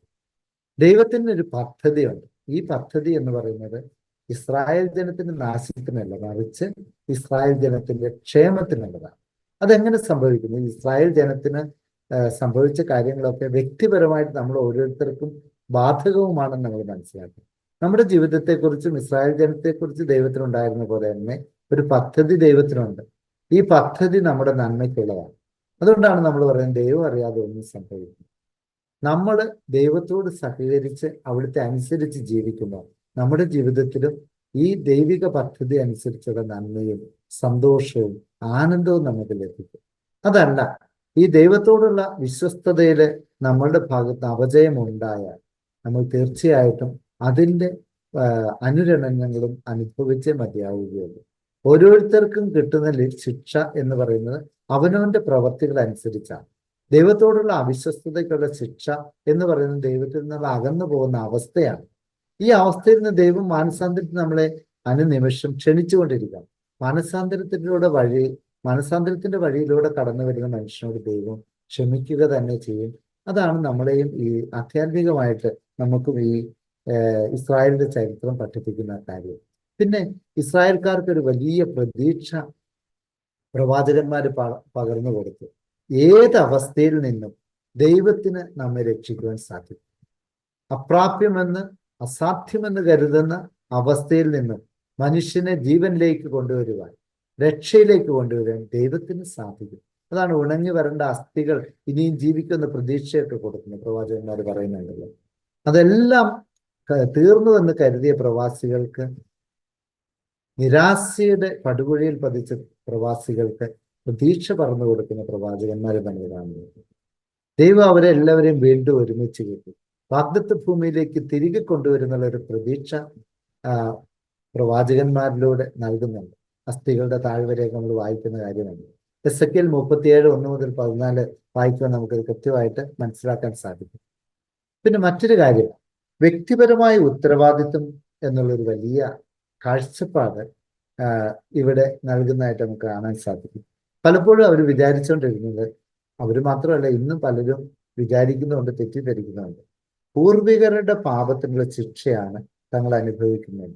ദൈവത്തിന് ഒരു പദ്ധതിയുണ്ട്. ഈ പദ്ധതി എന്ന് പറയുന്നത് ഇസ്രായേൽ ജനത്തിന്റെ നാശത്തിനല്ല, മറിച്ച് ഇസ്രായേൽ ജനത്തിന്റെ ക്ഷേമത്തിനുള്ളതാണ്. അതെങ്ങനെ സംഭവിക്കുന്നു? ഇസ്രായേൽ ജനത്തിന് സംഭവിച്ച കാര്യങ്ങളൊക്കെ വ്യക്തിപരമായിട്ട് നമ്മൾ ഓരോരുത്തർക്കും ബാധകവുമാണെന്ന് നമ്മൾ മനസ്സിലാക്കും. നമ്മുടെ ജീവിതത്തെക്കുറിച്ചും ഇസ്രായേൽ ജനത്തെക്കുറിച്ച് ദൈവത്തിനുണ്ടായിരുന്ന പോലെ തന്നെ ഒരു പദ്ധതി ദൈവത്തിനുണ്ട്. ഈ പദ്ധതി നമ്മുടെ നന്മയ്ക്കുള്ളതാണ്. അതുകൊണ്ടാണ് നമ്മൾ പറയുന്നത് ദൈവം അറിയാതെ ഒന്നും സംഭവിക്കും. നമ്മൾ ദൈവത്തോട് സഹകരിച്ച് അവിടുത്തെ അനുസരിച്ച് ജീവിക്കുമ്പോൾ നമ്മുടെ ജീവിതത്തിലും ഈ ദൈവിക പദ്ധതി അനുസരിച്ചുള്ള നന്മയും സന്തോഷവും ആനന്ദവും നമുക്ക് ലഭിക്കും. അതല്ല, ഈ ദൈവത്തോടുള്ള വിശ്വസ്തതയിൽ നമ്മളുടെ ഭാഗത്ത് അപജയം ഉണ്ടായാൽ നമ്മൾ തീർച്ചയായിട്ടും അതിൻ്റെ അനുരണനങ്ങളും അനുഭവിച്ചേ മതിയാവുകയുള്ളൂ. ഓരോരുത്തർക്കും കിട്ടുന്ന ശിക്ഷ എന്ന് പറയുന്നത് അവനവന്റെ പ്രവർത്തികൾ അനുസരിച്ചാണ്. ദൈവത്തോടുള്ള അവിശ്വസ്തതയ്ക്കുള്ള ശിക്ഷ എന്ന് പറയുന്നത് ദൈവത്തിൽ നിന്ന് അകന്നു പോകുന്ന അവസ്ഥയാണ്. ഈ അവസ്ഥയിൽ നിന്ന് ദൈവം മാനസാന്തരത്തിൽ നമ്മളെ അനുനിമിഷം ക്ഷണിച്ചുകൊണ്ടിരിക്കാം. മനസാന്തരത്തിന്റെ വഴിയിലൂടെ കടന്നു വരുന്ന മനുഷ്യനോട് ദൈവം ക്ഷമിക്കുക തന്നെ ചെയ്യും. അതാണ് നമ്മളെയും ഈ ആധ്യാത്മികമായിട്ട് നമുക്കും ഈ ഇസ്രായേലിന്റെ ചരിത്രം പഠിപ്പിക്കുന്ന കാര്യം. പിന്നെ ഇസ്രായേൽക്കാർക്ക് ഒരു വലിയ പ്രതീക്ഷ പ്രവാചകന്മാര് പകർന്നു കൊടുത്തു. ഏത് അവസ്ഥയിൽ നിന്നും ദൈവത്തിന് നമ്മെ രക്ഷിക്കുവാൻ സാധിക്കും. അപ്രാപ്യമെന്ന് അസാധ്യമെന്ന് കരുതുന്ന അവസ്ഥയിൽ നിന്നും മനുഷ്യനെ ജീവനിലേക്ക് കൊണ്ടുവരുവാൻ, രക്ഷയിലേക്ക് കൊണ്ടുവരാൻ ദൈവത്തിന് സാധിക്കും. അതാണ് ഉണങ്ങി വരേണ്ട അസ്ഥികൾ ഇനിയും ജീവിക്കുന്ന പ്രതീക്ഷയൊക്കെ കൊടുക്കുന്നത് പ്രവാചകന്മാർ പറയുന്നുണ്ടല്ലോ. അതെല്ലാം തീർന്നുവെന്ന് കരുതിയ പ്രവാസികൾക്ക്, നിരാശയുടെ പടുകുഴിയിൽ പതിച്ച പ്രവാസികൾക്ക് പ്രതീക്ഷ പറഞ്ഞു കൊടുക്കുന്ന പ്രവാചകന്മാരെ നമ്മൾ കാണുന്നത്. ദൈവം അവരെ എല്ലാവരെയും വീണ്ടും ഒരുമിച്ച് കിട്ടി വാഗ്ദത്ത ഭൂമിയിലേക്ക് തിരികെ കൊണ്ടുവരുന്നുള്ള ഒരു പ്രതീക്ഷ പ്രവാചകന്മാരിലൂടെ നൽകുന്നുണ്ട്. അസ്ഥികളുടെ താഴ്വരയൊക്കെ നമ്മൾ വായിക്കുന്ന കാര്യമാണ്. എസെക്കിയേൽ 37:1-14 വായിക്കുവാൻ നമുക്കത് കൃത്യമായിട്ട് മനസ്സിലാക്കാൻ സാധിക്കും. പിന്നെ മറ്റൊരു കാര്യം, വ്യക്തിപരമായ ഉത്തരവാദിത്വം എന്നുള്ളൊരു വലിയ കാഴ്ചപ്പാട് ഇവിടെ നൽകുന്നതായിട്ട് നമുക്ക് കാണാൻ സാധിക്കും. പലപ്പോഴും അവർ വിചാരിച്ചുകൊണ്ടിരുന്നത്, അവർ മാത്രമല്ല ഇന്നും പലരും വിചാരിക്കുന്നുണ്ട്, തെറ്റിദ്ധരിക്കുന്നുണ്ട്, പൂർവികരുടെ പാപത്തിനുള്ള ശിക്ഷയാണ് തങ്ങൾ അനുഭവിക്കുന്നത്.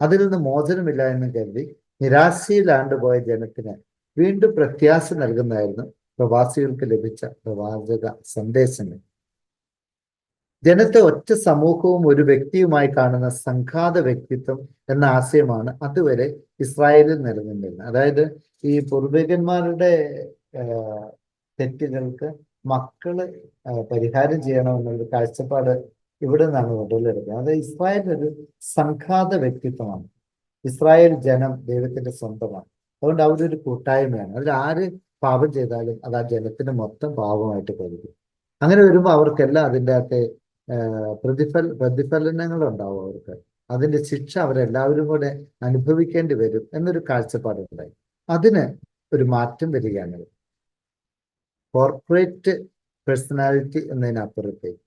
അതിൽ നിന്ന് മോചനമില്ല എന്ന് കരുതി നിരാശയിലാണ്ടുപോയ ജനത്തിന് വീണ്ടും പ്രത്യാശ നൽകുന്നതായിരുന്നു പ്രവാസികൾക്ക് ലഭിച്ച പ്രവാചക സന്ദേശങ്ങൾ. ജനത്തെ ഒറ്റ സമൂഹവും ഒരു വ്യക്തിയുമായി കാണുന്ന സംഘാത വ്യക്തിത്വം എന്ന ആശയമാണ് അതുവരെ ഇസ്രായേലിൽ നിലനിന്നിരുന്നത്. അതായത് ഈ പൂർവികന്മാരുടെ തെറ്റുകൾക്ക് മക്കള് പരിഹാരം ചെയ്യണമെന്നുള്ള കാഴ്ചപ്പാട് ഇവിടെ നിന്നാണ് ഉടലെടുക്കുന്നത്. അത് ഇസ്രായേലിനൊരു സംഘാത വ്യക്തിത്വമാണ്. ഇസ്രായേൽ ജനം ദൈവത്തിന്റെ സ്വന്തമാണ്. അതുകൊണ്ട് അവരൊരു കൂട്ടായ്മയാണ്. അതിൽ ആര് പാപം ചെയ്താലും അത് ആ ജനത്തിന് മൊത്തം പാപമായിട്ട് കരുതും. അങ്ങനെ വരുമ്പോൾ അവർക്കെല്ലാം അതിൻ്റെ അകത്തെ പ്രതിഫലനങ്ങൾ ഉണ്ടാവും. അവർക്ക് അതിന്റെ ശിക്ഷ അവരെല്ലാവരും കൂടെ അനുഭവിക്കേണ്ടി വരും എന്നൊരു കാഴ്ചപ്പാടുണ്ടായി. അതിന് ഒരു മാറ്റം വരികയാണ്. കോർപ്പറേറ്റ് പേഴ്സണാലിറ്റി എന്നതിനപ്പുറത്തേക്ക്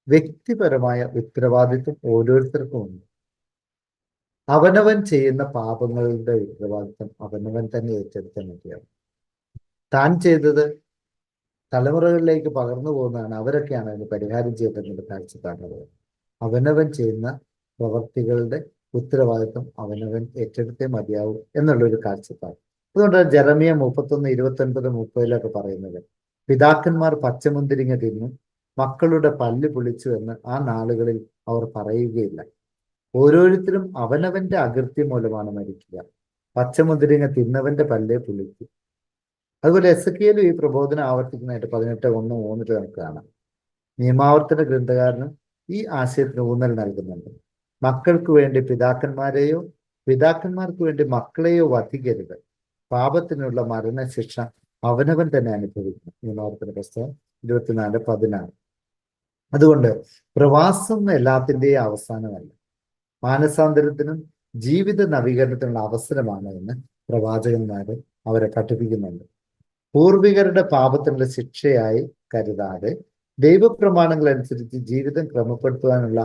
വ്യക്തിപരമായ ഉത്തരവാദിത്വം ഓരോരുത്തർക്കും ഉണ്ട്. അവനവൻ ചെയ്യുന്ന പാപങ്ങളുടെ ഉത്തരവാദിത്വം അവനവൻ തന്നെ ഏറ്റെടുക്കാൻ മതിയാവും. താൻ ചെയ്തത് തലമുറകളിലേക്ക് പകർന്നു പോകുന്നതാണ്, അവരൊക്കെയാണ് അതിന് പരിഹാരം ചെയ്തതെന്നുള്ള കാഴ്ചപ്പാടുള്ളത്. അവനവൻ ചെയ്യുന്ന പ്രവർത്തികളുടെ ഉത്തരവാദിത്വം അവനവൻ ഏറ്റെടുത്തേ മതിയാവും എന്നുള്ളൊരു കാഴ്ചപ്പാട്. അതുകൊണ്ടാണ് ജെറമിയ 31:29-30 പറയുന്നത്, പിതാക്കന്മാർ പച്ചമുന്തിരിങ്ങ തിന്നു മക്കളുടെ പല്ല് പുളിച്ചു എന്ന് ആ നാളുകളിൽ അവർ പറയുകയില്ല. ഓരോരുത്തരും അവനവന്റെ അകൃത്യം മൂലമാണ് മരിക്കുക. പച്ചമുന്തിരിങ്ങ തിന്നവന്റെ പല്ലേ പുളിക്കും. അതുപോലെ എസെക്കിയേലും ഈ പ്രബോധനം ആവർത്തിക്കുന്നതായിട്ട് 18:1-3 നമുക്ക് കാണാം. നിയമാവർത്തന ഗ്രന്ഥകാരനും ഈ ആശയത്തിന് ഊന്നൽ നൽകുന്നുണ്ട്. മക്കൾക്ക് വേണ്ടി പിതാക്കന്മാരെയോ പിതാക്കന്മാർക്ക് വേണ്ടി മക്കളെയോ വധിക്കരുത്. പാപത്തിനുള്ള മരണശിക്ഷ അവനവൻ തന്നെ അനുഭവിക്കണം. നിയമാവർത്തന പുസ്തകം 24:16. അതുകൊണ്ട് പ്രവാസം എല്ലാത്തിൻ്റെയും അവസാനമല്ല, മാനസാന്തരത്തിനും ജീവിത നവീകരണത്തിനുള്ള അവസരമാണ് എന്ന് പ്രവാചകന്മാര് അവരെ പഠിപ്പിക്കുന്നുണ്ട്. പൂർവികരുടെ പാപത്തിനുള്ള ശിക്ഷയായി കരുതാതെ ദൈവപ്രമാണങ്ങൾ അനുസരിച്ച് ജീവിതം ക്രമപ്പെടുത്തുവാനുള്ള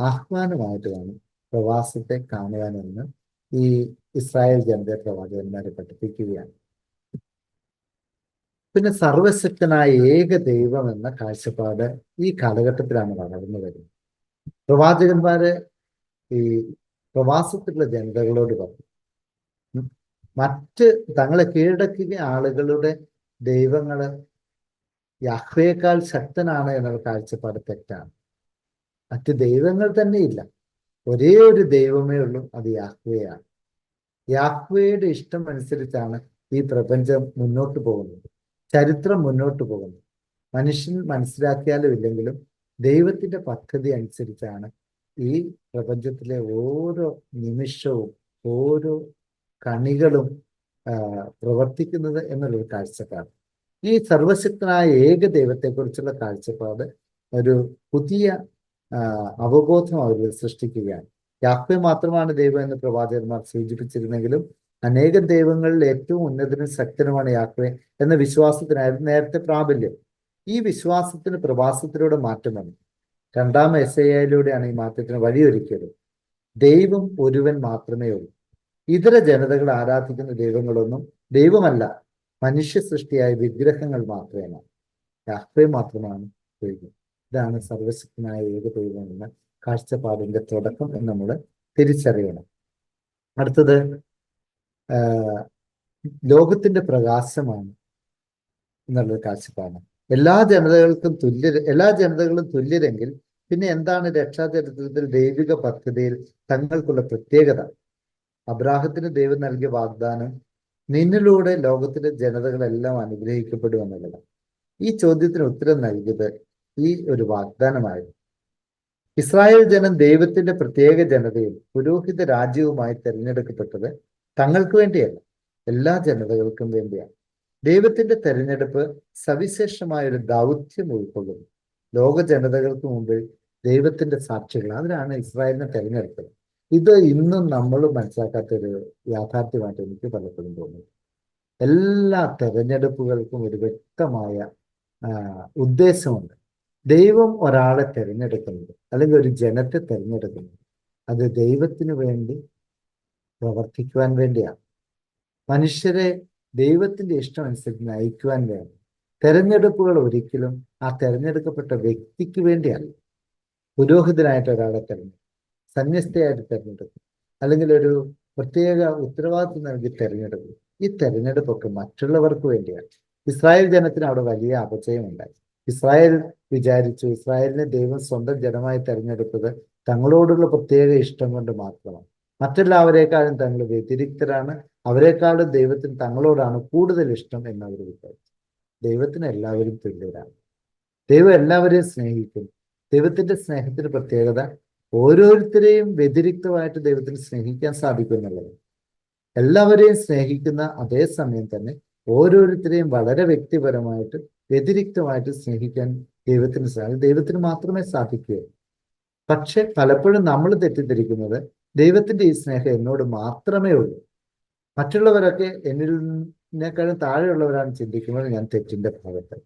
ആഹ്വാനമായിട്ടാണ് പ്രവാസത്തെ കാണുവാനെന്ന് ഈ ഇസ്രായേൽ ജനതയെ പ്രവാചകന്മാരെ പഠിപ്പിക്കുകയാണ്. പിന്നെ സർവശക്തനായ ഏക ദൈവം എന്ന കാഴ്ചപ്പാട് ഈ കാലഘട്ടത്തിലാണ് വളർന്നു വരുന്നത്. പ്രവാചകന്മാര് ഈ പ്രവാസത്തിലുള്ള ജനതകളോട് പറഞ്ഞു, മറ്റ് തങ്ങളെ കീഴടക്കിയ ആളുകളുടെ ദൈവങ്ങള് യാഹ്വേയേക്കാൾ ശക്തനാണ് എന്നുള്ള കാഴ്ചപ്പാട് തെറ്റാണ്. മറ്റ് ദൈവങ്ങൾ തന്നെ ഇല്ല, ഒരേ ഒരു ദൈവമേ ഉള്ളൂ, അത് യാഹ്വേയാണ്. യാഹ്വേയുടെ ഇഷ്ടം അനുസരിച്ചാണ് ഈ പ്രപഞ്ചം മുന്നോട്ട് പോകുന്നത്, ചരിത്രം മുന്നോട്ട് പോകുന്നത്. മനുഷ്യൻ മനസ്സിലാക്കിയാലും ഇല്ലെങ്കിലും ദൈവത്തിന്റെ പദ്ധതി അനുസരിച്ചാണ് ഈ പ്രപഞ്ചത്തിലെ ഓരോ നിമിഷവും ഓരോ കണികളും പ്രവർത്തിക്കുന്നത് എന്നുള്ളൊരു കാഴ്ചപ്പാട്. ഈ സർവശക്തനായ ഏക ദൈവത്തെക്കുറിച്ചുള്ള കാഴ്ചപ്പാട് ഒരു പുതിയ അവബോധം അവർ സൃഷ്ടിക്കുകയാണ്. യാഹ്വേ മാത്രമാണ് ദൈവം എന്ന് പ്രവാചകന്മാർ സൂചിപ്പിച്ചിരുന്നെങ്കിലും അനേകം ദൈവങ്ങളിൽ ഏറ്റവും ഉന്നതനും ശക്തനുമാണ് യാഹ്വേ എന്ന വിശ്വാസത്തിനായിരുന്നു നേരത്തെ പ്രാബല്യം. ഈ വിശ്വാസത്തിന് പ്രവാസത്തിലൂടെ മാറ്റം വന്നു. 2-ാം യെശയ്യായിലൂടെയാണ് ഈ മാറ്റത്തിന് വഴിയൊരുക്കിയത്. ദൈവം ഒരുവൻ മാത്രമേ ഉള്ളൂ. ഇതര ജനതകൾ ആരാധിക്കുന്ന ദൈവങ്ങളൊന്നും ദൈവമല്ല, മനുഷ്യ സൃഷ്ടിയായ വിഗ്രഹങ്ങൾ മാത്രമാണ്. യാഹ്വേ മാത്രമാണ് ദൈവം. ഇതാണ് സർവശക്തനായ ഏക ദൈവം എന്ന കാഴ്ചപ്പാടിന്റെ തുടക്കം എന്ന് നമ്മൾ തിരിച്ചറിയണം. അടുത്തത് ലോകത്തിന്റെ പ്രകാശമാണ് എന്നുള്ളൊരു കാഴ്ചപ്പാടാണ്. എല്ലാ ജനതകളും തുല്യരെങ്കിൽ പിന്നെ എന്താണ് രക്ഷാചരിത്രത്തിൽ ദൈവിക പദ്ധതിയിൽ തങ്ങൾക്കുള്ള പ്രത്യേകത? അബ്രാഹത്തിന് ദൈവം നൽകിയ വാഗ്ദാനം നിന്നിലൂടെ ലോകത്തിലെ ജനതകളെല്ലാം അനുഗ്രഹിക്കപ്പെടും എന്നുള്ളതാണ്. ഈ ചോദ്യത്തിന് ഉത്തരം നൽകിയത് ഈ ഒരു വാഗ്ദാനമായിരുന്നു. ഇസ്രായേൽ ജനം ദൈവത്തിന്റെ പ്രത്യേക ജനതയും പുരോഹിത രാജ്യവുമായി തിരഞ്ഞെടുക്കപ്പെട്ടത് തങ്ങൾക്ക് വേണ്ടിയല്ല, എല്ലാ ജനതകൾക്കും വേണ്ടിയാണ്. ദൈവത്തിന്റെ തെരഞ്ഞെടുപ്പ് സവിശേഷമായ ഒരു ദൗത്യം ഉൾക്കൊള്ളുന്നു. ലോക ജനതകൾക്ക് മുമ്പിൽ ദൈവത്തിന്റെ സാക്ഷികൾ, അതിനാണ് ഇസ്രായേലിനെ തെരഞ്ഞെടുത്തത്. ഇത് ഇന്നും നമ്മൾ മനസ്സിലാക്കാത്തൊരു യാഥാർത്ഥ്യമായിട്ട് എനിക്ക് പലപ്പോഴും തോന്നുന്നു. എല്ലാ തെരഞ്ഞെടുപ്പുകൾക്കും ഒരു വ്യക്തമായ ഉദ്ദേശമുണ്ട്. ദൈവം ഒരാളെ തിരഞ്ഞെടുക്കുന്നത് അല്ലെങ്കിൽ ഒരു ജനത്തെ തിരഞ്ഞെടുക്കുന്നത് അത് ദൈവത്തിന് വേണ്ടി പ്രവർത്തിക്കുവാൻ വേണ്ടിയാണ്. മനുഷ്യരെ ദൈവത്തിന്റെ ഇഷ്ടം അനുസരിച്ച് നയിക്കുവാൻ വേണ്ടി. തെരഞ്ഞെടുപ്പുകൾ ഒരിക്കലും ആ തെരഞ്ഞെടുക്കപ്പെട്ട വ്യക്തിക്ക് വേണ്ടിയല്ല. പുരോഹിതനായിട്ട് ഒരാളെ തിരഞ്ഞെടുക്കും, സന്യസ്തയായിട്ട് തിരഞ്ഞെടുക്കും, അല്ലെങ്കിൽ ഒരു പ്രത്യേക ഉത്തരവാദിത്വം നൽകി തിരഞ്ഞെടുക്കും. ഈ തെരഞ്ഞെടുപ്പൊക്കെ മറ്റുള്ളവർക്ക് വേണ്ടിയാണ്. ഇസ്രായേൽ ജനത്തിന് അവിടെ വലിയ അപജയമുണ്ടായി. ഇസ്രായേൽ വിചാരിച്ചു ഇസ്രായേലിനെ ദൈവം സ്വന്തം ജനമായി തെരഞ്ഞെടുത്തത് തങ്ങളോടുള്ള പ്രത്യേക ഇഷ്ടം കൊണ്ട് മാത്രമാണ്. മറ്റെല്ലാവരെക്കാളും തങ്ങൾ വ്യതിരിക്തരാണ്, അവരെക്കാളും ദൈവത്തിന് തങ്ങളോടാണ് കൂടുതൽ ഇഷ്ടം എന്നവർ വിചാരിച്ചു. ദൈവത്തിന് എല്ലാവരും തുല്യരാണ്. ദൈവം എല്ലാവരെയും സ്നേഹിക്കുന്നു. ദൈവത്തിന്റെ സ്നേഹത്തിന് പ്രത്യേകത ഓരോരുത്തരെയും വ്യതിരിക്തമായിട്ട് ദൈവത്തിന് സ്നേഹിക്കാൻ സാധിക്കും എന്നുള്ളത്. എല്ലാവരെയും സ്നേഹിക്കുന്ന അതേ സമയം തന്നെ ഓരോരുത്തരെയും വളരെ വ്യക്തിപരമായിട്ട് വ്യതിരിക്തമായിട്ട് സ്നേഹിക്കാൻ ദൈവത്തിന് മാത്രമേ സാധിക്കൂ. പക്ഷെ പലപ്പോഴും നമ്മൾ തെറ്റിദ്ധരിക്കുന്നത് ദൈവത്തിന്റെ ഈ സ്നേഹം എന്നോട് മാത്രമേ ഉള്ളൂ, മറ്റുള്ളവരൊക്കെ എന്നിനേക്കാളും താഴെയുള്ളവരാണ് ചിന്തിക്കുന്നത് ഞാൻ തെറ്റിന്റെ ഭാഗത്ത്.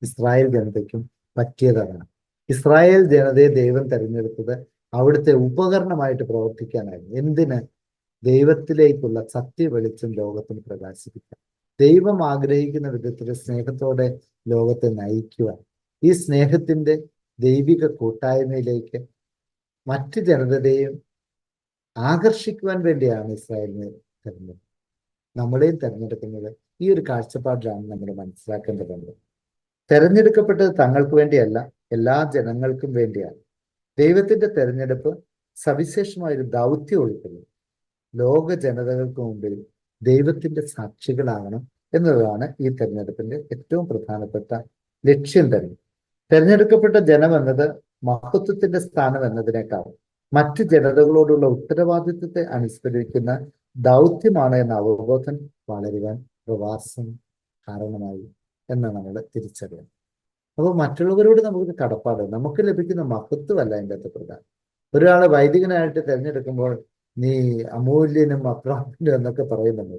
ഇസ്രായേൽ ജനതയ്ക്കും പറ്റിയതാണ്. ഇസ്രായേൽ ജനതയെ ദൈവം തെരഞ്ഞെടുത്തത് അവിടുത്തെ ഉപകരണമായിട്ട് പ്രവർത്തിക്കാനായിരുന്നു. എന്തിന്? ദൈവത്തിലേക്കുള്ള സത്യ വെളിച്ചം ലോകത്തിന് പ്രകാശിപ്പിക്കാൻ. ദൈവം ആഗ്രഹിക്കുന്ന വിധത്തിൽ സ്നേഹത്തോടെ ലോകത്തെ നയിക്കുവാൻ, ഈ സ്നേഹത്തിന്റെ ദൈവിക കൂട്ടായ്മയിലേക്ക് മറ്റ് ജനതയെയും ആകർഷിക്കുവാൻ വേണ്ടിയാണ് ഇസ്രായേലിനെ തെരഞ്ഞെടുത്തത്. നമ്മളെയും തെരഞ്ഞെടുക്കുന്നത് ഈ ഒരു കാഴ്ചപ്പാടിലാണ് നമ്മൾ മനസ്സിലാക്കേണ്ടതുണ്ട്. തെരഞ്ഞെടുക്കപ്പെട്ടത് തങ്ങൾക്ക് വേണ്ടിയല്ല, എല്ലാ ജനങ്ങൾക്കും വേണ്ടിയാണ്. ദൈവത്തിന്റെ തെരഞ്ഞെടുപ്പ് സവിശേഷമായ ഒരു ദൗത്യം ഉൾക്കൊള്ളും. ലോക ജനതകൾക്ക് മുമ്പിൽ ദൈവത്തിന്റെ സാക്ഷികളാകണം എന്നതാണ് ഈ തെരഞ്ഞെടുപ്പിന്റെ ഏറ്റവും പ്രധാനപ്പെട്ട ലക്ഷ്യം തന്നെ. തെരഞ്ഞെടുക്കപ്പെട്ട ജനം എന്നത് മഹത്വത്തിന്റെ സ്ഥാനം എന്നതിനേക്കാൾ മറ്റ് ജനതകളോടുള്ള ഉത്തരവാദിത്വത്തെ അനുസ്മരിക്കുന്ന ദൗത്യമാണ് എന്ന അവബോധം വളരുവാൻ പ്രവാസം കാരണമായി എന്ന് നമ്മൾ തിരിച്ചറിയണം. അപ്പോൾ മറ്റുള്ളവരോട് നമുക്കൊരു കടപ്പാട്, നമുക്ക് ലഭിക്കുന്ന മഹത്വമല്ല അതിൻ്റെ അകത്ത് പ്രധാനം. ഒരാളെ വൈദികനായിട്ട് തിരഞ്ഞെടുക്കുമ്പോൾ നീ അമൂല്യനും അപ്രാപ്യനും എന്നൊക്കെ പറയുന്നത്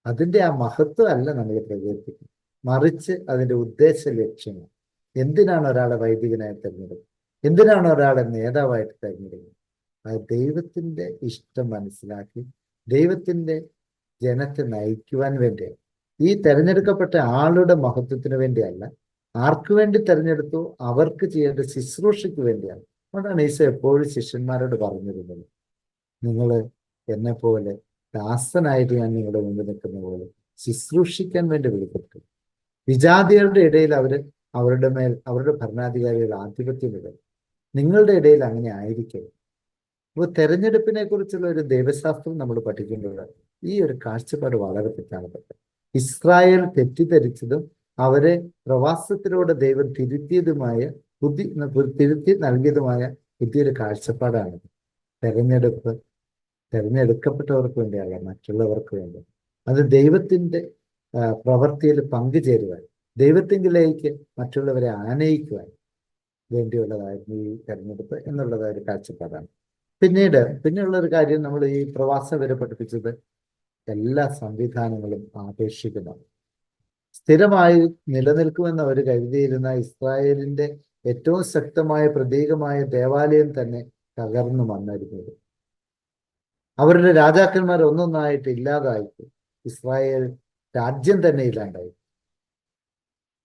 അതിൻ്റെ ആ മഹത്വം അല്ല നമ്മൾ പ്രകീർത്തിക്കുന്നത്, മറിച്ച് അതിൻ്റെ ഉദ്ദേശ ലക്ഷ്യങ്ങൾ. എന്തിനാണ് ഒരാളെ വൈദികനായി തിരഞ്ഞെടുക്കുന്നത്? എന്തിനാണ് ഒരാളെ നേതാവായിട്ട് തിരഞ്ഞെടുക്കുന്നത്? അത് ദൈവത്തിന്റെ ഇഷ്ടം മനസ്സിലാക്കി ദൈവത്തിന്റെ ജനത്തെ നയിക്കുവാൻ വേണ്ടിയാണ്. ഈ തെരഞ്ഞെടുക്കപ്പെട്ട ആളുടെ മഹത്വത്തിന് വേണ്ടിയല്ല, ആർക്കു വേണ്ടി തെരഞ്ഞെടുത്തു അവർക്ക് ചെയ്യേണ്ട ശുശ്രൂഷയ്ക്ക് വേണ്ടിയാണ്. അതുകൊണ്ടാണ് ഈശോ എപ്പോഴും ശിഷ്യന്മാരോട് പറഞ്ഞിരുന്നത്, നിങ്ങൾ എന്നെ പോലെ ദാസനായിട്ട് ഞാൻ നിങ്ങളുടെ മുമ്പിൽ നിൽക്കുന്ന പോലെ ശുശ്രൂഷിക്കാൻ വേണ്ടി വിളിക്കപ്പെട്ടു. വിജാതികളുടെ ഇടയിൽ അവരുടെ മേൽ അവരുടെ ഭരണാധികാരികൾ ആധിപത്യം ഇടും. നിങ്ങളുടെ ഇടയിൽ അങ്ങനെ ആയിരിക്കരുത്. അപ്പോൾ തെരഞ്ഞെടുപ്പിനെ കുറിച്ചുള്ള ഒരു ദൈവശാസ്ത്രം നമ്മൾ പഠിക്കുമ്പോൾ ഈ ഒരു കാഴ്ചപ്പാട് വളരെ പ്രധാനപ്പെട്ട. ഇസ്രായേൽ തെറ്റിദ്ധരിച്ചതും അവരെ പ്രവാസത്തിലൂടെ ദൈവം തിരുത്തിയതുമായ തിരുത്തി നൽകിയതുമായ പുതിയൊരു കാഴ്ചപ്പാടാണ്. തെരഞ്ഞെടുക്കപ്പെട്ടവർക്ക് വേണ്ടിയല്ല, മറ്റുള്ളവർക്ക് വേണ്ടി. അത് ദൈവത്തിന്റെ പ്രവൃത്തിയിൽ പങ്കുചേരുവാൻ, ദൈവത്തിങ്കിലേക്ക് മറ്റുള്ളവരെ ആനയിക്കുവാൻ വേണ്ടിയുള്ളതായിരുന്നു ഈ തെരഞ്ഞെടുപ്പ് എന്നുള്ളതായ ഒരു കാഴ്ചപ്പാടാണ്. പിന്നെയുള്ള ഒരു കാര്യം, നമ്മൾ ഈ പ്രവാസം വരെ പഠിപ്പിച്ചത് എല്ലാ സംവിധാനങ്ങളും ആപേക്ഷിക്കുന്നതാണ്. സ്ഥിരമായി നിലനിൽക്കുമെന്ന് അവർ കരുതിയിരുന്ന ഇസ്രായേലിന്റെ ഏറ്റവും ശക്തമായ പ്രതീകമായ ദേവാലയം തന്നെ തകർന്നു വന്നിരുന്നത്. അവരുടെ രാജാക്കന്മാർ ഒന്നൊന്നായിട്ട് ഇല്ലാതായി, ഇസ്രായേൽ രാജ്യം തന്നെ ഇല്ലാണ്ടായി.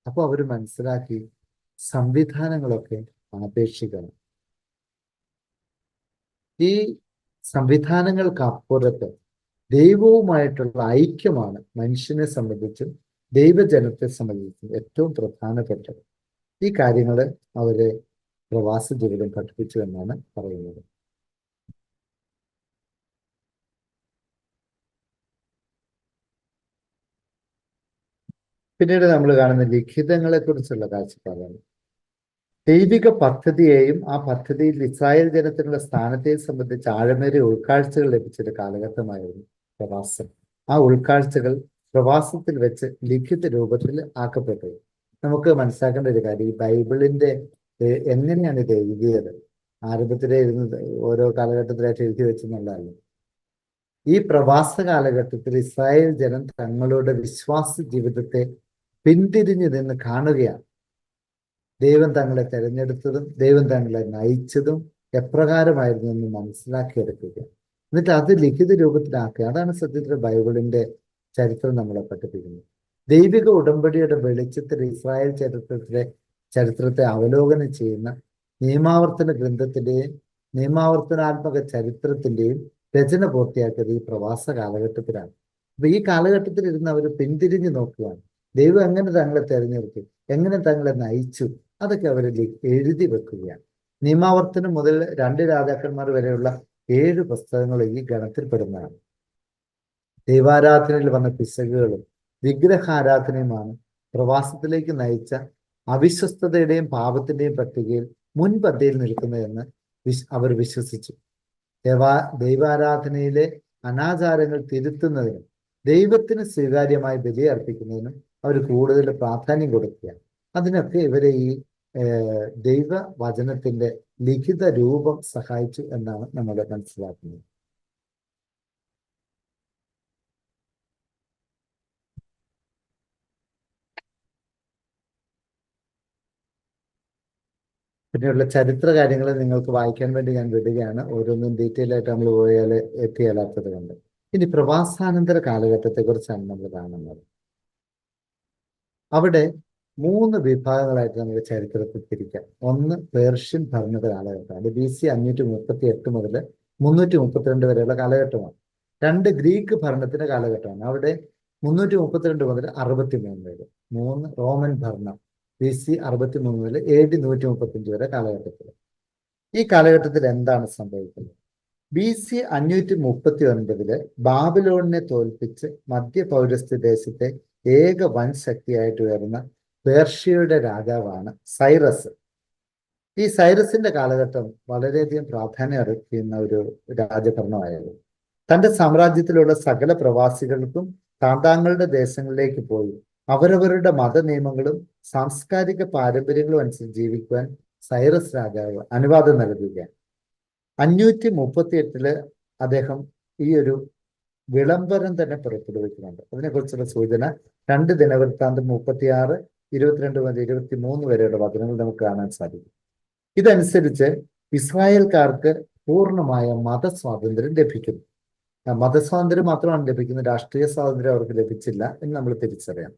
അപ്പൊ അവർ മനസ്സിലാക്കി സംവിധാനങ്ങളൊക്കെ ആപേക്ഷിക്കണം. ഈ സംവിധാനങ്ങൾക്ക് അപ്പുറത്ത് ദൈവവുമായിട്ടുള്ള ഐക്യമാണ് മനുഷ്യനെ സംബന്ധിച്ചും ദൈവജനത്തെ സംബന്ധിച്ചും ഏറ്റവും പ്രധാനപ്പെട്ടത്. ഈ കാര്യങ്ങൾ അവരെ പ്രവാസ ജീവിതം പഠിപ്പിച്ചു എന്നാണ് പറയുന്നത്. പിന്നീട് നമ്മൾ കാണുന്ന ലിഖിതങ്ങളെ കുറിച്ചുള്ള കാഴ്ചപ്പാടാണ്. ദൈവിക പദ്ധതിയെയും ആ പദ്ധതിയിൽ ഇസ്രായേൽ ജനത്തിനുള്ള സ്ഥാനത്തെയും സംബന്ധിച്ച് ആഴമേറിയ ഉൾക്കാഴ്ചകൾ ലഭിച്ചൊരു കാലഘട്ടമായിരുന്നു പ്രവാസം. ആ ഉൾക്കാഴ്ചകൾ പ്രവാസത്തിൽ വെച്ച് ലിഖിത രൂപത്തിൽ ആക്കപ്പെട്ടത്. നമുക്ക് മനസ്സിലാക്കേണ്ട ഒരു കാര്യം, ഈ ബൈബിളിന്റെ എങ്ങനെയാണ് ഇത് എഴുതിയത്? ആരംഭത്തിലെ ഇരുന്നത് ഓരോ കാലഘട്ടത്തിലായിട്ട് എഴുതി വെച്ചെന്നുള്ളതല്ല. ഈ പ്രവാസ കാലഘട്ടത്തിൽ ഇസ്രായേൽ ജനം തങ്ങളുടെ വിശ്വാസ ജീവിതത്തെ പിന്തിരിഞ്ഞു നിന്ന് കാണുകയാണ്. ദൈവം തങ്ങളെ തെരഞ്ഞെടുത്തതും ദൈവം തങ്ങളെ നയിച്ചതും എപ്രകാരമായിരുന്നു എന്ന് മനസ്സിലാക്കിയെടുക്കുക, എന്നിട്ട് അത് ലിഖിത രൂപത്തിലാക്കുക. അതാണ് സത്യത്തിൽ ബൈബിളിന്റെ ചരിത്രം നമ്മളെ പഠിപ്പിക്കുന്നത്. ദൈവിക ഉടമ്പടിയുടെ വെളിച്ചത്തിൽ ഇസ്രായേൽ ചരിത്രത്തെ അവലോകനം ചെയ്യുന്ന നിയമാവർത്തന ഗ്രന്ഥത്തിന്റെയും നിയമാവർത്തനാത്മക ചരിത്രത്തിന്റെയും രചന പൂർത്തിയാക്കിയത് ഈ പ്രവാസ കാലഘട്ടത്തിലാണ്. അപ്പൊ ഈ കാലഘട്ടത്തിൽ ഇരുന്ന് അവർ പിന്തിരിഞ്ഞു നോക്കുകയാണ്. ദൈവം എങ്ങനെ തങ്ങളെ തെരഞ്ഞെടുത്തു, എങ്ങനെ തങ്ങളെ നയിച്ചു, അതൊക്കെ അവർ എഴുതി വെക്കുകയാണ്. നിയമാവർത്തനം മുതൽ 2 രാജാക്കന്മാർ വരെയുള്ള 7 പുസ്തകങ്ങൾ ഈ ഗണത്തിൽപ്പെടുന്നതാണ്. ദൈവാരാധനയിൽ വന്ന പിശകുകളും വിഗ്രഹാരാധനയുമാണ് പ്രവാസത്തിലേക്ക് നയിച്ച അവിശ്വസ്തതയുടെയും പാപത്തിന്റെയും പട്ടികയിൽ മുൻപന്തിയിൽ നിൽക്കുന്നതെന്ന് അവർ വിശ്വസിച്ചു. ദൈവാരാധനയിലെ അനാചാരങ്ങൾ തിരുത്തുന്നതിനും ദൈവത്തിന് സ്വീകാര്യമായി ബലി അർപ്പിക്കുന്നതിനും അവർ കൂടുതൽ പ്രാധാന്യം കൊടുക്കുകയാണ്. അതിനൊക്കെ ഇവരെ ഈ ദൈവവചനത്തിന്റെ ലിഖിത രൂപം സഹായിച്ചു എന്നാണ് നമ്മൾ മനസ്സിലാക്കുന്നത്. പിന്നെയുള്ള ചരിത്ര കാര്യങ്ങൾ നിങ്ങൾക്ക് വായിക്കാൻ വേണ്ടി ഞാൻ വിടുകയാണ്. ഓരോന്നും ഡീറ്റെയിൽ ആയിട്ട് നമ്മൾ പോയാൽ എത്തിയാലാത്തത് കൊണ്ട്. ഇനി പ്രവാസാനന്തര കാലഘട്ടത്തെക്കുറിച്ചാണ് നമ്മൾ കാണുന്നത്. അവിടെ 3 വിഭാഗങ്ങളായിട്ട് നമുക്ക് ചരിത്രത്തിൽ തിരിക്കാം. ഒന്ന് പേർഷ്യൻ ഭരണ കാലഘട്ടമാണ്. BC 538 മുതൽ 332 വരെയുള്ള കാലഘട്ടമാണ്. 2 ഗ്രീക്ക് ഭരണത്തിന്റെ കാലഘട്ടമാണ്. അവിടെ 332 മുതൽ 63 വരെ 3 റോമൻ ഭരണം BC 63 മുതൽ AD 135 വരെ കാലഘട്ടത്തിൽ. ഈ കാലഘട്ടത്തിൽ എന്താണ് സംഭവിക്കുന്നത്? BC 539 ബാബിലോണിനെ തോൽപ്പിച്ച് മധ്യ പൗരസ്ത്യ ദേശത്തെ ഏക വൻ ശക്തിയായിട്ട് ഉയർന്ന പേർഷ്യയുടെ രാജാവാണ് സൈറസ്. ഈ സൈറസിന്റെ കാലഘട്ടം വളരെയധികം പ്രാധാന്യം അർഹിക്കുന്ന ഒരു രാജഭരണമായിരുന്നു. തന്റെ സാമ്രാജ്യത്തിലുള്ള സകല പ്രവാസികൾക്കും താന്താങ്ങളുടെ ദേശങ്ങളിലേക്ക് പോയി അവരവരുടെ മതനിയമങ്ങളും സാംസ്കാരിക പാരമ്പര്യങ്ങളും അനുസരിച്ച് ജീവിക്കുവാൻ സൈറസ് രാജാവ് അനുവാദം നൽകുകയാണ്. 538 അദ്ദേഹം ഈ ഒരു വിളംബരം തന്നെ പുറപ്പെടുവിക്കുന്നുണ്ട്. അതിനെക്കുറിച്ചുള്ള സൂചന 2 ദിനവൃത്താന്തം 36, 22 മുതൽ 23 വരെയുള്ള വചനങ്ങൾ നമുക്ക് കാണാൻ സാധിക്കും. ഇതനുസരിച്ച് ഇസ്രായേൽക്കാർക്ക് പൂർണ്ണമായ മതസ്വാതന്ത്ര്യം ലഭിക്കുന്നു. മതസ്വാതന്ത്ര്യം മാത്രമാണ് ലഭിക്കുന്നത്, രാഷ്ട്രീയ സ്വാതന്ത്ര്യം അവർക്ക് ലഭിച്ചില്ല എന്ന് നമ്മൾ തിരിച്ചറിയാം.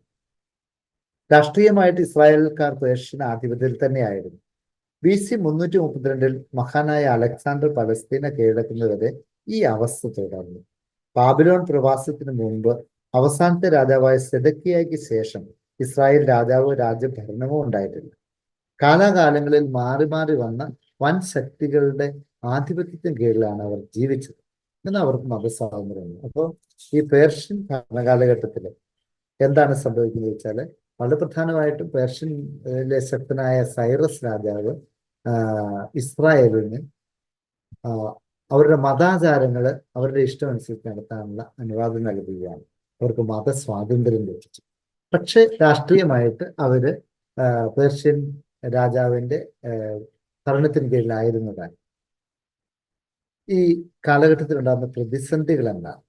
രാഷ്ട്രീയമായിട്ട് ഇസ്രായേൽക്കാർ പേർഷ്യൻ ആധിപത്യത്തിൽ തന്നെയായിരുന്നു. BC 332 മഹാനായ അലക്സാണ്ടർ പലസ്തീന കീഴടക്കുന്നതുവരെ ഈ അവസ്ഥ തുടർന്നു. ബാബിലോൺ പ്രവാസത്തിന് മുമ്പ് അവസാനത്തെ രാജാവായ സെദക്കിയായ്ക്ക് ശേഷം ഇസ്രായേൽ രാജാവോ രാജ്യഭരണമോ ഉണ്ടായിട്ടില്ല. കാലാകാലങ്ങളിൽ മാറി മാറി വന്ന വൻ ശക്തികളുടെ ആധിപത്യത്തിന് കീഴിലാണ് അവർ ജീവിച്ചത്. എന്നാൽ അവർക്ക് മതസ്വാതന്ത്ര്യമുണ്ട്. അപ്പോൾ ഈ പേർഷ്യൻ ഭരണകാലഘട്ടത്തിൽ എന്താണ് സംഭവിക്കുന്നത് വെച്ചാൽ, വളരെ പ്രധാനമായിട്ടും പേർഷ്യനിലെ ശക്തനായ സൈറസ് രാജാവ് ഇസ്രായേലിന് അവരുടെ മതാചാരങ്ങൾ അവരുടെ ഇഷ്ടമനുസരിച്ച് നടത്താനുള്ള അനുവാദം നൽകുകയാണ്. അവർക്ക് മതസ്വാതന്ത്ര്യം ലഭിച്ചു. പക്ഷെ രാഷ്ട്രീയമായിട്ട് അവര് പേർഷ്യൻ രാജാവിന്റെ ഭരണത്തിന് കീഴിലായിരുന്നതാണ്. ഈ കാലഘട്ടത്തിൽ ഉണ്ടാകുന്ന പ്രതിസന്ധികൾ എന്താണ്?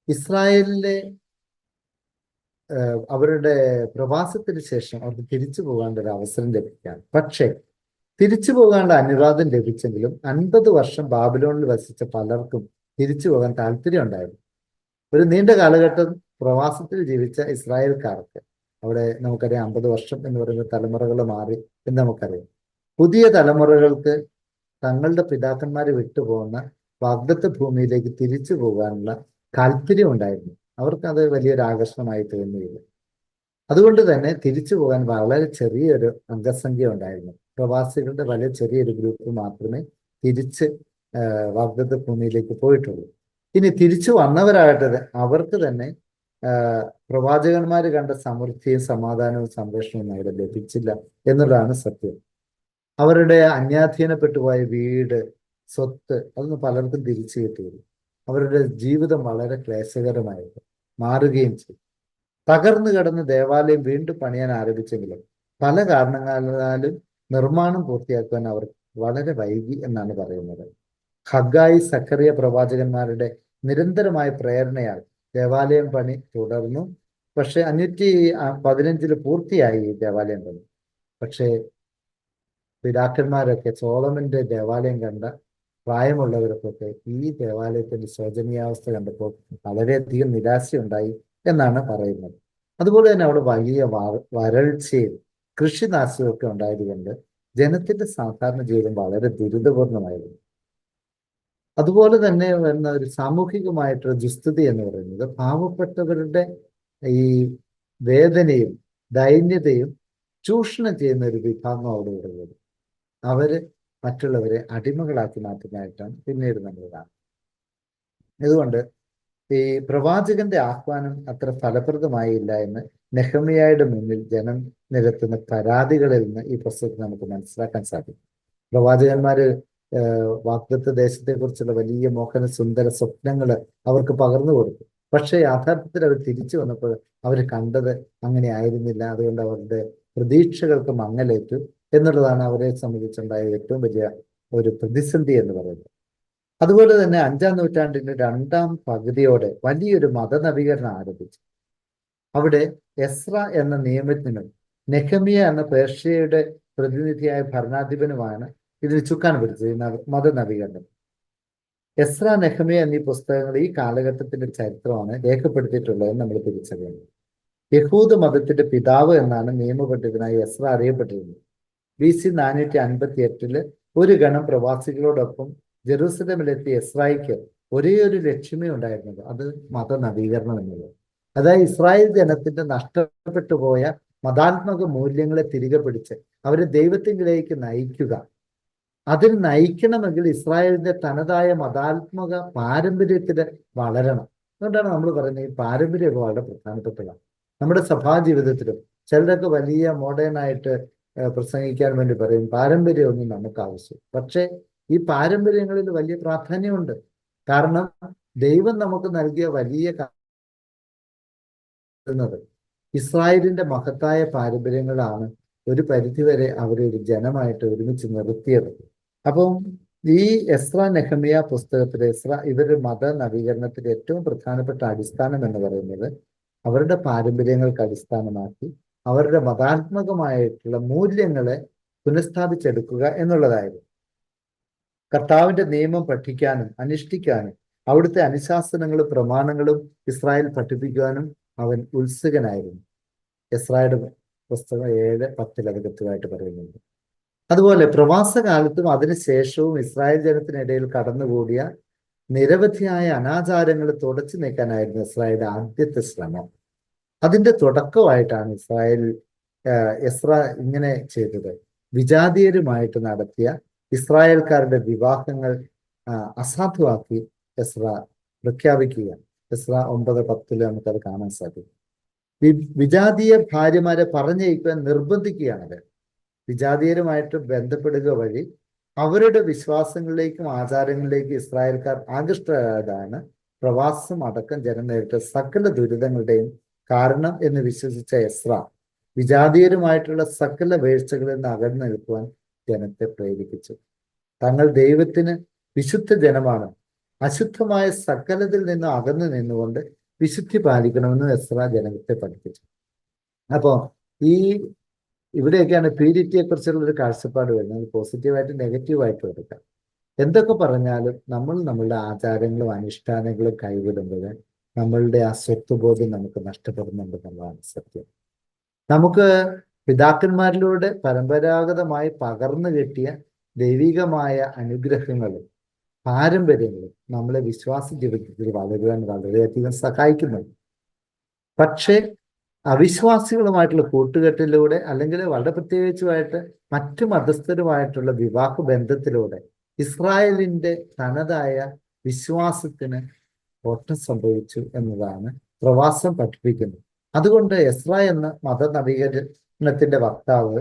ഇസ്രായേലിലെ അവരുടെ പ്രവാസത്തിന് ശേഷം അവർക്ക് തിരിച്ചു പോകാനുള്ള ഒരു അവസരം ലഭിക്കുകയാണ്. പക്ഷേ തിരിച്ചു പോകാനുള്ള അനുവാദം ലഭിച്ചെങ്കിലും 50 വർഷം ബാബിലോണിൽ വസിച്ച പലർക്കും തിരിച്ചു പോകാൻ താല്പര്യം ഉണ്ടായിരുന്നു. ഒരു നീണ്ട കാലഘട്ടം പ്രവാസത്തിൽ ജീവിച്ച ഇസ്രായേൽക്കാർക്ക്, അവിടെ നമുക്കറിയാം 50 വർഷം എന്ന് പറയുന്ന തലമുറകൾ മാറി എന്ന് നമുക്കറിയാം. പുതിയ തലമുറകൾക്ക് തങ്ങളുടെ പിതാക്കന്മാരെ വിട്ടുപോകുന്ന വാഗ്ദത്ത ഭൂമിയിലേക്ക് തിരിച്ചു പോകാനുള്ള താല്പര്യം ഉണ്ടായിരുന്നു. അവർക്കത് വലിയൊരു ആകർഷണമായി തോന്നിയില്ല. അതുകൊണ്ട് തന്നെ തിരിച്ചു പോകാൻ വളരെ ചെറിയൊരു അംഗസംഖ്യ ഉണ്ടായിരുന്നു. പ്രവാസികളുടെ വളരെ ചെറിയൊരു ഗ്രൂപ്പ് മാത്രമേ തിരിച്ച് വാഗ്ദത്ത ഭൂമിയിലേക്ക് പോയിട്ടുള്ളൂ. ഇനി തിരിച്ചു വന്നവരാകട്ടെ അവർക്ക് തന്നെ പ്രവാചകന്മാർ കണ്ട സമൃദ്ധിയും സമാധാനവും സംരക്ഷണവും അവിടെ ലഭിച്ചില്ല എന്നുള്ളതാണ് സത്യം. അവരുടെ അന്യാധീനപ്പെട്ടു പോയ വീട്, സ്വത്ത്, അതൊന്നും പലർക്കും തിരിച്ചു കിട്ടിയില്ല. അവരുടെ ജീവിതം വളരെ ക്ലേശകരമായിരുന്നു, മാറുകയും ചെയ്തു. തകർന്നു കിടന്ന ദേവാലയം വീണ്ടും പണിയാൻ ആരംഭിച്ചെങ്കിലും പല കാരണങ്ങളാലും നിർമ്മാണം പൂർത്തിയാക്കുവാൻ അവർ വളരെ വൈകി എന്നാണ് പറയുന്നത്. ഹഗ്ഗായി, സക്കറിയ പ്രവാചകന്മാരുടെ നിരന്തരമായ പ്രേരണയാൽ ദേവാലയം പണി തുടർന്നു. പക്ഷെ 515 പൂർത്തിയായി ഈ ദേവാലയം പണി. പക്ഷേ പിതാക്കന്മാരൊക്കെ സോളമന്റെ ദേവാലയം കണ്ട പ്രായമുള്ളവർക്കൊക്കെ ഈ ദേവാലയത്തിന്റെ ശോചനീയാവസ്ഥ കണ്ടപ്പോൾ വളരെയധികം നിരാശയുണ്ടായി എന്നാണ് പറയുന്നത്. അതുപോലെ തന്നെ അവിടെ വലിയ വരൾച്ചയും കൃഷിനാശവും ഒക്കെ ഉണ്ടായതുകൊണ്ട് ജനത്തിന്റെ സാധാരണ ജീവിതം വളരെ ദുരിതപൂർണമായിരുന്നു. അതുപോലെ തന്നെ വരുന്ന ഒരു സാമൂഹികമായിട്ടുള്ള ദുസ്ഥിതി എന്ന് പറയുന്നത് പാവപ്പെട്ടവരുടെ ഈ വേദനയും ദൈന്യതയും ചൂഷണം ചെയ്യുന്ന ഒരു വിഭാഗം അവിടെ ഉള്ളത്. അവര് മറ്റുള്ളവരെ അടിമകളാക്കി മാറ്റുന്നതായിട്ടാണ് പിന്നീട് നമ്മൾ കാണുന്നത്. അതുകൊണ്ട് ഈ പ്രവാചകന്റെ ആഹ്വാനം അത്ര ഫലപ്രദമായില്ല എന്ന് നെഹമ്യായുടെ മുന്നിൽ ജനം നിരത്തുന്ന പരാതികളിൽ നിന്ന് ഈ പുസ്തകത്തിൽ നമുക്ക് മനസ്സിലാക്കാൻ സാധിക്കും. പ്രവാചകന്മാര് വാഗ്ദത്ത ദേശത്തെക്കുറിച്ചുള്ള വലിയ മോഹന സുന്ദര സ്വപ്നങ്ങൾ അവർക്ക് പകർന്നു കൊടുത്തു. പക്ഷെ യാഥാർത്ഥ്യത്തിൽ അവർ തിരിച്ചു വന്നപ്പോൾ അവർ കണ്ടത് അങ്ങനെ ആയിരുന്നില്ല. അതുകൊണ്ട് അവരുടെ പ്രതീക്ഷകൾക്ക് മങ്ങലേറ്റു എന്നുള്ളതാണ് അവരെ സംബന്ധിച്ചുണ്ടായ ഏറ്റവും വലിയ ഒരു പ്രതിസന്ധി എന്ന് പറയുന്നത്. അതുപോലെ തന്നെ 5-ാം നൂറ്റാണ്ടിന്റെ 2ാം പകുതിയോടെ വലിയൊരു മതനവീകരണം ആരംഭിച്ചു. അവിടെ എസ്ര എന്ന നിയമജ്ഞനും നെഹമ്യ എന്ന പേർഷ്യയുടെ പ്രതിനിധിയായ ഭരണാധിപനുമാണ് ഇതിന് ചുക്കാൻ പിടിച്ചത്, ഈ മതനവീകരണം. എസ്ര, നെഹമ്യ എന്നീ പുസ്തകങ്ങൾ ഈ കാലഘട്ടത്തിന്റെ ചരിത്രമാണ് രേഖപ്പെടുത്തിയിട്ടുള്ളതെന്ന് നമ്മൾ തിരിച്ചറിയുന്നു. യഹൂദ മതത്തിന്റെ പിതാവ് എന്നാണ് നിയമപണ്ഡിതനായി എസ്ര അറിയപ്പെട്ടിരുന്നത്. BC 458 ഒരു ഗണം പ്രവാസികളോടൊപ്പം ജെറൂസലമിലെത്തിയ എസ്രായിക്ക് ഒരേ ഒരു ലക്ഷ്യമേ ഉണ്ടായിരുന്നുള്ളൂ, അത് മതനവീകരണം എന്നുള്ളത്. അതായത് ഇസ്രായേൽ ജനത്തിന്റെ നഷ്ടപ്പെട്ടു പോയ മതാത്മക മൂല്യങ്ങളെ തിരികെ പിടിച്ച് അവരെ ദൈവത്തിങ്കിലേക്ക് നയിക്കുക. അതിന് നയിക്കണമെങ്കിൽ ഇസ്രായേലിന്റെ തനതായ മതാത്മക പാരമ്പര്യത്തിൽ വളരണം. അതുകൊണ്ടാണ് നമ്മൾ പറയുന്നത് ഈ പാരമ്പര്യമൊക്കെ വളരെ പ്രധാനപ്പെട്ടതാണ് നമ്മുടെ സഭാ ജീവിതത്തിലും. ചിലരൊക്കെ വലിയ മോഡേൺ ആയിട്ട് പ്രസംഗിക്കാൻ വേണ്ടി പറയും പാരമ്പര്യമൊന്നും നമുക്ക് ആവശ്യം. പക്ഷേ ഈ പാരമ്പര്യങ്ങളിൽ വലിയ പ്രാധാന്യമുണ്ട്. കാരണം ദൈവം നമുക്ക് നൽകിയ വലിയ ത് ഇസ്രായേലിന്റെ മഹത്തായ പാരമ്പര്യങ്ങളാണ് ഒരു പരിധിവരെ അവരെ ഒരു ജനമായിട്ട് ഒരുമിച്ച് നിർത്തിയത്. അപ്പം ഈ എസ്ര നെഹമ്യ പുസ്തകത്തിലെ ഇവരുടെ മത നവീകരണത്തിന്റെ ഏറ്റവും പ്രധാനപ്പെട്ട അടിസ്ഥാനം എന്ന് പറയുന്നത് അവരുടെ പാരമ്പര്യങ്ങൾക്ക് അടിസ്ഥാനമാക്കി അവരുടെ മതാത്മകമായിട്ടുള്ള മൂല്യങ്ങളെ പുനഃസ്ഥാപിച്ചെടുക്കുക എന്നുള്ളതായിരുന്നു. കർത്താവിന്റെ നിയമം പഠിക്കാനും അനുഷ്ഠിക്കാനും അവിടുത്തെ അനുശാസനങ്ങളും പ്രമാണങ്ങളും ഇസ്രായേൽ പഠിപ്പിക്കുവാനും അവൻ ഉത്സുകനായിരുന്നു. എസ്രായുടെ പുസ്തകം 7:10 അത് കൃത്യമായിട്ട് പറയുന്നുണ്ട്. അതുപോലെ പ്രവാസകാലത്തും അതിനുശേഷവും ഇസ്രായേൽ ജനത്തിനിടയിൽ കടന്നുകൂടിയ നിരവധിയായ അനാചാരങ്ങൾ തുടച്ചു നീക്കാനായിരുന്നു ഇസ്രായേലിന്റെ ആദ്യത്തെ ശ്രമം. അതിന്റെ തുടക്കമായിട്ടാണ് എസ്ര ഇങ്ങനെ ചെയ്തത്. വിജാതീയരുമായിട്ട് നടത്തിയ ഇസ്രായേൽക്കാരുടെ വിവാഹങ്ങൾ അസാധുവാക്കി എസ്ര പ്രഖ്യാപിക്കുകയാണ്. എസ്ര 9:10 നമുക്കത് കാണാൻ സാധിക്കും. വിജാതീയ ഭാര്യമാരെ പറഞ്ഞയക്കുവാൻ നിർബന്ധിക്കുകയാണത്. വിജാതീയരുമായിട്ട് ബന്ധപ്പെടുക വഴി അവരുടെ വിശ്വാസങ്ങളിലേക്കും ആചാരങ്ങളിലേക്കും ഇസ്രായേൽക്കാർ ആകൃഷ്ടരായതാണ് പ്രവാസം അടക്കം ജനം നേരിട്ട സകല ദുരിതങ്ങളുടെയും കാരണം എന്ന് വിശ്വസിച്ച എസ്ര വിജാതീയരുമായിട്ടുള്ള സകല വീഴ്ചകളിൽ നിന്ന് അകന്നു നിൽക്കുവാൻ ജനത്തെ പ്രേരിപ്പിച്ചു. തങ്ങൾ ദൈവത്തിന് വിശുദ്ധ ജനമാണ്, അശുദ്ധമായ സകലത്തിൽ നിന്ന് അകന്നു നിന്നുകൊണ്ട് വിശുദ്ധി പാലിക്കണമെന്ന് എസ്ര ജനത്തെ പഠിപ്പിച്ചു. അപ്പോൾ ഇവിടെയൊക്കെയാണ് പ്യൂരിറ്റിയെ കുറിച്ചുള്ള ഒരു കാഴ്ചപ്പാട് വരുന്നത്. പോസിറ്റീവായിട്ട് നെഗറ്റീവായിട്ടും എടുക്കാം. എന്തൊക്കെ പറഞ്ഞാലും നമ്മളുടെ ആചാരങ്ങളും അനുഷ്ഠാനങ്ങളും കൈവിടുമ്പോൾ നമ്മളുടെ ആ സ്വത്വബോധം നമുക്ക് നഷ്ടപ്പെടുന്നുണ്ടെന്നുള്ളതാണ് സത്യം. നമുക്ക് പിതാക്കന്മാരിലൂടെ പരമ്പരാഗതമായി പകർന്നു കിട്ടിയ ദൈവികമായ അനുഗ്രഹങ്ങളും പാരമ്പര്യങ്ങളും നമ്മളെ വിശ്വാസ ജീവിതത്തിൽ വളരുവാൻ വളരെയധികം സഹായിക്കുന്നുണ്ട്. പക്ഷേ അവിശ്വാസികളുമായിട്ടുള്ള കൂട്ടുകെട്ടിലൂടെ അല്ലെങ്കിൽ വളരെ പ്രത്യേകിച്ചുമായിട്ട് മറ്റു മതസ്ഥരുമായിട്ടുള്ള വിവാഹ ബന്ധത്തിലൂടെ ഇസ്രായേലിന്റെ തനതായ വിശ്വാസത്തിന് കോട്ടം സംഭവിച്ചു എന്നതാണ് പ്രവാസം പഠിപ്പിക്കുന്നത്. അതുകൊണ്ട് എസ്ര എന്ന മതനവീകരണത്തിന്റെ വക്താവ്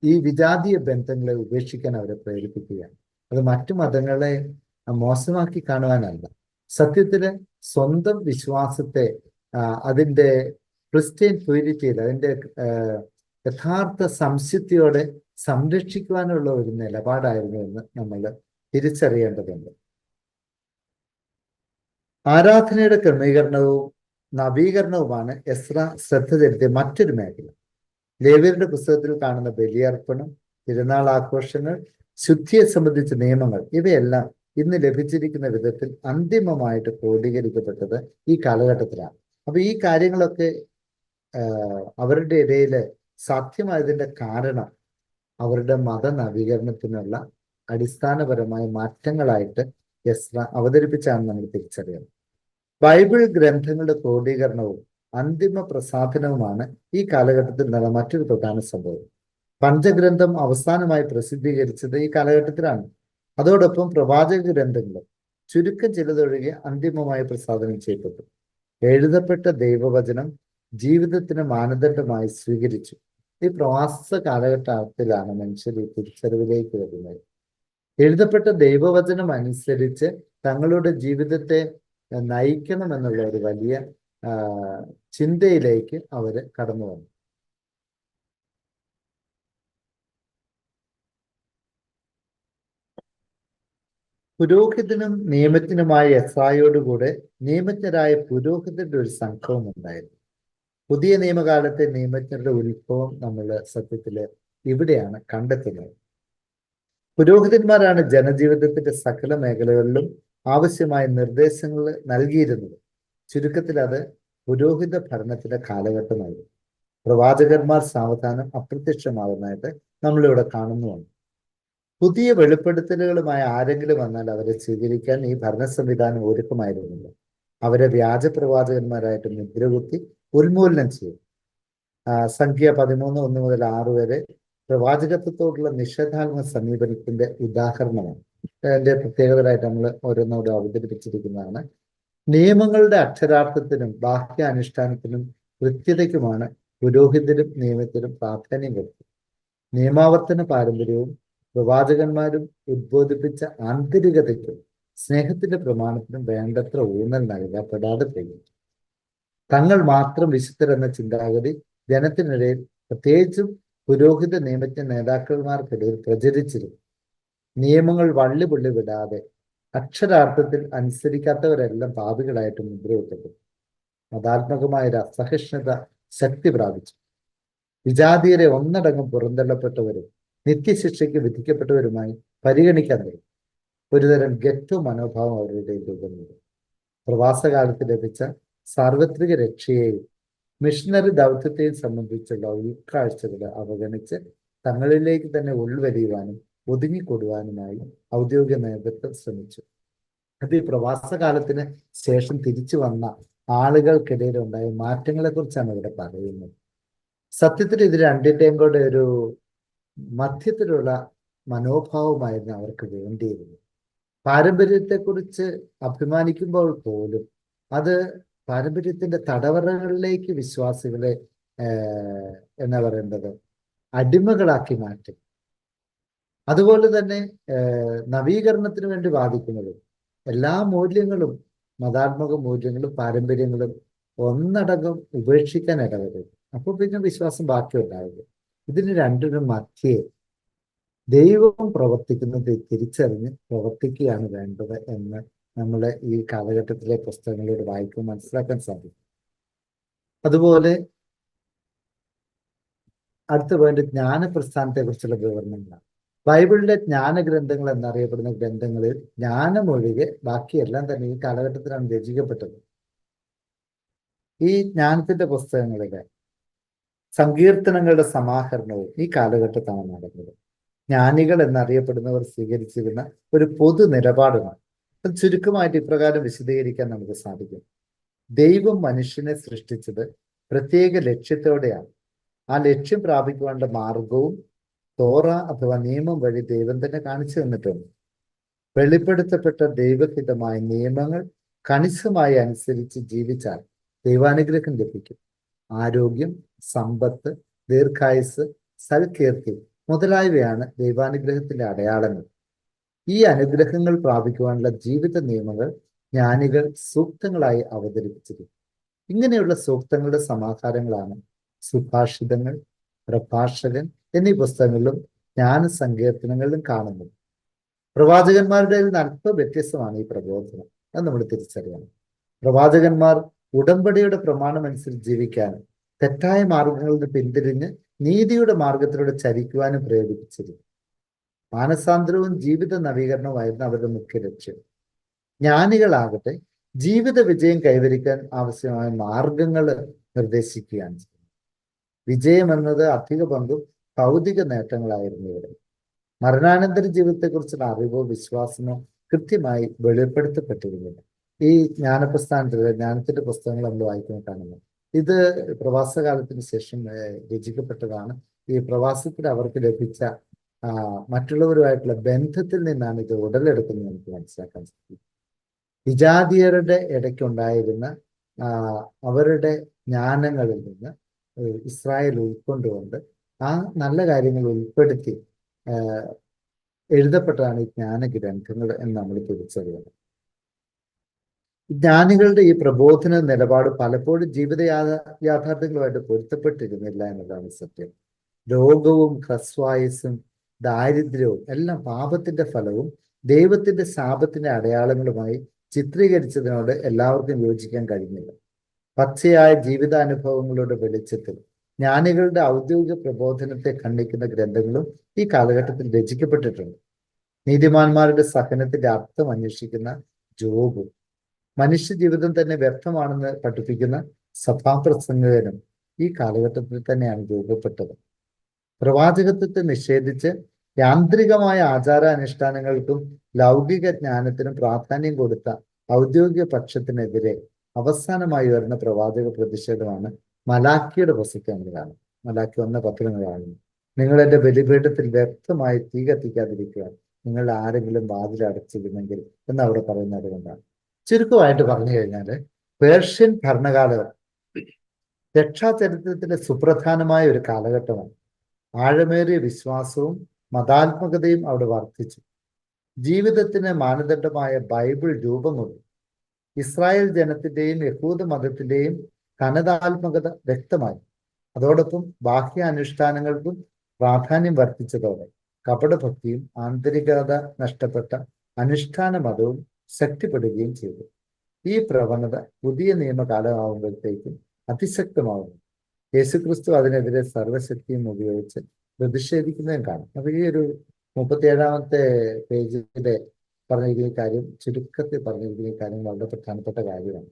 ഈ വിജാതീയ ബന്ധങ്ങളെ ഉപേക്ഷിക്കാൻ അവരെ പ്രേരിപ്പിക്കുകയാണ്. അത് മറ്റു മതങ്ങളെ മോശമാക്കി കാണുവാനല്ല, സത്യത്തില് സ്വന്തം വിശ്വാസത്തെ അതിൻ്റെ ക്രിസ്ത്യൻ പ്യൂരിറ്റിയിൽ അതിൻ്റെ യഥാർത്ഥ സംശുദ്ധിയോടെ സംരക്ഷിക്കുവാനുള്ള ഒരു നിലപാടായിരുന്നു എന്ന് നമ്മൾ തിരിച്ചറിയേണ്ടതുണ്ട്. ആരാധനയുടെ ക്രമീകരണവും നവീകരണവുമാണ് എസ്ര ശ്രദ്ധ ചെലുത്തിയ മറ്റൊരു മേഖല. ലേവ്യരുടെ പുസ്തകത്തിൽ കാണുന്ന ബലിയർപ്പണം, തിരുനാൾ ആഘോഷങ്ങൾ, ശുദ്ധിയെ സംബന്ധിച്ച നിയമങ്ങൾ ഇവയെല്ലാം ഇന്ന് ലഭിച്ചിരിക്കുന്ന വിധത്തിൽ അന്തിമമായിട്ട് ക്രോഡീകരിക്കപ്പെട്ടത് ഈ കാലഘട്ടത്തിലാണ്. അപ്പൊ ഈ കാര്യങ്ങളൊക്കെ അവരുടെ ഇടയിൽ സാധ്യമായതിന്റെ കാരണം അവരുടെ മത നവീകരണത്തിനുള്ള അടിസ്ഥാനപരമായ മാറ്റങ്ങളായിട്ട് എസ്ര അവതരിപ്പിച്ചാണ് നമ്മൾ തിരിച്ചറിയുന്നത്. ബൈബിൾ ഗ്രന്ഥങ്ങളുടെ ക്രോഡീകരണവും അന്തിമ പ്രസാധനവുമാണ് ഈ കാലഘട്ടത്തിൽ നടന്ന മറ്റൊരു പ്രധാന സംഭവം. പഞ്ചഗ്രന്ഥം അവസാനമായി പ്രസിദ്ധീകരിച്ചത് ഈ കാലഘട്ടത്തിലാണ്. അതോടൊപ്പം പ്രവാചക ഗ്രന്ഥങ്ങളും ചുരുക്കം ചിലതൊഴികെ അന്തിമമായി പ്രസാദനം ചെയ്യപ്പെട്ടു. എഴുതപ്പെട്ട ദൈവവചനം ജീവിതത്തിന് മാനദണ്ഡമായി സ്വീകരിച്ചു. ഈ പ്രവാസ കാലഘട്ടത്തിലാണ് മനുഷ്യർ ഈ തിരിച്ചറിവിലേക്ക് വരുന്നത്. എഴുതപ്പെട്ട ദൈവവചനം അനുസരിച്ച് തങ്ങളുടെ ജീവിതത്തെ നയിക്കണം എന്നുള്ള ഒരു വലിയ ചിന്തയിലേക്ക് അവര് കടന്നു വന്നു. പുരോഹിതനും നിയമജ്ഞനുമായ എസ്രായോടുകൂടെ നിയമജ്ഞരായ പുരോഹിതരുടെ ഒരു സംഘവും ഉണ്ടായിരുന്നു. പുതിയ നിയമകാലത്തെ നിയമജ്ഞരുടെ ഉത്ഭവം നമ്മൾ സത്യത്തില് ഇവിടെയാണ് കണ്ടെത്തുന്നത്. പുരോഹിതന്മാരാണ് ജനജീവിതത്തിന്റെ സകല മേഖലകളിലും ആവശ്യമായ നിർദ്ദേശങ്ങൾ നൽകിയിരുന്നത്. ചുരുക്കത്തിൽ അത് പുരോഹിത ഭരണത്തിന്റെ കാലഘട്ടമായിരുന്നു. പ്രവാചകന്മാർ സാവധാനം അപ്രത്യക്ഷമാകുന്നതായിട്ട് നമ്മളിവിടെ കാണുന്നുണ്ട്. പുതിയ വെളിപ്പെടുത്തലുകളുമായി ആരെങ്കിലും വന്നാൽ അവരെ സ്വീകരിക്കാൻ ഈ ഭരണ സംവിധാനം ഒരുക്കമായിരുന്നില്ല. അവരെ വ്യാജ പ്രവാചകന്മാരായിട്ട് മുദ്രകുത്തി ഉന്മൂലനം ചെയ്യും. സംഖ്യ 13:1-6 വരെ പ്രവാചകത്വത്തോടുള്ള നിഷേധാത്മക സമീപനത്തിന്റെ ഉദാഹരണമാണ്. അതിന്റെ പ്രത്യേകതയായിട്ട് നമ്മൾ ഓരോന്നോടെ അവതരിപ്പിച്ചിരിക്കുന്നതാണ്. നിയമങ്ങളുടെ അക്ഷരാർത്ഥത്തിനും ബാഹ്യാനുഷ്ഠാനത്തിനും കൃത്യതയ്ക്കുമാണ് പുരോഹിതരും നിയമത്തിനും പ്രാധാന്യം കൊടുത്തത്. നിയമാവർത്തന പാരമ്പര്യവും പ്രവാചകന്മാരും ഉദ്ബോധിപ്പിച്ച ആന്തരികതയ്ക്കും സ്നേഹത്തിന്റെ പ്രമാണത്തിനും വേണ്ടത്ര ഊന്നൽ നൽകപ്പെടാതെ പോയി. തങ്ങൾ മാത്രം വിശുദ്ധരെന്ന ചിന്താഗതി ജനത്തിനിടയിൽ, പ്രത്യേകിച്ചും പുരോഹിത നിയമജ്ഞ നേതാക്കന്മാർക്കിടയിൽ പ്രചരിച്ചിരുന്നു. നിയമങ്ങൾ വള്ളിപുള്ളി വിടാതെ അക്ഷരാർത്ഥത്തിൽ അനുസരിക്കാത്തവരെല്ലാം പാപികളായിട്ട് മുദ്രയിട്ടു. മതാത്മകമായ ഒരു അസഹിഷ്ണുത ശക്തി പ്രാപിച്ചു. വിജാതീയരെ ഒന്നടങ്കം പുറന്തള്ളപ്പെട്ടവരും നിത്യശിക്ഷയ്ക്ക് വിധിക്കപ്പെട്ടവരുമായി പരിഗണിക്കാൻ തുടങ്ങി. ഒരുതരം ഗെറ്റോ മനോഭാവം അവരുടെ രൂപം നേടി. പ്രവാസകാലത്ത് ലഭിച്ച സാർവത്രിക രക്ഷയെയും മിഷണറി ദൗത്യത്തെയും സംബന്ധിച്ചുള്ള ഉൾക്കാഴ്ചകൾ അവഗണിച്ച് തങ്ങളിലേക്ക് തന്നെ ഉൾവലിയുവാനും ഒതുങ്ങിക്കൊടുവാനുമായി ഔദ്യോഗിക നേതൃത്വം ശ്രമിച്ചു. അത് ഈ പ്രവാസകാലത്തിന് ശേഷം തിരിച്ചു വന്ന ആളുകൾക്കിടയിൽ ഉണ്ടായ മാറ്റങ്ങളെ കുറിച്ചാണ് ഇവിടെ പറയുന്നത്. സത്യത്തിൽ ഇത് രണ്ടിന്റെയും കൂടെ ഒരു മധ്യത്തിലുള്ള മനോഭാവമായിരുന്നു അവർക്ക് വേണ്ടിയിരുന്നത്. പാരമ്പര്യത്തെക്കുറിച്ച് അഭിമാനിക്കുമ്പോൾ പോലും അത് പാരമ്പര്യത്തിന്റെ തടവറകളിലേക്ക് വിശ്വാസികളെ എന്നാ പറയേണ്ടത് അടിമകളാക്കി മാറ്റി. അതുപോലെ തന്നെ നവീകരണത്തിന് വേണ്ടി വാദിക്കുന്നതും എല്ലാ മൂല്യങ്ങളും, മതാത്മക മൂല്യങ്ങളും പാരമ്പര്യങ്ങളും ഒന്നടങ്കം ഉപേക്ഷിക്കാൻ ഇടവരും. അപ്പോൾ പിന്നെ വിശ്വാസം ബാക്കി ഉണ്ടാവില്ല. ഇതിന് രണ്ടിനും മധ്യേ ദൈവം പ്രവർത്തിക്കുന്നത് തിരിച്ചറിഞ്ഞ് പ്രവർത്തിക്കുകയാണ് വേണ്ടത് എന്ന് നമ്മൾ ഈ കാലഘട്ടത്തിലെ പുസ്തകങ്ങളോട് വായിക്കുമ്പോൾ മനസ്സിലാക്കാൻ സാധിക്കും. അതുപോലെ അടുത്ത പോയിന്റ് ജ്ഞാനപ്രസ്ഥാനത്തെ കുറിച്ചുള്ള വിവരണങ്ങളാണ്. ബൈബിളിലെ ജ്ഞാനഗ്രന്ഥങ്ങൾ എന്നറിയപ്പെടുന്ന ഗ്രന്ഥങ്ങളിൽ ജ്ഞാനമൊഴികെ ബാക്കിയെല്ലാം തന്നെ ഈ കാലഘട്ടത്തിലാണ് രചിക്കപ്പെട്ടത്. ഈ ജ്ഞാനത്തിന്റെ പുസ്തകങ്ങളിലെ സങ്കീർത്തനങ്ങളുടെ സമാഹരണവും ഈ കാലഘട്ടത്താണ് നടന്നത്. ജ്ഞാനികൾ എന്നറിയപ്പെടുന്നവർ സ്വീകരിച്ചിരുന്ന ഒരു പൊതു നിലപാടുമാണ്. അത് ചുരുക്കമായിട്ട് ഇപ്രകാരം വിശദീകരിക്കാൻ നമുക്ക് സാധിക്കും. ദൈവം മനുഷ്യനെ സൃഷ്ടിച്ചത് പ്രത്യേക ലക്ഷ്യത്തോടെയാണ്. ആ ലക്ഷ്യം പ്രാപിക്കുവാനുള്ള മാർഗവും തോറ അഥവാ നിയമം വഴി ദൈവം തന്നെ കാണിച്ചു തന്നിട്ടുണ്ട്. വെളിപ്പെടുത്തപ്പെട്ട ദൈവഹിതമായ നിയമങ്ങൾ കണിശമായി അനുസരിച്ച് ജീവിച്ചാൽ ദൈവാനുഗ്രഹം ലഭിക്കും. ആരോഗ്യം, സമ്പത്ത്, ദീർഘായുസ്, സൽകീർത്തി മുതലായവയാണ് ദൈവാനുഗ്രഹത്തിന്റെ അടയാളങ്ങൾ. ഈ അനുഗ്രഹങ്ങൾ പ്രാപിക്കുവാനുള്ള ജീവിത നിയമങ്ങൾ ജ്ഞാനികൾ സൂക്തങ്ങളായി അവതരിപ്പിച്ചിരിക്കുന്നു. ഇങ്ങനെയുള്ള സൂക്തങ്ങളുടെ സമാഹാരങ്ങളാണ് സുഭാഷിതങ്ങൾ, പ്രഭാഷകൻ എന്നീ പുസ്തകങ്ങളിലും ജ്ഞാന സങ്കീർത്തനങ്ങളിലും കാണുന്നത്. പ്രവാചകന്മാരുടെ അല്പം വ്യത്യസ്തമാണ് ഈ പ്രബോധനം. അത് നമ്മൾ തിരിച്ചറിയണം. പ്രവാചകന്മാർ ഉടമ്പടിയുടെ പ്രമാണം അനുസരിച്ച് ജീവിക്കാനും തെറ്റായ മാർഗങ്ങളിൽ നിന്ന് പിന്തിരിഞ്ഞ് നീതിയുടെ മാർഗത്തിലൂടെ ചരിക്കുവാനും പ്രേരിപ്പിച്ചിരുന്നു. മാനസാന്തരവും ജീവിത നവീകരണവുമായിരുന്നു അവരുടെ മുഖ്യ ലക്ഷ്യം. ജ്ഞാനികളാകട്ടെ ജീവിത വിജയം കൈവരിക്കാൻ ആവശ്യമായ മാർഗങ്ങൾ നിർദ്ദേശിക്കുകയാണ് ചെയ്യുന്നത്. വിജയം എന്നത് അധിക പങ്കും ഭൗതിക നേട്ടങ്ങളായിരുന്നു ഇവിടെ. മരണാനന്തര ജീവിതത്തെക്കുറിച്ചുള്ള അറിവോ വിശ്വാസമോ കൃത്യമായി വെളിപ്പെടുത്തപ്പെട്ടിരുന്നില്ല. ഈ ജ്ഞാനത്തിന്റെ പുസ്തകങ്ങൾ നമ്മൾ വായിക്കുമ്പോൾ കാണുന്നത് ഇത് പ്രവാസകാലത്തിന് ശേഷം രചിക്കപ്പെട്ടതാണ്. ഈ പ്രവാസത്തിൽ അവർക്ക് ലഭിച്ച മറ്റുള്ളവരുമായിട്ടുള്ള ബന്ധത്തിൽ നിന്നാണ് ഇത് ഉടലെടുക്കുന്നത് നമുക്ക് മനസ്സിലാക്കാൻ സാധിക്കും. വിജാതീയരുടെ ഇടയ്ക്കുണ്ടായിരുന്ന അവരുടെ ജ്ഞാനങ്ങളിൽ നിന്ന് ഇസ്രായേൽ ഉൾക്കൊണ്ടുകൊണ്ട് ആ നല്ല കാര്യങ്ങൾ ഉൾപ്പെടുത്തി എഴുതപ്പെട്ടതാണ് ഈ ജ്ഞാനഗ്രന്ഥങ്ങൾ എന്ന് നമ്മൾ തിരിച്ചറിയണം. ജ്ഞാനികളുടെ ഈ പ്രബോധന നിലപാട് പലപ്പോഴും ജീവിത യാഥാർത്ഥ്യങ്ങളുമായിട്ട് പൊരുത്തപ്പെട്ടിരുന്നില്ല എന്നതാണ് സത്യം. രോഗവും ഹ്രസ്വായുസ്സും ദാരിദ്ര്യവും എല്ലാം പാപത്തിന്റെ ഫലവും ദൈവത്തിന്റെ ശാപത്തിന്റെ അടയാളങ്ങളുമായി ചിത്രീകരിച്ചതിനോട് എല്ലാവർക്കും യോജിക്കാൻ കഴിഞ്ഞില്ല. പച്ചയായ ജീവിതാനുഭവങ്ങളുടെ വെളിച്ചത്തിൽ ജ്ഞാനികളുടെ ഔദ്യോഗിക പ്രബോധനത്തെ ഖണ്ഡിക്കുന്ന ഗ്രന്ഥങ്ങളും ഈ കാലഘട്ടത്തിൽ രചിക്കപ്പെട്ടിട്ടുണ്ട്. നീതിമാന്മാരുടെ സഹനത്തിന്റെ അർത്ഥം അന്വേഷിക്കുന്ന ജോബും മനുഷ്യ ജീവിതം തന്നെ വ്യർത്ഥമാണെന്ന് പഠിപ്പിക്കുന്ന സഭാപ്രസംഗകനും ഈ കാലഘട്ടത്തിൽ തന്നെയാണ് രൂപപ്പെട്ടത്. പ്രവാചകത്വത്തെ നിഷേധിച്ച് യാന്ത്രികമായ ആചാരാനുഷ്ഠാനങ്ങൾക്കും ലൗകിക ജ്ഞാനത്തിനും പ്രാധാന്യം കൊടുത്ത ഔദ്യോഗിക പക്ഷത്തിനെതിരെ അവസാനമായി വരുന്ന പ്രവാചക പ്രതിഷേധമാണ് മലാക്കിയുടെ പുസ്തകം നമ്മൾ കാണും. മലാക്കി 1:10 നമ്മൾ കാണുന്നു. നിങ്ങൾ എന്റെ ബലിപീഠത്തിൽ വ്യക്തമായി തീ കത്തിക്കാതിരിക്കുക, നിങ്ങൾ ആരെങ്കിലും വാതിൽ അടച്ചിരുന്നെങ്കിൽ എന്ന് അവിടെ പറയുന്നത് കൊണ്ടാണ്. ചുരുക്കമായിട്ട് പറഞ്ഞു കഴിഞ്ഞാൽ പേർഷ്യൻ ഭരണകാലം രക്ഷാചരിത്രത്തിലെ സുപ്രധാനമായ ഒരു കാലഘട്ടമാണ്. ആഴമേറിയ വിശ്വാസവും മതാത്മകതയും അവിടെ വർദ്ധിച്ചു. ജീവിതത്തിന് മാനദണ്ഡമായ ബൈബിൾ രൂപം കൊണ്ടു. ഇസ്രായേൽ ജനത്തിന്റെയും യഹൂദ മതത്തിന്റെയും തനതാത്മകത വ്യക്തമായി. അതോടൊപ്പം ബാഹ്യാനുഷ്ഠാനങ്ങൾക്കും പ്രാധാന്യം വർദ്ധിച്ചതോടെ കപടഭക്തിയും ആന്തരികത നഷ്ടപ്പെട്ട അനുഷ്ഠാന മതവും ശക്തിപ്പെടുകയും ചെയ്തു. ഈ പ്രവണത പുതിയ നിയമകാലമാകുമ്പോഴത്തേക്കും അതിശക്തമാകുന്നു. യേശുക്രിസ്തു അതിനെതിരെ സർവശക്തിയും ഉപയോഗിച്ച് പ്രതിഷേധിക്കുന്നതും കാണും. അപ്പൊ ഈ ഒരു 37-ാമത്തെ പേജിലെ പറഞ്ഞിരിക്കുന്ന കാര്യം, ചുരുക്കത്തിൽ പറഞ്ഞിരിക്കുന്ന കാര്യം വളരെ പ്രധാനപ്പെട്ട കാര്യമാണ്.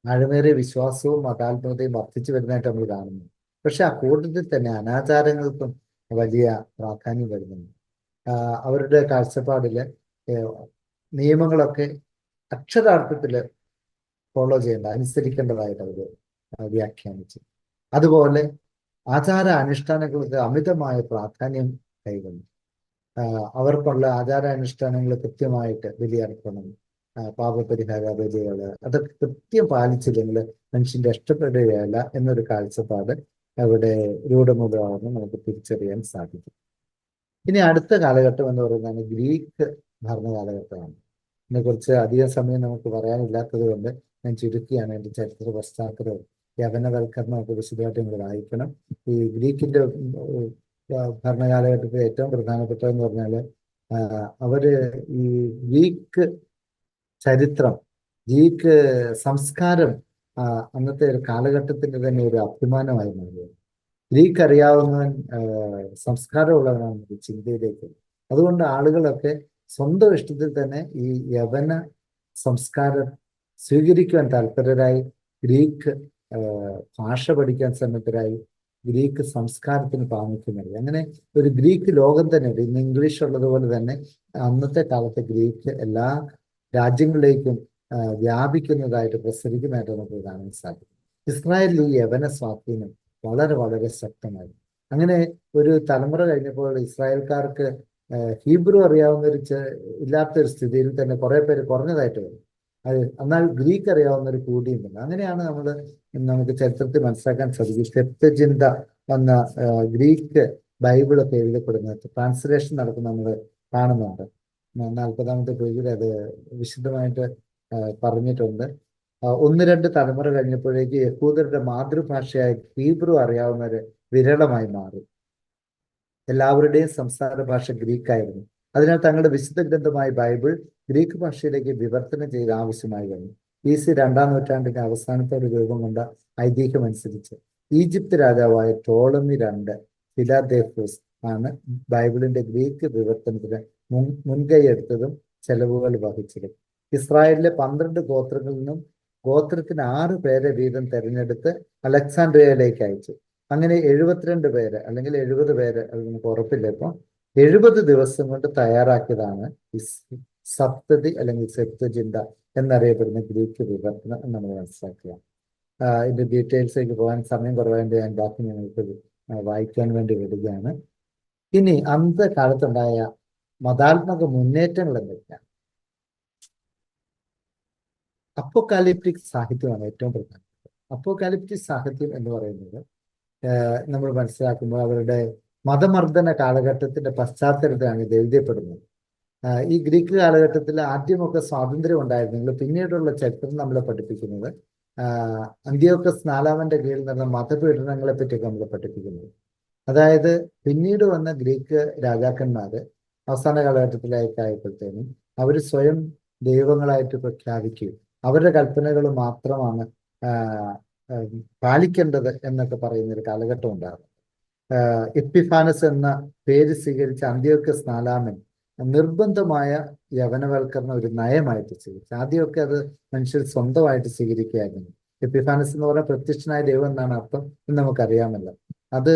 ആഴമേറിയ വിശ്വാസവും മതാത്മകതയും വർദ്ധിച്ചു വരുന്നതായിട്ട് നമ്മൾ കാണുന്നു. പക്ഷെ ആ കൂട്ടത്തിൽ തന്നെ അനാചാരങ്ങൾക്കും വലിയ പ്രാധാന്യം വരുന്നുണ്ട്. അവരുടെ കാഴ്ചപ്പാടില് നിയമങ്ങളൊക്കെ അക്ഷരാർത്ഥത്തില് ഫോളോ ചെയ്യേണ്ട, അനുസരിക്കേണ്ടതായിട്ട് അവർ വ്യാഖ്യാനിച്ചു. അതുപോലെ ആചാര അനുഷ്ഠാനങ്ങൾക്ക് അമിതമായ പ്രാധാന്യം കൈവന്നു. അവർക്കുള്ള ആചാരാനുഷ്ഠാനങ്ങൾ കൃത്യമായിട്ട് ബലിയർപ്പണം, പാപപരിഹാര ബലികള്, അതൊക്കെ കൃത്യം പാലിച്ചില്ലെങ്കിൽ മനുഷ്യന്റെ ഇഷ്ടപ്പെടുകയല്ല എന്നൊരു കാഴ്ചപ്പാട് അവിടെ രൂഢമൂലമാണെന്ന് നമുക്ക് തിരിച്ചറിയാൻ സാധിക്കും. ഇനി അടുത്ത കാലഘട്ടം എന്ന് പറയുന്നത് ഗ്രീക്ക് ഭരണകാലഘട്ടമാണ്. ഇതിനെക്കുറിച്ച് അധികം സമയം നമുക്ക് പറയാനില്ലാത്തത് കൊണ്ട് ഞാൻ ചുരുക്കിയാണ്. എൻ്റെ ചരിത്ര പശ്ചാത്തലവും യവനവൽക്കരണമൊക്കെ വിശദമായിട്ട് നിങ്ങൾ വായിക്കണം. ഈ ഗ്രീക്കിന്റെ ഭരണകാലഘട്ടത്തിൽ ഏറ്റവും പ്രധാനപ്പെട്ടതെന്ന് പറഞ്ഞാൽ അവര് ഈ ഗ്രീക്ക് ചരിത്രം, ഗ്രീക്ക് സംസ്കാരം അന്നത്തെ ഒരു കാലഘട്ടത്തിന്റെ തന്നെ ഒരു അഭിമാനമായി മാറിയത്. ഗ്രീക്ക് അറിയാവുന്നവൻ സംസ്കാരമുള്ളവനാണ് ചിന്തയിലേക്ക്. അതുകൊണ്ട് ആളുകളൊക്കെ സ്വന്തം ഇഷ്ടത്തിൽ തന്നെ ഈ യവന സംസ്കാരം സ്വീകരിക്കുവാൻ താല്പര്യരായി, ഗ്രീക്ക് ഭാഷ പഠിക്കാൻ സന്നദ്ധരായി, ഗ്രീക്ക് സംസ്കാരത്തിന് പ്രാമുഖ്യം നൽകി. അങ്ങനെ ഒരു ഗ്രീക്ക് ലോകം തന്നെ ഉണ്ട്. ഇന്ന് ഇംഗ്ലീഷ് ഉള്ളതുപോലെ തന്നെ അന്നത്തെ കാലത്തെ ഗ്രീക്ക് എല്ലാ രാജ്യങ്ങളിലേക്കും വ്യാപിക്കുന്നതായിട്ട്, പ്രസരിക്കുന്നതായിട്ട് നമുക്ക് കാണാൻ സാധിക്കും. ഇസ്രായേലിൽ ഈ യവന സ്വാധീനം വളരെ വളരെ ശക്തമായി. അങ്ങനെ ഒരു തലമുറ കഴിഞ്ഞപ്പോൾ ഇസ്രായേൽക്കാർക്ക് ഹീബ്രു അറിയാവുന്നൊരു ഇല്ലാത്തൊരു സ്ഥിതിയിൽ തന്നെ കുറെ പേര് കുറഞ്ഞതായിട്ട് വരും. എന്നാൽ ഗ്രീക്ക് അറിയാവുന്നവർ കൂടിയുണ്ട്. അങ്ങനെയാണ് നമുക്ക് ചരിത്രത്തിൽ മനസ്സിലാക്കാൻ സാധിക്കും. സെപ്തജിന്ത വന്ന ഗ്രീക്ക് ബൈബിളൊക്കെ എഴുതപ്പെടുന്നത്, ട്രാൻസ്ലേഷൻ നടക്കുന്ന നമ്മൾ കാണുന്നുണ്ട്. 40-ാമത്തെ പേജിൽ അത് വിശദമായിട്ട് പറഞ്ഞിട്ടുണ്ട്. 1-2 തലമുറ കഴിഞ്ഞപ്പോഴേക്ക് യഹൂദരുടെ മാതൃഭാഷയായ ഹീബ്രു അറിയാവുന്നവര് വിരളമായി മാറി. എല്ലാവരുടെയും സംസാര ഭാഷ ഗ്രീക്കായിരുന്നു. അതിനാൽ തങ്ങളുടെ വിശുദ്ധ ഗ്രന്ഥമായ ബൈബിൾ ഗ്രീക്ക് ഭാഷയിലേക്ക് വിവർത്തനം ചെയ്ത് ആവശ്യമായി വന്നു. BC 2-ാം നൂറ്റാണ്ടിന്റെ അവസാനത്തോടെ രൂപം കൊണ്ട ഐതിഹ്യം അനുസരിച്ച് ഈജിപ്ത് രാജാവായ ടോളമി II ഫിലാദേഫോസ് ആണ് ബൈബിളിന്റെ ഗ്രീക്ക് വിവർത്തനത്തിന് മുൻകൈ എടുത്തതും ചെലവുകൾ വഹിച്ചതും. ഇസ്രായേലിലെ 12 ഗോത്രങ്ങളിൽ നിന്നും ഗോത്രത്തിന് 6 പേരെ വീതം തെരഞ്ഞെടുത്ത് അലക്സാണ്ട്രിയയിലേക്ക് അയച്ചു. അങ്ങനെ 72 പേര് അല്ലെങ്കിൽ 70 പേര്, അത് നമുക്ക് ഉറപ്പില്ല ഇപ്പം, 70 ദിവസം കൊണ്ട് തയ്യാറാക്കിയതാണ് ഈ സപ്തതി അല്ലെങ്കിൽ സെപ്തജിന്ത എന്നറിയപ്പെടുന്ന ഗ്രീക്ക് വിവർത്തനം എന്ന് നമ്മൾ മനസ്സിലാക്കുക. ഇതിന്റെ ഡീറ്റെയിൽസിലേക്ക് പോകാൻ സമയം കുറവായതുകൊണ്ട് ഞാൻ ബാക്കി നിങ്ങൾക്ക് വായിക്കാൻ വേണ്ടി വിടുകയാണ്. ഇനി അന്നത്തെ കാലത്തുണ്ടായ മതാത്മക മുന്നേറ്റങ്ങൾ എന്തൊക്കെയാണ്? അപ്പോകാലിപ്റ്റിക് സാഹിത്യമാണ് ഏറ്റവും പ്രധാനപ്പെട്ടത്. അപ്പോകാലിപ്റ്റിക് സാഹിത്യം എന്ന് പറയുന്നത് നമ്മൾ മനസ്സിലാക്കുമ്പോൾ അവരുടെ മതമർദ്ദന കാലഘട്ടത്തിന്റെ പശ്ചാത്തലത്തിലാണ് ഇത് എഴുതപ്പെടുന്നത്. ഈ ഗ്രീക്ക് കാലഘട്ടത്തിൽ ആദ്യമൊക്കെ സ്വാതന്ത്ര്യം ഉണ്ടായിരുന്നെങ്കിൽ പിന്നീടുള്ള ചരിത്രം നമ്മളെ പഠിപ്പിക്കുന്നത് അന്ത്യോക്കസ് IV കീഴിൽ നടന്ന മതപീഡനങ്ങളെ പറ്റിയൊക്കെ നമ്മളെ പഠിപ്പിക്കുന്നത്. അതായത് പിന്നീട് വന്ന ഗ്രീക്ക് രാജാക്കന്മാര് അവസാന കാലഘട്ടത്തിലേക്കായപ്പോഴത്തേനും അവർ സ്വയം ദൈവങ്ങളായിട്ട് പ്രഖ്യാപിക്കുകയും അവരുടെ കൽപ്പനകൾ മാത്രമാണ് പാലിക്കേണ്ടത് എന്നൊക്കെ പറയുന്ന ഒരു കാലഘട്ടം ഉണ്ടാകും. എപ്പിഫാനസ് എന്ന പേര് സ്വീകരിച്ച അന്ത്യോക്കസ് IV നിർബന്ധമായ യവനവൽക്കരണം ഒരു നയമായിട്ട് സ്വീകരിച്ചു. ആദ്യമൊക്കെ അത് മനുഷ്യർ സ്വന്തമായിട്ട് സ്വീകരിക്കുകയായിരുന്നു. എപ്പിഫാനസ് എന്ന് പറഞ്ഞാൽ പ്രത്യക്ഷനായ ദൈവം എന്നാണ് അർത്ഥം എന്ന് നമുക്കറിയാമല്ലോ. അത്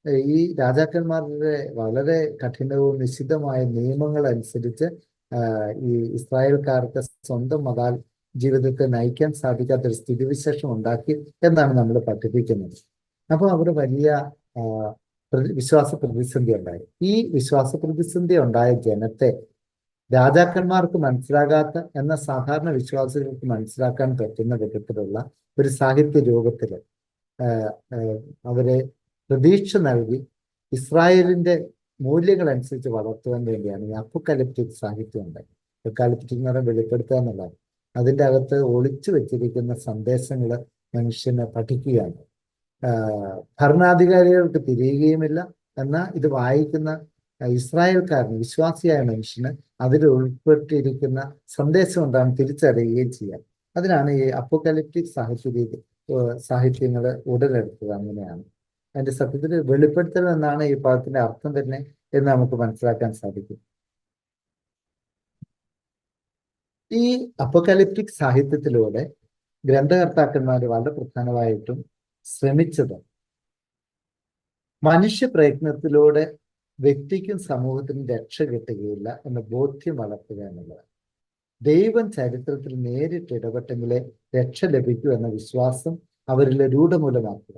ഈ രാജാക്കന്മാരുടെ വളരെ കഠിനവും നിശ്ചിതമായ നിയമങ്ങൾ അനുസരിച്ച് ഈ ഇസ്രായേൽക്കാർക്ക് സ്വന്തം ജീവിതത്തെ നയിക്കാൻ സാധിക്കാത്തൊരു സ്ഥിതിവിശേഷം ഉണ്ടാക്കി എന്നാണ് നമ്മൾ പഠിപ്പിക്കുന്നത്. അപ്പോൾ അവർ വലിയ വിശ്വാസ പ്രതിസന്ധി ഉണ്ടായി. ഈ വിശ്വാസ പ്രതിസന്ധി ഉണ്ടായ ജനത്തെ രാജാക്കന്മാർക്ക് മനസ്സിലാകാത്ത എന്ന സാധാരണ വിശ്വാസികൾക്ക് മനസ്സിലാക്കാൻ പറ്റുന്ന വിധത്തിലുള്ള ഒരു സാഹിത്യ രൂപത്തിൽ അവരെ പ്രതീക്ഷ നൽകി ഇസ്രായേലിന്റെ മൂല്യങ്ങൾ അനുസരിച്ച് വളർത്തുവാൻ വേണ്ടിയാണ് ഈ അപ്പോക്കലിപ്റ്റിക് സാഹിത്യം ഉണ്ടായി. അപ്പോക്കലിപ്റ്റിക് എന്ന് പറഞ്ഞാൽ വെളിപ്പെടുത്തുക എന്നുള്ളതാണ്. അതിൻ്റെ അകത്ത് ഒളിച്ചു വെച്ചിരിക്കുന്ന സന്ദേശങ്ങൾ മനുഷ്യനെ പഠിക്കുകയാണ്. ഭരണാധികാരികൾക്ക് തിരിയുകയുമില്ല, എന്നാൽ ഇത് വായിക്കുന്ന ഇസ്രായേൽക്കാരന്, വിശ്വാസിയായ മനുഷ്യന് അതിൽ ഉൾപ്പെട്ടിരിക്കുന്ന സന്ദേശം എന്താണ് തിരിച്ചറിയുകയും ചെയ്യാം. അതിനാണ് ഈ അപ്പോക്കലിപ്റ്റിക് സാഹിത്യങ്ങൾ ഉടലെടുത്തത്. അങ്ങനെയാണ് അതിന്റെ സത്യത്തിൽ വെളിപ്പെടുത്തൽ എന്നാണ് ഈ പദത്തിന്റെ അർത്ഥം തന്നെ എന്ന് നമുക്ക് മനസ്സിലാക്കാൻ സാധിക്കും. ഈ അപ്പോക്കലിപ്റ്റിക് സാഹിത്യത്തിലൂടെ ഗ്രന്ഥകർത്താക്കന്മാർ വളരെ പ്രധാനമായിട്ടും ശ്രമിച്ചത് മനുഷ്യ പ്രയത്നത്തിലൂടെ വ്യക്തിക്കും സമൂഹത്തിനും രക്ഷ കിട്ടുകയില്ല എന്ന ബോധ്യം വളർത്തുക എന്നുള്ളതാണ്. ദൈവം ചരിത്രത്തിൽ നേരിട്ട് ഇടപെട്ടെങ്കിലേ രക്ഷ ലഭിക്കൂ എന്ന വിശ്വാസം അവരിൽ രൂഢമൂലമാക്കുക.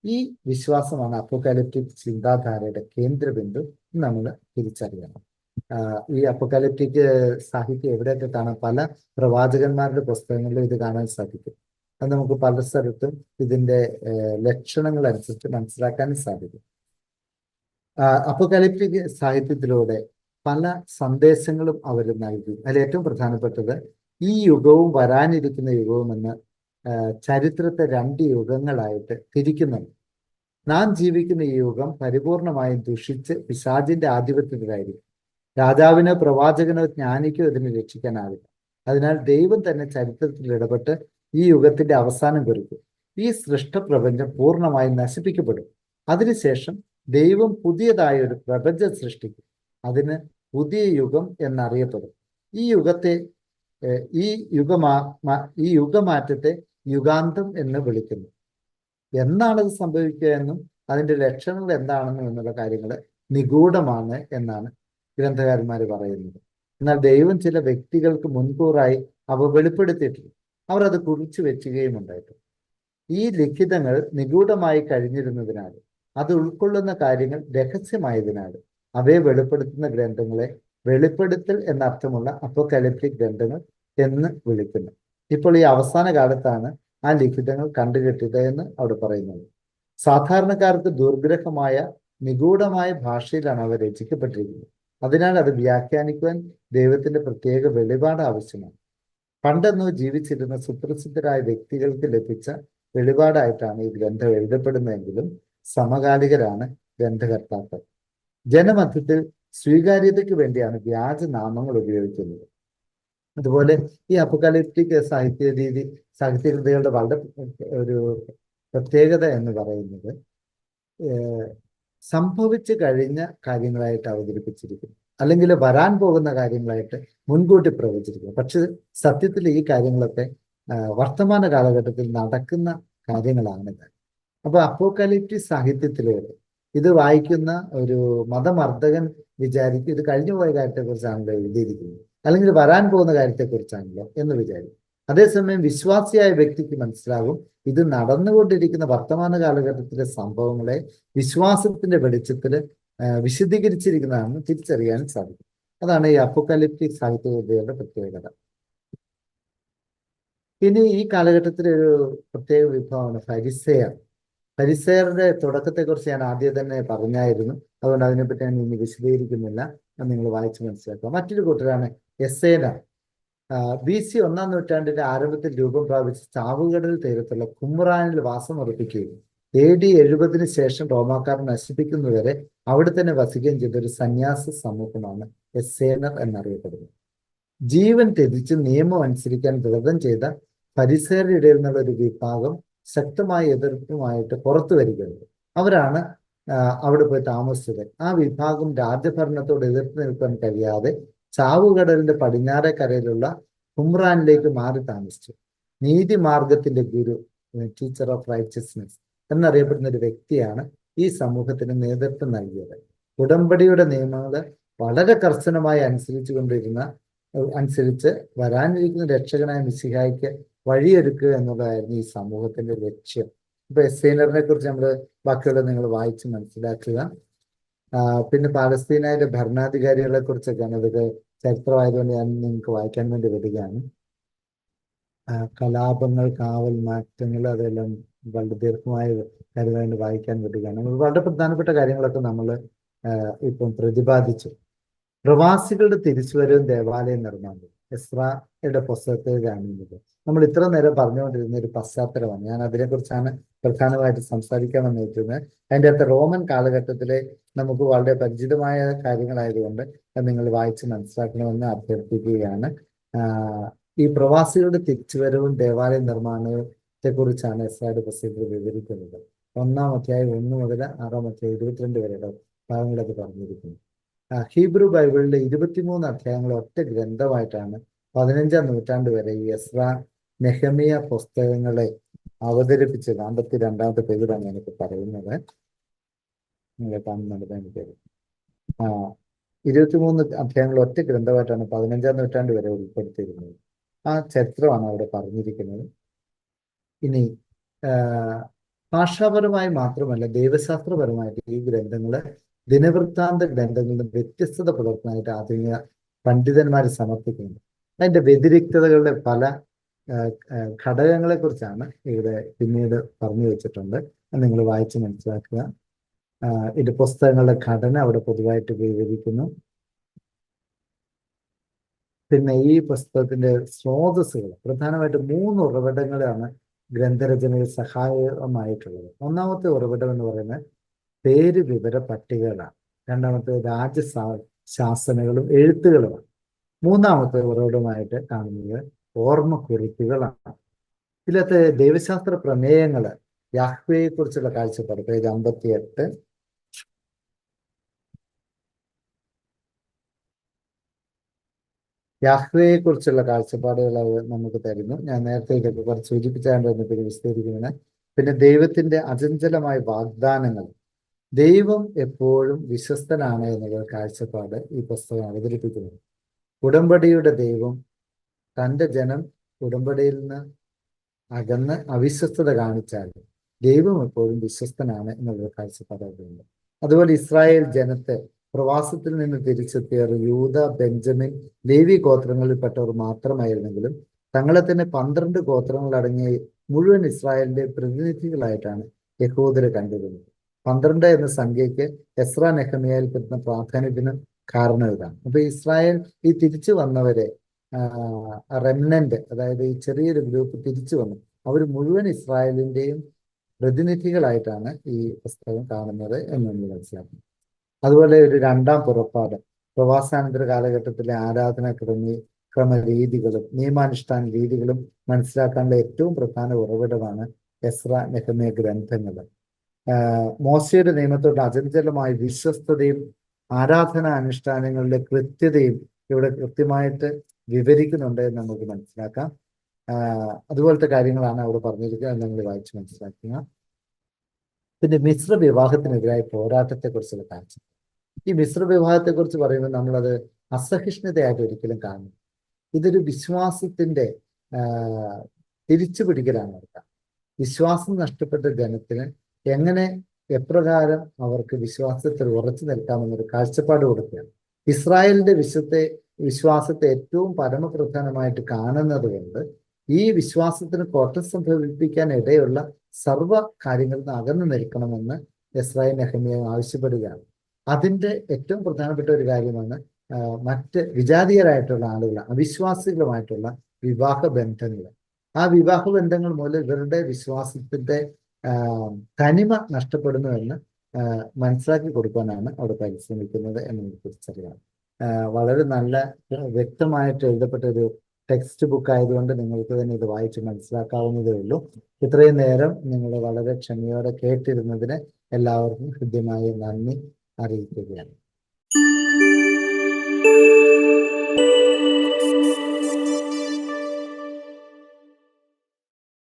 ഈ വിശ്വാസമാണ് അപ്പോക്കലിപ്റ്റിക് ചിന്താധാരയുടെ കേന്ദ്രബിന്ദു നമ്മൾ തിരിച്ചറിയണം. ഈ അപ്പോക്കലിപ്റ്റിക് സാഹിത്യം എവിടെയൊക്കെ കാണാം? പല പ്രവാചകന്മാരുടെ പുസ്തകങ്ങളിലും ഇത് കാണാൻ സാധിക്കും. അത് നമുക്ക് പല സ്ഥലത്തും ഇതിന്റെ ലക്ഷണങ്ങൾ അനുസരിച്ച് മനസ്സിലാക്കാനും സാധിക്കും. അപ്പോക്കലിപ്റ്റിക് സാഹിത്യത്തിലൂടെ പല സന്ദേശങ്ങളും അവർ നൽകി. അതിൽ ഏറ്റവും പ്രധാനപ്പെട്ടത് ഈ യുഗവും വരാനിരിക്കുന്ന യുഗവും എന്ന് ചരിത്രത്തെ 2 യുഗങ്ങളായിട്ട് തിരിക്കുന്നുണ്ട്. നാം ജീവിക്കുന്ന ഈ യുഗം പരിപൂർണമായും ദുഷിച്ച് പിശാചിന്റെ ആധിപത്യത്തിലായിരിക്കും. രാജാവിനോ പ്രവാചകനോ ജ്ഞാനിക്കോ ഇതിനെ രക്ഷിക്കാനാവില്ല. അതിനാൽ ദൈവം തന്നെ ചരിത്രത്തിൽ ഇടപെട്ട് ഈ യുഗത്തിന്റെ അവസാനം കുറിക്കും. ഈ സൃഷ്ടപ്രപഞ്ചം പൂർണ്ണമായും നശിപ്പിക്കപ്പെടും. അതിനുശേഷം ദൈവം പുതിയതായ ഒരു പ്രപഞ്ചം സൃഷ്ടിക്കും. അതിന് പുതിയ യുഗം എന്നറിയപ്പെടും. ഈ യുഗമാറ്റത്തെ യുഗാന്തം എന്ന് വിളിക്കുന്നു. എന്നാണത് സംഭവിക്കുക എന്നും അതിന്റെ ലക്ഷണങ്ങൾ എന്താണെന്നും എന്നുള്ള കാര്യങ്ങൾ നിഗൂഢമാണ് എന്നാണ് ഗ്രന്ഥകാരന്മാർ പറയുന്നത്. എന്നാൽ ദൈവം ചില വ്യക്തികൾക്ക് മുൻകൂറായി അവ വെളിപ്പെടുത്തിയിട്ടുണ്ട്. അവർ അത് കുറിച്ചു വെച്ചുകയും ഉണ്ടായിട്ടുണ്ട്. ഈ ലിഖിതങ്ങൾ നിഗൂഢമായി കഴിഞ്ഞിരുന്നതിനാൽ, അത് ഉൾക്കൊള്ളുന്ന കാര്യങ്ങൾ രഹസ്യമായതിനാൽ അവയെ വെളിപ്പെടുത്തുന്ന ഗ്രന്ഥങ്ങളെ വെളിപ്പെടുത്തൽ എന്നർത്ഥമുള്ള അപ്പോക്കലിപ്റ്റിക് ഗ്രന്ഥങ്ങൾ എന്ന് വിളിക്കുന്നു. ഇപ്പോൾ ഈ അവസാന കാലത്താണ് ആ ലിഖിതങ്ങൾ കണ്ടുകെട്ടിയത് എന്ന് അവിടെ പറയുന്നത്. സാധാരണക്കാർക്ക് ദുർഗ്രഹമായ നിഗൂഢമായ ഭാഷയിലാണ് അവ രചിക്കപ്പെട്ടിരിക്കുന്നത്. അതിനാൽ അത് വ്യാഖ്യാനിക്കുവാൻ ദൈവത്തിന്റെ പ്രത്യേക വെളിപാട് ആവശ്യമാണ്. പണ്ടെന്നോ ജീവിച്ചിരുന്ന സുപ്രസിദ്ധരായ വ്യക്തികൾക്ക് ലഭിച്ച വെളിപാടായിട്ടാണ് ഈ ഗ്രന്ഥം എഴുതപ്പെടുന്നതെങ്കിലും സമകാലികരാണ് ഗ്രന്ഥകർത്താക്കൾ. ജനമധ്യത്തിൽ സ്വീകാര്യതയ്ക്ക് വേണ്ടിയാണ് വ്യാജനാമങ്ങൾ ഉപയോഗിക്കുന്നത്. അതുപോലെ ഈ അപ്പോക്കലിപ്റ്റിക് സാഹിത്യകൃതികളുടെ വളരെ ഒരു പ്രത്യേകത എന്ന് പറയുന്നത് സംഭവിച്ചു കഴിഞ്ഞ കാര്യങ്ങളായിട്ട് അവതരിപ്പിച്ചിരിക്കുന്നു, അല്ലെങ്കിൽ വരാൻ പോകുന്ന കാര്യങ്ങളായിട്ട് മുൻകൂട്ടി പ്രവചിച്ചിരിക്കുന്നു. പക്ഷെ സത്യത്തിൽ ഈ കാര്യങ്ങളൊക്കെ വർത്തമാന കാലഘട്ടത്തിൽ നടക്കുന്ന കാര്യങ്ങളാണിത്. അപ്പൊ അപ്പോക്കലിപ്റ്റിക് സാഹിത്യത്തിലൂടെ ഇത് വായിക്കുന്ന ഒരു മതമർദ്ദകൻ വിചാരിക്കും ഇത് കഴിഞ്ഞു പോയ കാര്യത്തെക്കുറിച്ചാണല്ലോ എഴുതിയിരിക്കുന്നത്, അല്ലെങ്കിൽ വരാൻ പോകുന്ന കാര്യത്തെക്കുറിച്ചാണല്ലോ എന്ന് വിചാരിക്കും. അതേസമയം വിശ്വാസിയായ വ്യക്തിക്ക് മനസ്സിലാകും ഇത് നടന്നുകൊണ്ടിരിക്കുന്ന വർത്തമാന കാലഘട്ടത്തിലെ സംഭവങ്ങളെ വിശ്വാസത്തിന്റെ വെളിച്ചത്തിൽ വിശദീകരിച്ചിരിക്കുന്നതാണെന്ന് തിരിച്ചറിയാൻ സാധിക്കും. അതാണ് ഈ അപ്പോക്കലിപ്റ്റിക് സാഹിത്യകൃതികളുടെ പ്രത്യേകത. ഇനി ഈ കാലഘട്ടത്തിലെ ഒരു പ്രത്യേക വിഭാഗമാണ് ഫരിസേയർ. ഫരിസേയരുടെ തുടക്കത്തെക്കുറിച്ച് ഞാൻ ആദ്യം തന്നെ പറഞ്ഞായിരുന്നു, അതുകൊണ്ട് അതിനെപ്പറ്റി ഞാൻ ഇനി വിശദീകരിക്കുന്നില്ല, അത് നിങ്ങൾ വായിച്ച് മനസ്സിലാക്കുക. മറ്റൊരു കൂട്ടരാണ് എസ്സേനർ. BC 1-ാം നൂറ്റാണ്ടിന്റെ ആരംഭത്തിൽ രൂപം പ്രാപിച്ച ചാവുകടൽ തീരത്തുള്ള കുമ്രാനിൽ വാസമുറപ്പിക്കുകയും AD 70 ശേഷം റോമാക്കാർ നശിപ്പിക്കുന്നതുവരെ അവിടെ തന്നെ വസിക്കുകയും ചെയ്ത ഒരു സന്യാസ സമൂഹമാണ് എസ്സേനർ എന്നറിയപ്പെടുന്നത്. ജീവൻ ത്യജിച്ച് നിയമം അനുസരിക്കാൻ വ്രതം ചെയ്ത ഫരിസേയരുടെ ഇടയിൽ നിന്നുള്ള ഒരു വിഭാഗം ശക്തമായ എതിർപ്പുമായിട്ട് പുറത്തു വരികയുണ്ട്. അവരാണ് അവിടെ പോയി താമസിച്ചത്. ആ വിഭാഗം രാജ്യഭരണത്തോട് എതിർത്ത് നിൽക്കാൻ കഴിയാതെ ചാവുകടലിന്റെ പടിഞ്ഞാറേ കരയിലുള്ള കുമ്രാനിലേക്ക് മാറി താമസിച്ചു. നീതിമാർഗത്തിന്റെ ഗുരു, ടീച്ചർ ഓഫ് റൈച്ചസ്നെസ് എന്നറിയപ്പെടുന്ന ഒരു വ്യക്തിയാണ് ഈ സമൂഹത്തിന് നേതൃത്വം നൽകിയത്. ഉടമ്പടിയുടെ നിയമങ്ങൾ വളരെ കർശനമായി അനുസരിച്ച് വരാനിരിക്കുന്ന രക്ഷകനായ മിശിഹായ്ക്ക് വഴിയൊരുക്കുക എന്നുള്ളതായിരുന്നു ഈ സമൂഹത്തിന്റെ ലക്ഷ്യം. ഇപ്പൊ എസ്തേറിനെ കുറിച്ച് നമ്മൾ ബാക്കിയുള്ള നിങ്ങൾ വായിച്ച് മനസ്സിലാക്കുക. പിന്നെ പാലസ്തീനയിലെ ഭരണാധികാരികളെ കുറിച്ചൊക്കെയാണ്. ഇതൊക്കെ ചരിത്രമായതുകൊണ്ട് ഞാൻ നിങ്ങൾക്ക് വായിക്കാൻ വേണ്ടി വരികയാണ്. കലാപങ്ങൾ, കാവൽ മാറ്റങ്ങൾ, അതെല്ലാം വളരെ ദീർഘമായ കാര്യമായിട്ട് വായിക്കാൻ പറ്റുകയാണ്. വളരെ പ്രധാനപ്പെട്ട കാര്യങ്ങളൊക്കെ നമ്മൾ ഇപ്പം പ്രതിപാദിച്ചു. പ്രവാസികളുടെ തിരിച്ചുവരവും ദേവാലയ നിർമ്മാണവും എസ്രായുടെ പുസ്തകത്തിൽ കാണുന്നത്. നമ്മൾ ഇത്ര നേരം പറഞ്ഞുകൊണ്ടിരുന്ന ഒരു പശ്ചാത്തലമാണ്. ഞാൻ അതിനെക്കുറിച്ചാണ് പ്രധാനമായിട്ട് സംസാരിക്കാൻ വന്നിരിക്കുന്നത്. അതിൻ്റെ അകത്ത് റോമൻ കാലഘട്ടത്തിലെ നമുക്ക് വളരെ പരിചിതമായ കാര്യങ്ങളായതുകൊണ്ട് അത് നിങ്ങൾ വായിച്ച് മനസ്സിലാക്കണമെന്ന് അഭ്യർത്ഥിക്കുകയാണ്. ഈ പ്രവാസികളുടെ തിരിച്ചുവരവും ദേവാലയ നിർമ്മാണത്തെ കുറിച്ചാണ് എസ്രായുടെ പുസ്തകത്തിൽ വിവരിക്കുന്നത്. 1-ാം അധ്യായം 1 മുതൽ 6-ാം അധ്യായം 22 വരെയുടെ ഭാഗങ്ങളൊക്കെ പറഞ്ഞിരിക്കുന്നു. ഹീബ്രു ബൈബിളിലെ 23 അധ്യായങ്ങൾ ഒറ്റ ഗ്രന്ഥമായിട്ടാണ് 15-ാം നൂറ്റാണ്ട് വരെ ഈ എസ്രാ, നെഹെമിയ പുസ്തകങ്ങളെ അവതരിപ്പിച്ചത്. 52-ാമത്തെ പേജിലാണ് എനിക്ക് പറയുന്നത്. നിങ്ങൾ കാണുന്നുണ്ട് പേര്. 23 അധ്യായങ്ങൾ ഒറ്റ ഗ്രന്ഥമായിട്ടാണ് 15-ാം നൂറ്റാണ്ട് വരെ ഉൾപ്പെടുത്തിയിരുന്നത്. ആ ചരിത്രമാണ് അവിടെ പറഞ്ഞിരിക്കുന്നത്. ഇനി ഭാഷാപരമായി മാത്രമല്ല ദൈവശാസ്ത്രപരമായിട്ട് ഈ ഗ്രന്ഥങ്ങൾ ദിനവൃത്താന്ത ഗ്രന്ഥങ്ങളിൽ നിന്ന് വ്യത്യസ്തത പുലർത്താനായിട്ട് ആധുനിക പണ്ഡിതന്മാർ സമർപ്പിക്കുന്നുണ്ട്. അതിൻ്റെ വ്യതിരിക്തതകളുടെ പല ഘടകങ്ങളെ കുറിച്ചാണ് ഇവിടെ പിന്നീട് പറഞ്ഞു വെച്ചിട്ടുണ്ട്. നിങ്ങൾ വായിച്ച് മനസ്സിലാക്കുക. ഇതിന്റെ പുസ്തകങ്ങളുടെ ഘടന അവിടെ പൊതുവായിട്ട് വിവരിക്കുന്നു. പിന്നെ ഈ പുസ്തകത്തിന്റെ സ്രോതസ്സുകൾ പ്രധാനമായിട്ട് 3 ഉറവിടങ്ങളാണ് ഗ്രന്ഥരചനയിൽ സഹായമായിട്ടുള്ളത്. ഒന്നാമത്തെ ഉറവിടം എന്ന് പറയുന്നത് പേര് വിവര പട്ടികകളാണ്. രണ്ടാമത്തെ രാജശാസനകളും എഴുത്തുകളുമാണ്. മൂന്നാമത്തെ ഉറവിടമായിട്ട് കാണുന്നത് ഓർമ്മക്കുറിപ്പുകളാണ്. ഇതിലത്തെ ദൈവശാസ്ത്ര പ്രമേയങ്ങൾ യാഹ്വേയെ കുറിച്ചുള്ള കാഴ്ചപ്പാട് പേജ് 58. യാഹ്വേയെ കുറിച്ചുള്ള കാഴ്ചപ്പാടുകൾ നമുക്ക് തരുന്നു. ഞാൻ നേരത്തെ ഇതൊക്കെ കുറച്ച് സൂചിപ്പിച്ചാണ്ട് പിന്നെ വിസ്തരിക്കുന്നത്. പിന്നെ ദൈവത്തിന്റെ അചഞ്ചലമായ വാഗ്ദാനങ്ങൾ, ദൈവം എപ്പോഴും വിശ്വസ്തനാണ് എന്നുള്ള കാഴ്ചപ്പാട് ഈ പുസ്തകം അവതരിപ്പിക്കുന്നു. ഉടമ്പടിയുടെ ദൈവം തൻ്റെ ജനം ഉടമ്പടിയിൽ നിന്ന് അകന്ന് അവിശ്വസ്തത കാണിച്ചാൽ ദൈവം എപ്പോഴും വിശ്വസ്തനാണ് എന്നുള്ള കാഴ്ചപ്പാടുണ്ട്. അതുപോലെ ഇസ്രായേൽ ജനത്തെ പ്രവാസത്തിൽ നിന്ന് തിരിച്ചെത്തിയവർ യൂദ, ബെഞ്ചമിൻ, ലേവി ഗോത്രങ്ങളിൽപ്പെട്ടവർ മാത്രമായിരുന്നെങ്കിലും തങ്ങളെ തന്നെ 12 ഗോത്രങ്ങളടങ്ങിയ മുഴുവൻ ഇസ്രായേലിന്റെ പ്രതിനിധികളായിട്ടാണ് യഹൂദരെ കണ്ടിരുന്നത്. 12 എന്ന സംഖ്യയ്ക്ക് എസ്രാ നെഹെമിയയിൽ പെടുന്ന പ്രാധാന്യത്തിന് കാരണം ഇതാണ്. അപ്പൊ ഇസ്രായേൽ ഈ തിരിച്ചു വന്നവരെ റെമനന്റ്, അതായത് ഈ ചെറിയൊരു ഗ്രൂപ്പ് തിരിച്ചു വന്നു, അവർ മുഴുവൻ ഇസ്രായേലിന്റെയും പ്രതിനിധികളായിട്ടാണ് ഈ പുസ്തകം കാണുന്നത് എന്ന് നമ്മൾ മനസ്സിലാക്കുന്നു. അതുപോലെ ഒരു 2-ാം പുറപ്പാട്, പ്രവാസാനന്തര കാലഘട്ടത്തിലെ ആരാധന ക്രമരീതികളും നിയമാനുഷ്ഠാന രീതികളും മനസ്സിലാക്കാനുള്ള ഏറ്റവും പ്രധാന ഉറവിടമാണ് എസ്രാ, നെഹെമിയ ഗ്രന്ഥങ്ങൾ. മോശയുടെ നിയമത്തോട് അചഞ്ചലമായ വിശ്വസ്തതയും ആരാധനാ അനുഷ്ഠാനങ്ങളുടെ കൃത്യതയും ഇവിടെ കൃത്യമായിട്ട് വിവരിക്കുന്നുണ്ട് എന്ന് നമുക്ക് മനസ്സിലാക്കാം. അതുപോലത്തെ കാര്യങ്ങളാണ് അവിടെ പറഞ്ഞിരിക്കുന്നത്. നമ്മൾ വായിച്ച് മനസ്സിലാക്കുക. പിന്നെ മിശ്ര വിവാഹത്തിനെതിരായ പോരാട്ടത്തെക്കുറിച്ചുള്ള കാഴ്ച. ഈ മിശ്ര വിവാഹത്തെക്കുറിച്ച് പറയുമ്പോൾ നമ്മളത് അസഹിഷ്ണുതയായിട്ട് ഒരിക്കലും കാണുന്നു. ഇതൊരു വിശ്വാസത്തിന്റെ തിരിച്ചുപിടിക്കലാണ് അവർക്ക്. വിശ്വാസം നഷ്ടപ്പെട്ട ജനത്തിന് എങ്ങനെ എപ്രകാരം അവർക്ക് വിശ്വാസത്തിൽ ഉറച്ചു നിൽക്കാമെന്നൊരു കാഴ്ചപ്പാട് കൊടുക്കുകയാണ്. ഇസ്രായേലിന്റെ വിശ്വാസത്തെ ഏറ്റവും പരമപ്രധാനമായിട്ട് കാണുന്നത് കൊണ്ട് ഈ വിശ്വാസത്തിന് കോട്ടം സംഭവിപ്പിക്കാൻ ഇടയുള്ള സർവ്വ കാര്യങ്ങളിൽ നിന്ന് അകന്നു നിൽക്കണമെന്ന് എസ്രാ, നെഹെമിയ ആവശ്യപ്പെടുകയാണ്. അതിൻ്റെ ഏറ്റവും പ്രധാനപ്പെട്ട ഒരു കാര്യമാണ് മറ്റ് വിജാതീയരായിട്ടുള്ള ആളുകൾ, അവിശ്വാസികളുമായിട്ടുള്ള വിവാഹ ബന്ധങ്ങൾ. ആ വിവാഹ ബന്ധങ്ങൾ മൂലം ഇവരുടെ വിശ്വാസത്തിന്റെ തനിമ നഷ്ടപ്പെടുന്നുവെന്ന് മനസ്സിലാക്കി കൊടുക്കാനാണ് അവിടെ പരിശ്രമിക്കുന്നത് എന്ന് തിരിച്ചറിയാം. വളരെ നല്ല വ്യക്തമായിട്ട് എഴുതപ്പെട്ട ഒരു ടെക്സ്റ്റ് ബുക്ക് ആയതുകൊണ്ട് നിങ്ങൾക്ക് തന്നെ ഇത് വായിച്ച് മനസ്സിലാക്കാവുന്നതേ ഉള്ളൂ. ഇത്രയും നേരം നിങ്ങൾ വളരെ ക്ഷമയോടെ കേട്ടിരുന്നതിന് എല്ലാവർക്കും ഹൃദ്യമായ നന്ദി അറിയിക്കുകയാണ്.